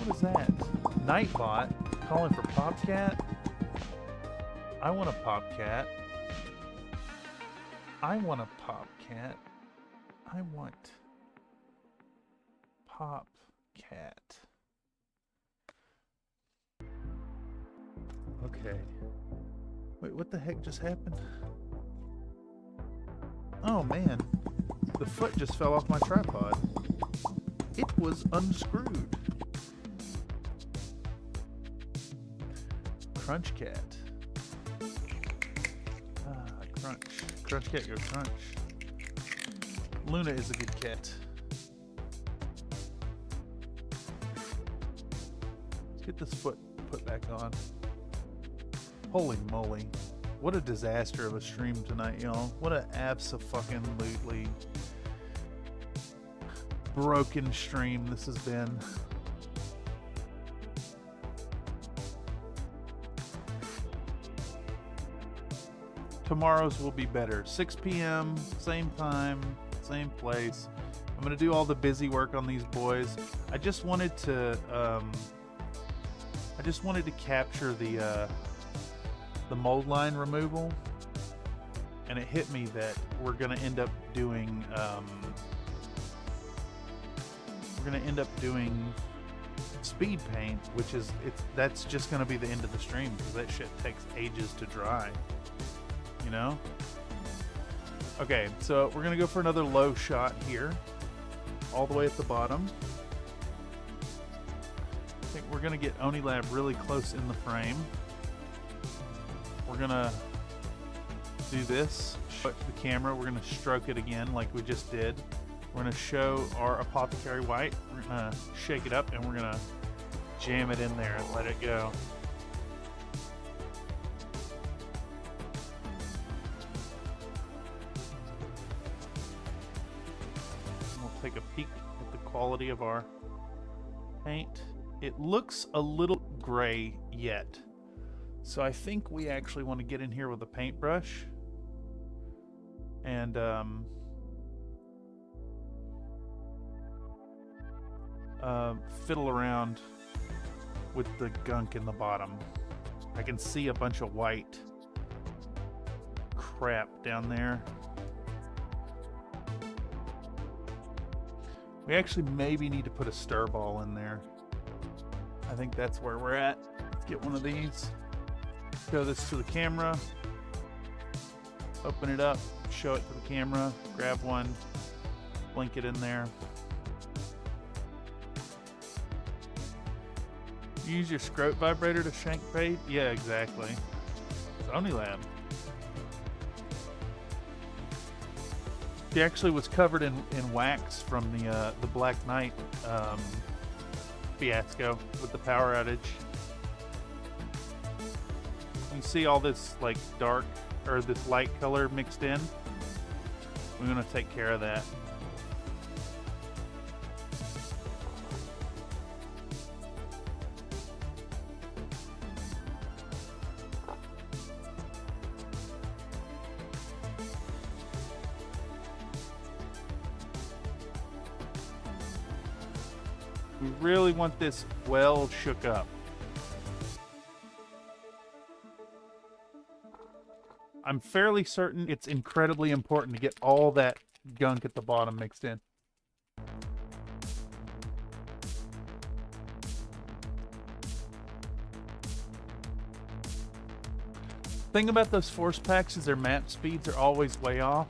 What is that? Nightbot calling for Popcat? I want a Popcat. I want a Popcat. I want Popcat. Okay. Wait, what the heck just happened? Oh man, the foot just fell off my tripod. It was unscrewed. Crunch cat. Crunch. Crunch cat, go crunch. Luna is a good cat. Let's get this foot put back on. Holy moly. What a disaster of a stream tonight, y'all. What a abso-fucking-lutely broken stream this has been. Tomorrow's will be better. 6 p.m., same time, same place. I'm gonna do all the busy work on these boys. I just wanted to capture the mold line removal, and it hit me that we're gonna end up doing speed paint, which is that's just gonna be the end of the stream because that shit takes ages to dry. You know? Okay, so we're gonna go for another low shot here, all the way at the bottom. I think we're gonna get Onilab really close in the frame. We're gonna do this, show it to the camera. We're gonna stroke it again like we just did. We're gonna show our apothecary white. We're gonna shake it up and we're gonna jam it in there and let it go. Take a peek at the quality of our paint. It looks a little gray yet, so I think we actually want to get in here with a paintbrush and fiddle around with the gunk in the bottom. I can see a bunch of white crap down there. We actually maybe need to put a stir ball in there. I think that's where we're at. Let's get one of these. Show this to the camera. Open it up, show it to the camera, grab one, blink it in there. Use your scrote vibrator to shank bait? Yeah, exactly. Sony Lab. She actually was covered in wax from the Black Knight fiasco with the power outage. You see all this like dark or this light color mixed in? We're gonna take care of that. We really want this well shook up. I'm fairly certain it's incredibly important to get all that gunk at the bottom mixed in. Thing about those force packs is their map speeds are always way off.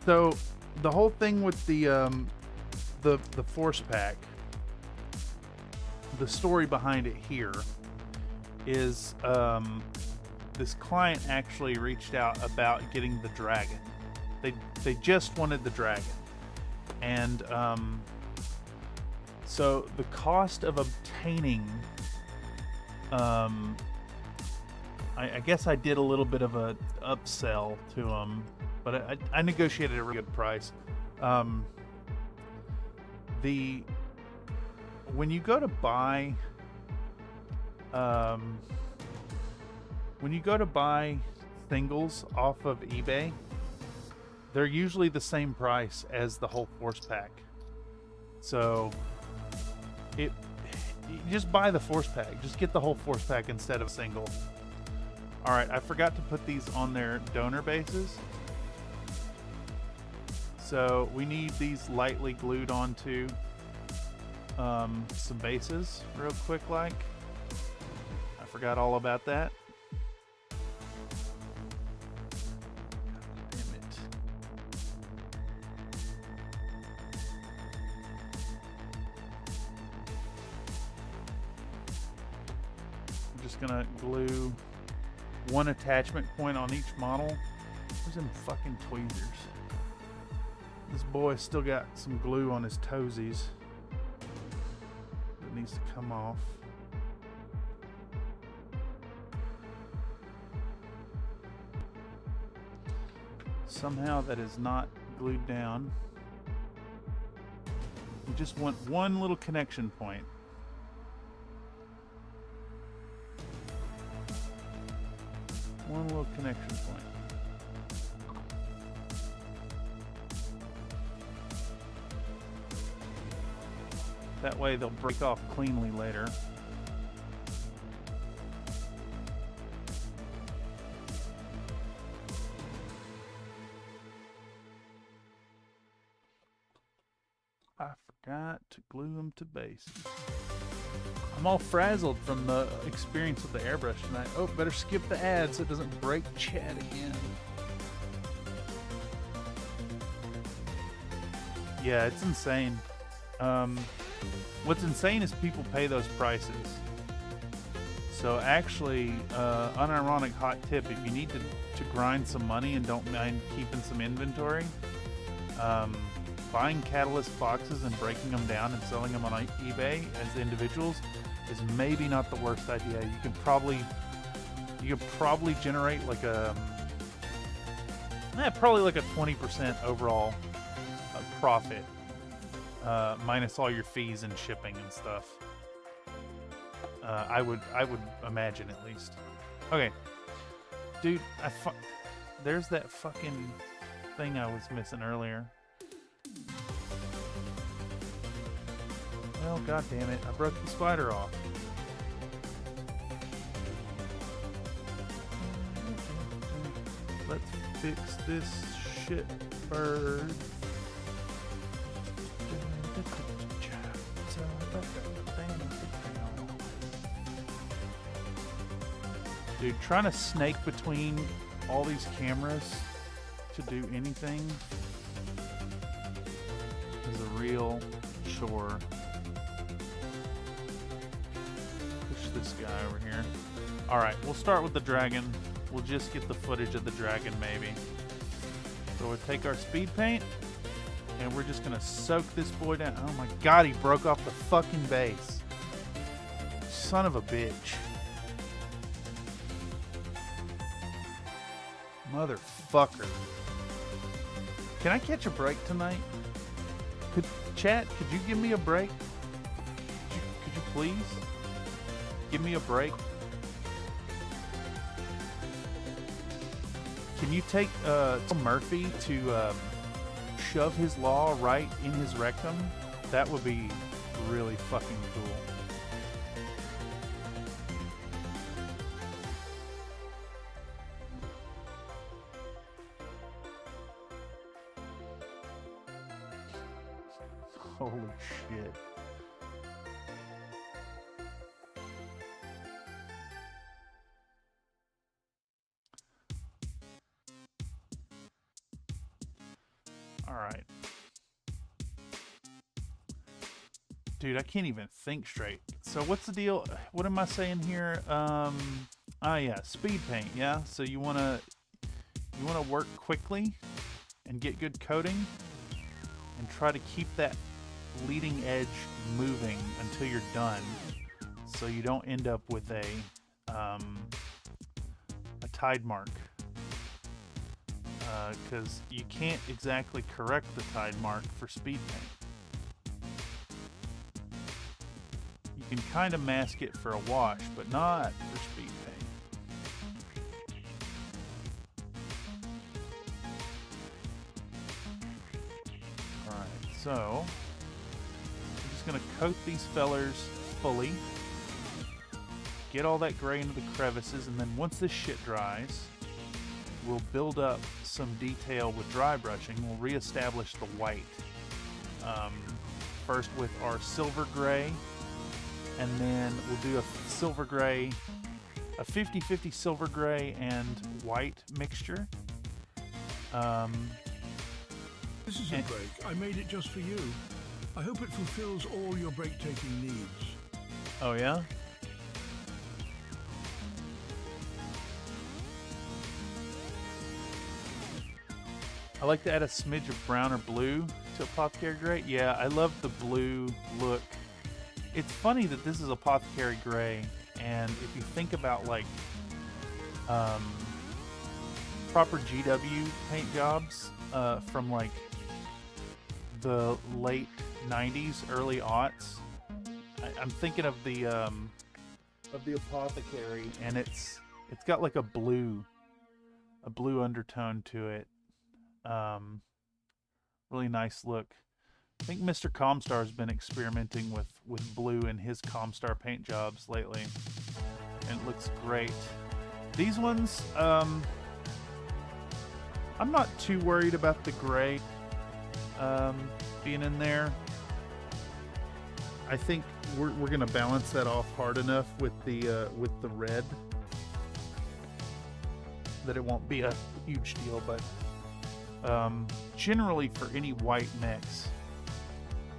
So the whole thing with the force pack, the story behind it here is this client actually reached out about getting the dragon. They just wanted the dragon, and so the cost of obtaining, I guess I did a little bit of a upsell to them, but I negotiated a really good price. When you go to buy singles off of eBay, they're usually the same price as the whole force pack. So you just buy the force pack. Just get the whole force pack instead of single. All right, I forgot to put these on their donor bases. So we need these lightly glued onto some bases real quick like. I forgot all about that. Damn it. I'm just gonna glue one attachment point on each model. Where's them fucking tweezers? This boy still got some glue on his toesies. It needs to come off. Somehow that is not glued down. We just want one little connection point. One little connection point. That way they'll break off cleanly later. I forgot to glue them to base. I'm all frazzled from the experience with the airbrush tonight. Oh, better skip the ad so it doesn't break chat again. Yeah, it's insane. What's insane is people pay those prices. So actually, unironic hot tip, if you need to grind some money and don't mind keeping some inventory, buying Catalyst boxes and breaking them down and selling them on eBay as individuals is maybe not the worst idea. You could probably generate like probably like a 20% overall profit, minus all your fees and shipping and stuff. I would imagine at least. Okay, dude, there's that fucking thing I was missing earlier. Well, god damn it, I broke the spider off. Let's fix this shit bird. Dude, trying to snake between all these cameras to do anything is a real chore. Push this guy over here. Alright, we'll start with the dragon. We'll just get the footage of the dragon, maybe. So we'll take our speed paint, and we're just gonna soak this boy down. Oh my god, he broke off the fucking base. Son of a bitch. Motherfucker. Can I catch a break tonight? Chat, could you give me a break? Could you please give me a break? Can you take Murphy to shove his law right in his rectum? That would be really fucking cool. Holy shit. All right. Dude, I can't even think straight. So what's the deal? What am I saying here? Yeah, speed paint, yeah? So you wanna work quickly and get good coating and try to keep that leading edge moving until you're done, so you don't end up with a tide mark, because you can't exactly correct the tide mark for speed paint. You can kind of mask it for a wash, but not for speed paint. Alright, so gonna coat these fellers fully, get all that gray into the crevices, and then once this shit dries, we'll build up some detail with dry brushing. We'll reestablish the white. First with our silver gray, and then we'll do a silver gray, a 50-50 silver gray and white mixture. This is a break. I made it just for you. I hope it fulfills all your break-taking needs. Oh, yeah? I like to add a smidge of brown or blue to Apothecary Gray. Yeah, I love the blue look. It's funny that this is Apothecary Gray, and if you think about, like, proper GW paint jobs from, like, the late 90s, early aughts. I'm thinking of the Apothecary, and it's got like a blue undertone to it. Really nice look. I think Mr. Comstar has been experimenting with blue in his Comstar paint jobs lately, and it looks great. These ones, I'm not too worried about the gray being in there. I think we're gonna balance that off hard enough with the red that it won't be a huge deal. But generally, for any white mix,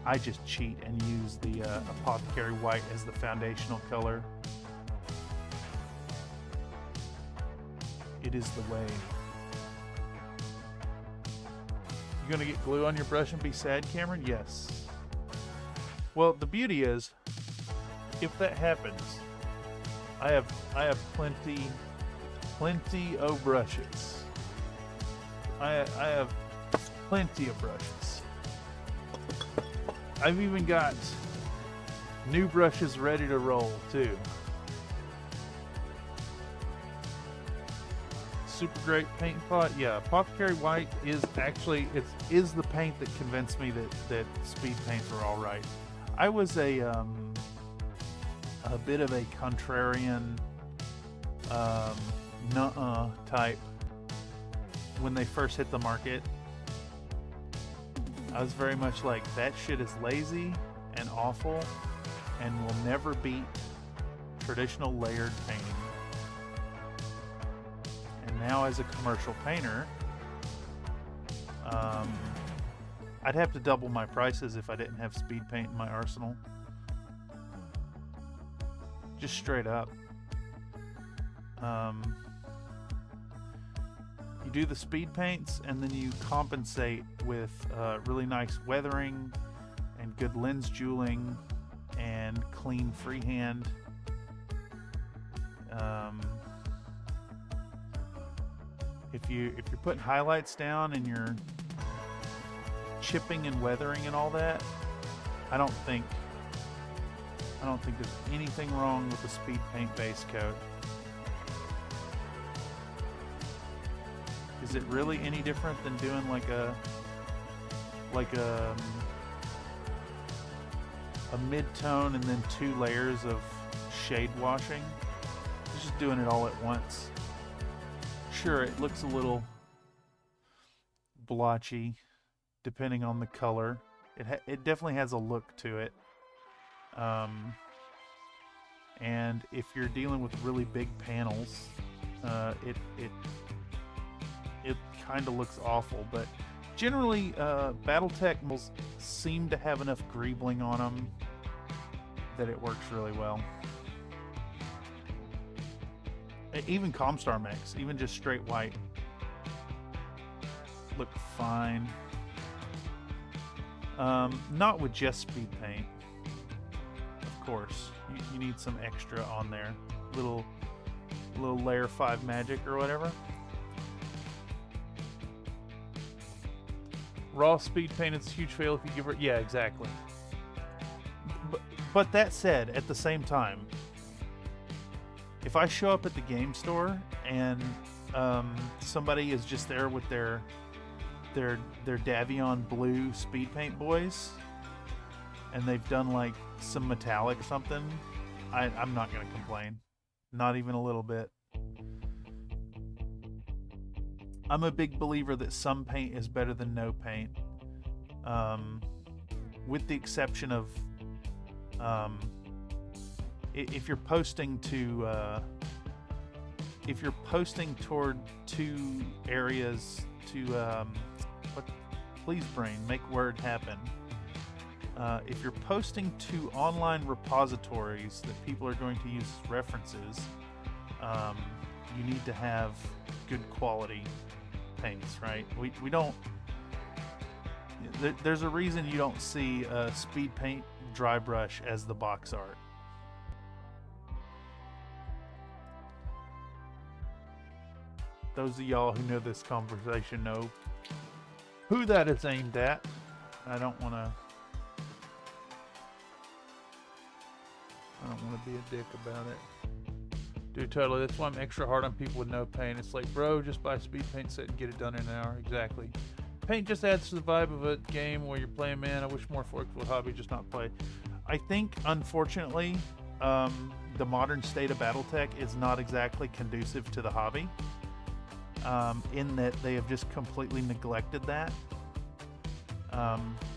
I just cheat and use the Apothecary White as the foundational color. It is the way. You gonna get glue on your brush and be sad, Cameron? Yes. Well, the beauty is, if that happens, I have plenty of brushes. I have plenty of brushes. I've even got new brushes ready to roll too. Super great paint pot. Yeah, Apothecary White is actually is the paint that convinced me that speed paints are all right. I was a bit of a contrarian, nuh-uh type when they first hit the market. I was very much like, that shit is lazy and awful and will never beat traditional layered painting. And now as a commercial painter, I'd have to double my prices if I didn't have speed paint in my arsenal. Just straight up. You do the speed paints and then you compensate with really nice weathering and good lens jeweling and clean freehand. If you're putting highlights down and you're chipping and weathering and all that, I don't think there's anything wrong with the speed paint base coat. Is it really any different than doing like a mid-tone and then 2 layers of shade washing? It's just doing it all at once. Sure, it looks a little blotchy depending on the color. It definitely has a look to it. And if you're dealing with really big panels, it kind of looks awful. But generally, BattleTech models seem to have enough greebling on them that it works really well. Even Comstar mechs, even just straight white, look fine. Not with just speed paint, of course. You need some extra on there, little layer 5 magic or whatever. Raw speed paint is a huge fail if you give it. Yeah, exactly. But that said, at the same time, if I show up at the game store and somebody is just there with their Davion blue speed paint boys and they've done like some metallic or something, I'm not going to complain. Not even a little bit. I'm a big believer that some paint is better than no paint. With the exception of if you're posting toward 2 areas to please brain, make word happen. If you're posting to online repositories that people are going to use as references, you need to have good quality paints, right? We don't. There's a reason you don't see speed paint dry brush as the box art. Those of y'all who know this conversation know who that is aimed at. I don't want to be a dick about it. Dude, totally. That's why I'm extra hard on people with no paint. It's like, bro, just buy a speed paint set and get it done in an hour. Exactly. Paint just adds to the vibe of a game where you're playing, man. I wish more folks would hobby, just not play. I think, unfortunately, the modern state of BattleTech is not exactly conducive to the hobby, in that they have just completely neglected that.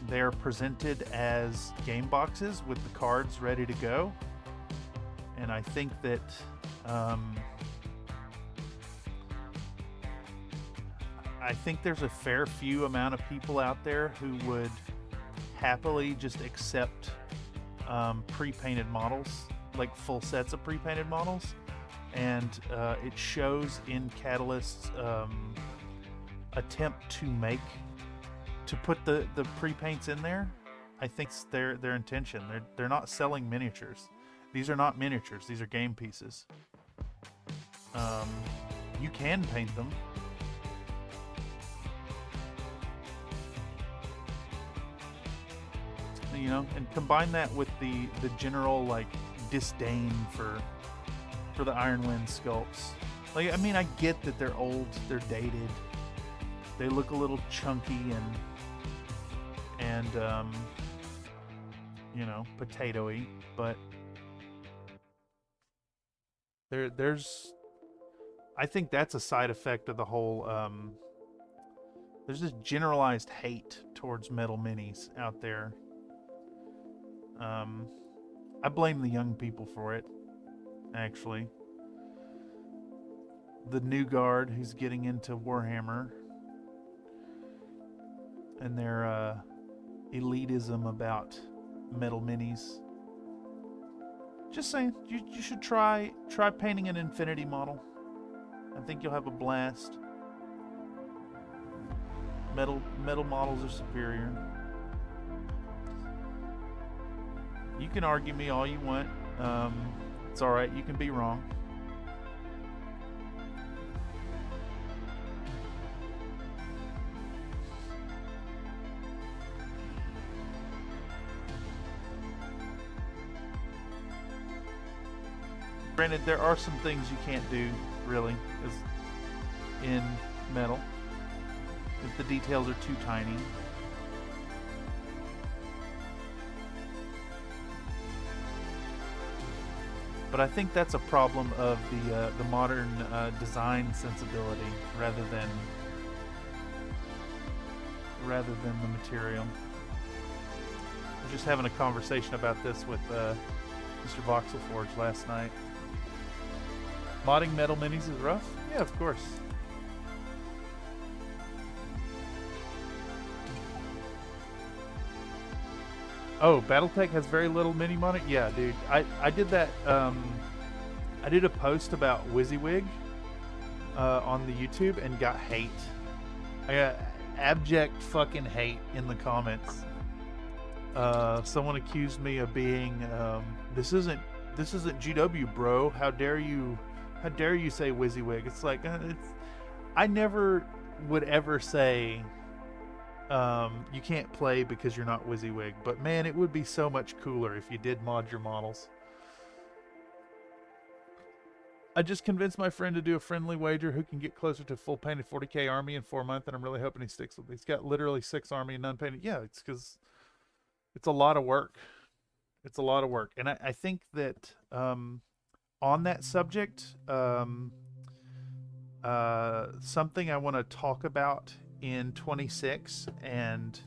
They are presented as game boxes with the cards ready to go. And I think that there's a fair few amount of people out there who would happily just accept pre-painted models, like full sets of pre-painted models, and it shows in Catalyst's attempt to put the pre-paints in there. I think it's their intention. They're not selling miniatures. These are not miniatures. These are game pieces. You can paint them. You know, and combine that with the general like disdain for the Iron Wind sculpts. Like, I mean, I get that they're old, they're dated, they look a little chunky, and you know, potatoey, but there's I think that's a side effect of the whole there's this generalized hate towards metal minis out there. I blame the young people for it, actually. The new guard who's getting into Warhammer and their elitism about metal minis. Just saying, you should try painting an Infinity model. I think you'll have a blast. Metal models are superior. You can argue me all you want. It's all right. You can be wrong. Granted, there are some things you can't do, really, in metal. If the details are too tiny. But I think that's a problem of the modern design sensibility rather than the material. I was just having a conversation about this with Mr. Voxelforge last night. Modding metal minis is rough? Yeah, of course. Oh, Battletech has very little mini modding? Yeah, dude. I did that. I did a post about WYSIWYG on the YouTube and got hate. I got abject fucking hate in the comments. Someone accused me of being this isn't GW, bro. How dare you say WYSIWYG? It's like I never would ever say you can't play because you're not WYSIWYG, but man, it would be so much cooler if you did mod your models. I just convinced my friend to do a friendly wager who can get closer to full painted 40k army in 4 months, and I'm really hoping he sticks with it. He's got literally 6 army and none painted. Yeah, it's because it's a lot of work. It's a lot of work, and I think that on that subject, something I want to talk about in 26 and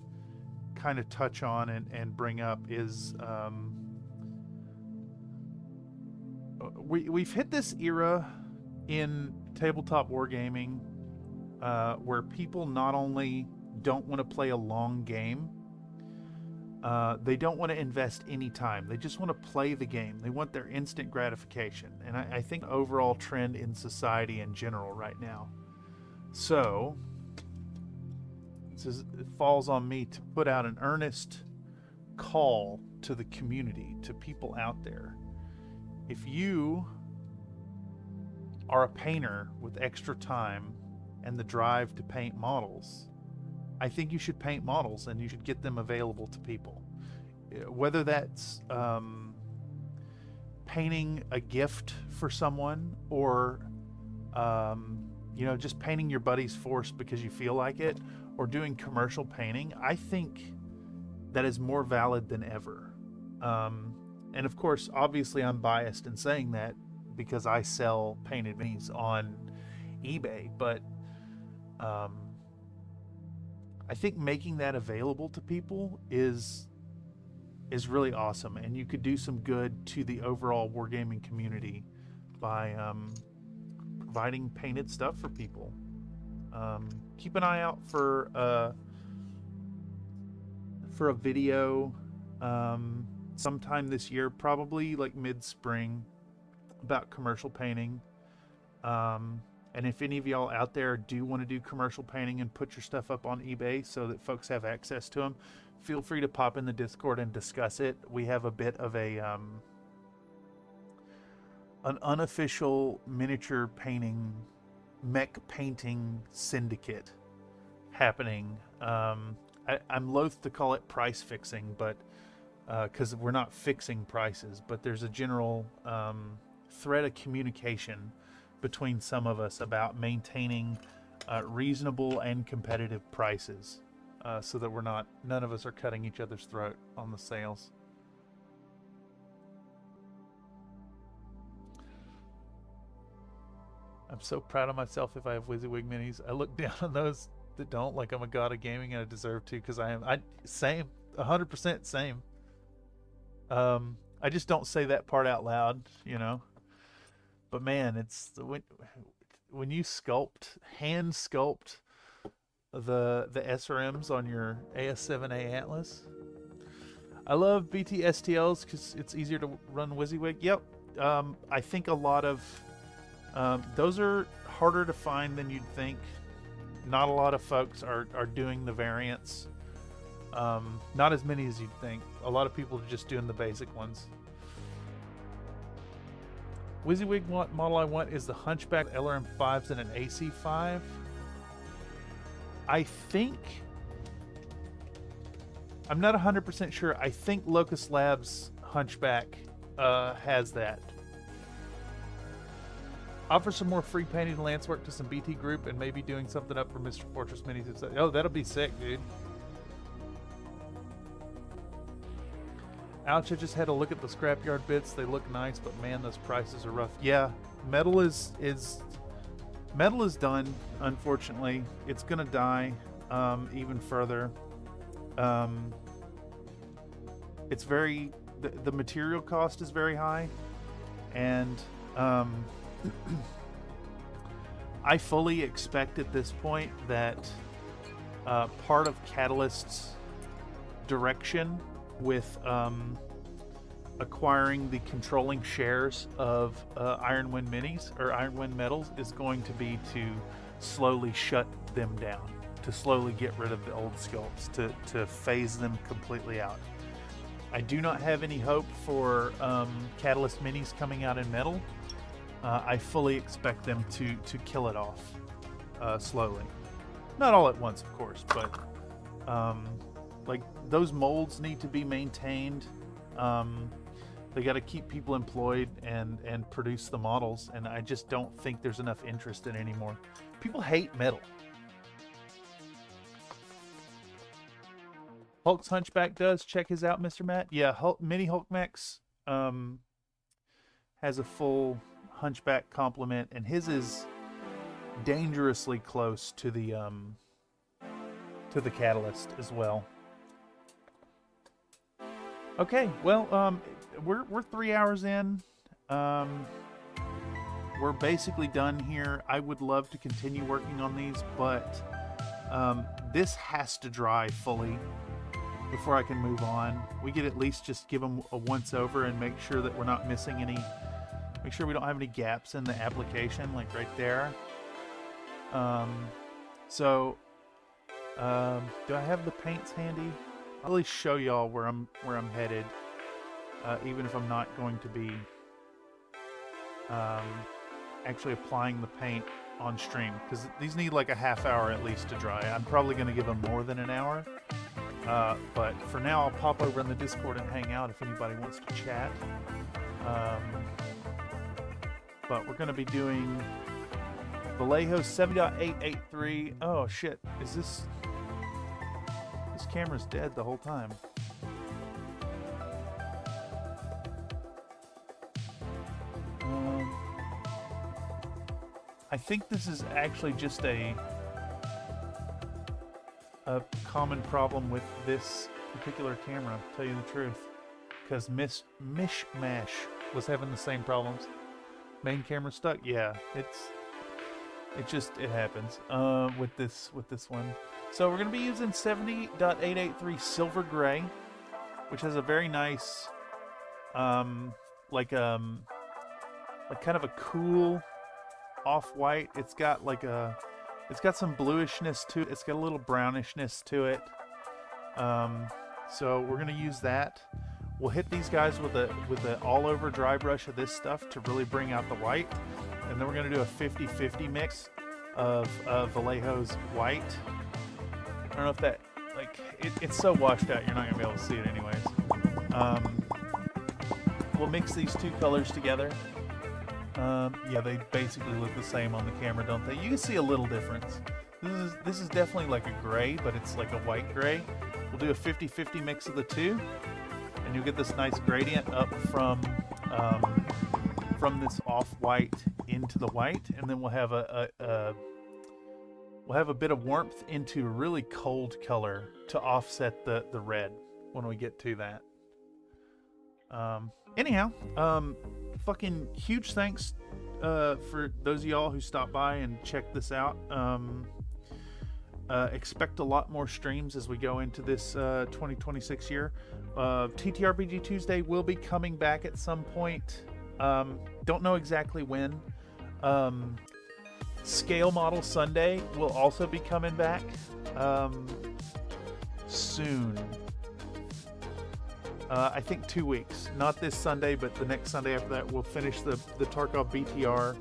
kind of touch on and bring up is we've hit this era in tabletop wargaming where people not only don't want to play a long game, they don't want to invest any time. They just want to play the game. They want their instant gratification. And I think overall trend in society in general right now. So it falls on me to put out an earnest call to the community, to people out there. If you are a painter with extra time and the drive to paint models, I think you should paint models and you should get them available to people. Whether that's painting a gift for someone or just painting your buddy's force because you feel like it, or doing commercial painting, I think that is more valid than ever. And of course, obviously I'm biased in saying that because I sell painted minis on eBay, but I think making that available to people is really awesome, and you could do some good to the overall wargaming community by providing painted stuff for people. Keep an eye out for a video sometime this year, probably like mid-spring, about commercial painting. And if any of y'all out there do want to do commercial painting and put your stuff up on eBay so that folks have access to them, feel free to pop in the Discord and discuss it. We have a bit of an unofficial miniature painting, mech painting syndicate happening. I'm loath to call it price fixing, but because we're not fixing prices, but there's a general thread of communication between some of us about maintaining reasonable and competitive prices, so that none of us are cutting each other's throat on the sales. I'm so proud of myself if I have WYSIWYG minis. I look down on those that don't, like I'm a god of gaming, and I deserve to, because same, 100% same. I just don't say that part out loud, you know. But man, it's when you hand sculpt the SRMs on your AS7A Atlas. I love BT STLs because it's easier to run WYSIWYG. Yep. I think a lot of those are harder to find than you'd think. Not a lot of folks are doing the variants. Not as many as you'd think. A lot of people are just doing the basic ones. WYSIWYG model I want is the Hunchback LRM5s and an AC5. I think, I'm not 100% sure. I think Locust Labs Hunchback has that. Offer some more free painting and lance work to some BT group, and maybe doing something up for Mr. Fortress minis. Oh, that'll be sick, dude. Ouch, I just had to look at the scrapyard bits. They look nice, but man, those prices are rough. Yeah, metal is done, unfortunately. It's gonna die even further. It's very, the material cost is very high, and I fully expect at this point that part of Catalyst's direction with acquiring the controlling shares of Ironwind minis or Ironwind metals is going to be to slowly shut them down, to slowly get rid of the old sculpts, to phase them completely out. I do not have any hope for Catalyst minis coming out in metal. I fully expect them to kill it off slowly. Not all at once, of course, but like those molds need to be maintained. They got to keep people employed and produce the models, and I just don't think there's enough interest in it anymore. People hate metal. Hulk's Hunchback does. Check his out, Mr. Matt. Yeah, Mini Hulk Max has a full Hunchback complement, and his is dangerously close to the Catalyst as well. Okay, well, we're 3 hours in. We're basically done here. I would love to continue working on these, but this has to dry fully before I can move on. We could at least just give them a once over and make sure that we're not missing any, make sure we don't have any gaps in the application, like right there. Do I have the paints handy? I'll at least show y'all where I'm headed, even if I'm not going to be actually applying the paint on stream, because these need like a half hour at least to dry. I'm probably going to give them more than an hour, but for now I'll pop over in the Discord and hang out if anybody wants to chat. But we're going to be doing Vallejo 7.883. Oh shit, is this camera's dead the whole time. I think this is actually just a common problem with this particular camera, to tell you the truth, because Mishmash was having the same problems. Main camera stuck. Yeah, it happens with this one. So we're going to be using 70.883 Silver Gray, which has a very nice, like kind of a cool off-white. It's got some bluishness to it. It's got a little brownishness to it. So we're going to use that. We'll hit these guys with a all-over dry brush of this stuff to really bring out the white, and then we're going to do a 50-50 mix of Vallejo's white. I don't know if that, like, it's so washed out you're not going to be able to see it anyways. We'll mix these two colors together. Yeah, they basically look the same on the camera, don't they? You can see a little difference. This is definitely like a gray, but it's like a white gray. We'll do a 50-50 mix of the two, and you'll get this nice gradient up from from this off-white into the white, and then we'll have we'll have a bit of warmth into a really cold color to offset the red when we get to that. Anyhow, fucking huge thanks for those of y'all who stopped by and checked this out. Expect a lot more streams as we go into this 2026 year. TTRPG Tuesday will be coming back at some point. Don't know exactly when. Scale Model Sunday will also be coming back soon. I think 2 weeks. Not this Sunday, but the next Sunday after that. We'll finish the Tarkov BTR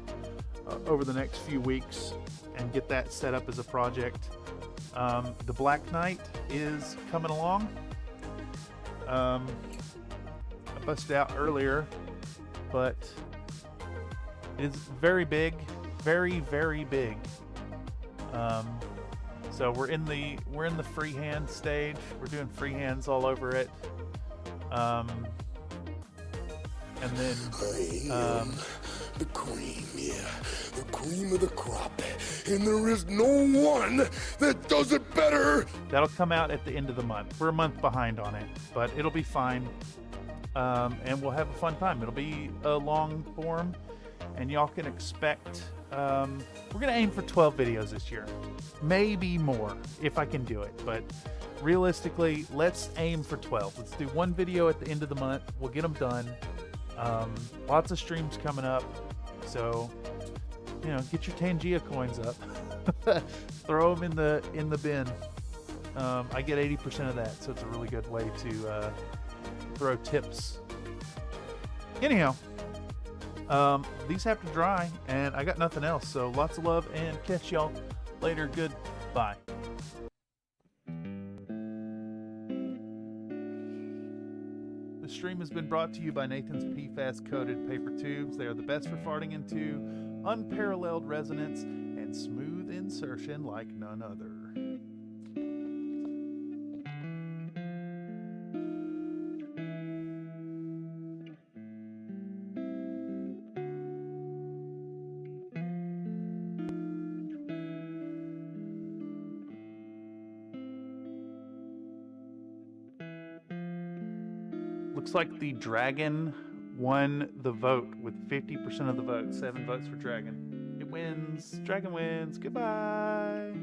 over the next few weeks and get that set up as a project. The Black Knight is coming along. I busted out earlier, but it's very big, very, very big. So we're in the freehand stage. We're doing freehands all over it. And then the cream, yeah, the cream of the crop, and there is no one that does it better. That'll come out at the end of the month. We're a month behind on it, but it'll be fine. And we'll have a fun time. It'll be a long form, and y'all can expect. We're gonna aim for 12 videos this year, maybe more if I can do it. But realistically, let's aim for 12. Let's do one video at the end of the month. We'll get them done. Lots of streams coming up, so get your Tangia coins up. Throw them in the bin. I get 80% of that, so it's a really good way to throw tips. Anyhow, these have to dry, and I got nothing else. So lots of love, and catch y'all later. Goodbye. The stream has been brought to you by Nathan's PFAS coated paper tubes. They are the best for farting into unparalleled resonance and smooth insertion like none other. Looks like the dragon won the vote with 50% of the vote. 7 votes for dragon. It wins. Dragon wins. Goodbye.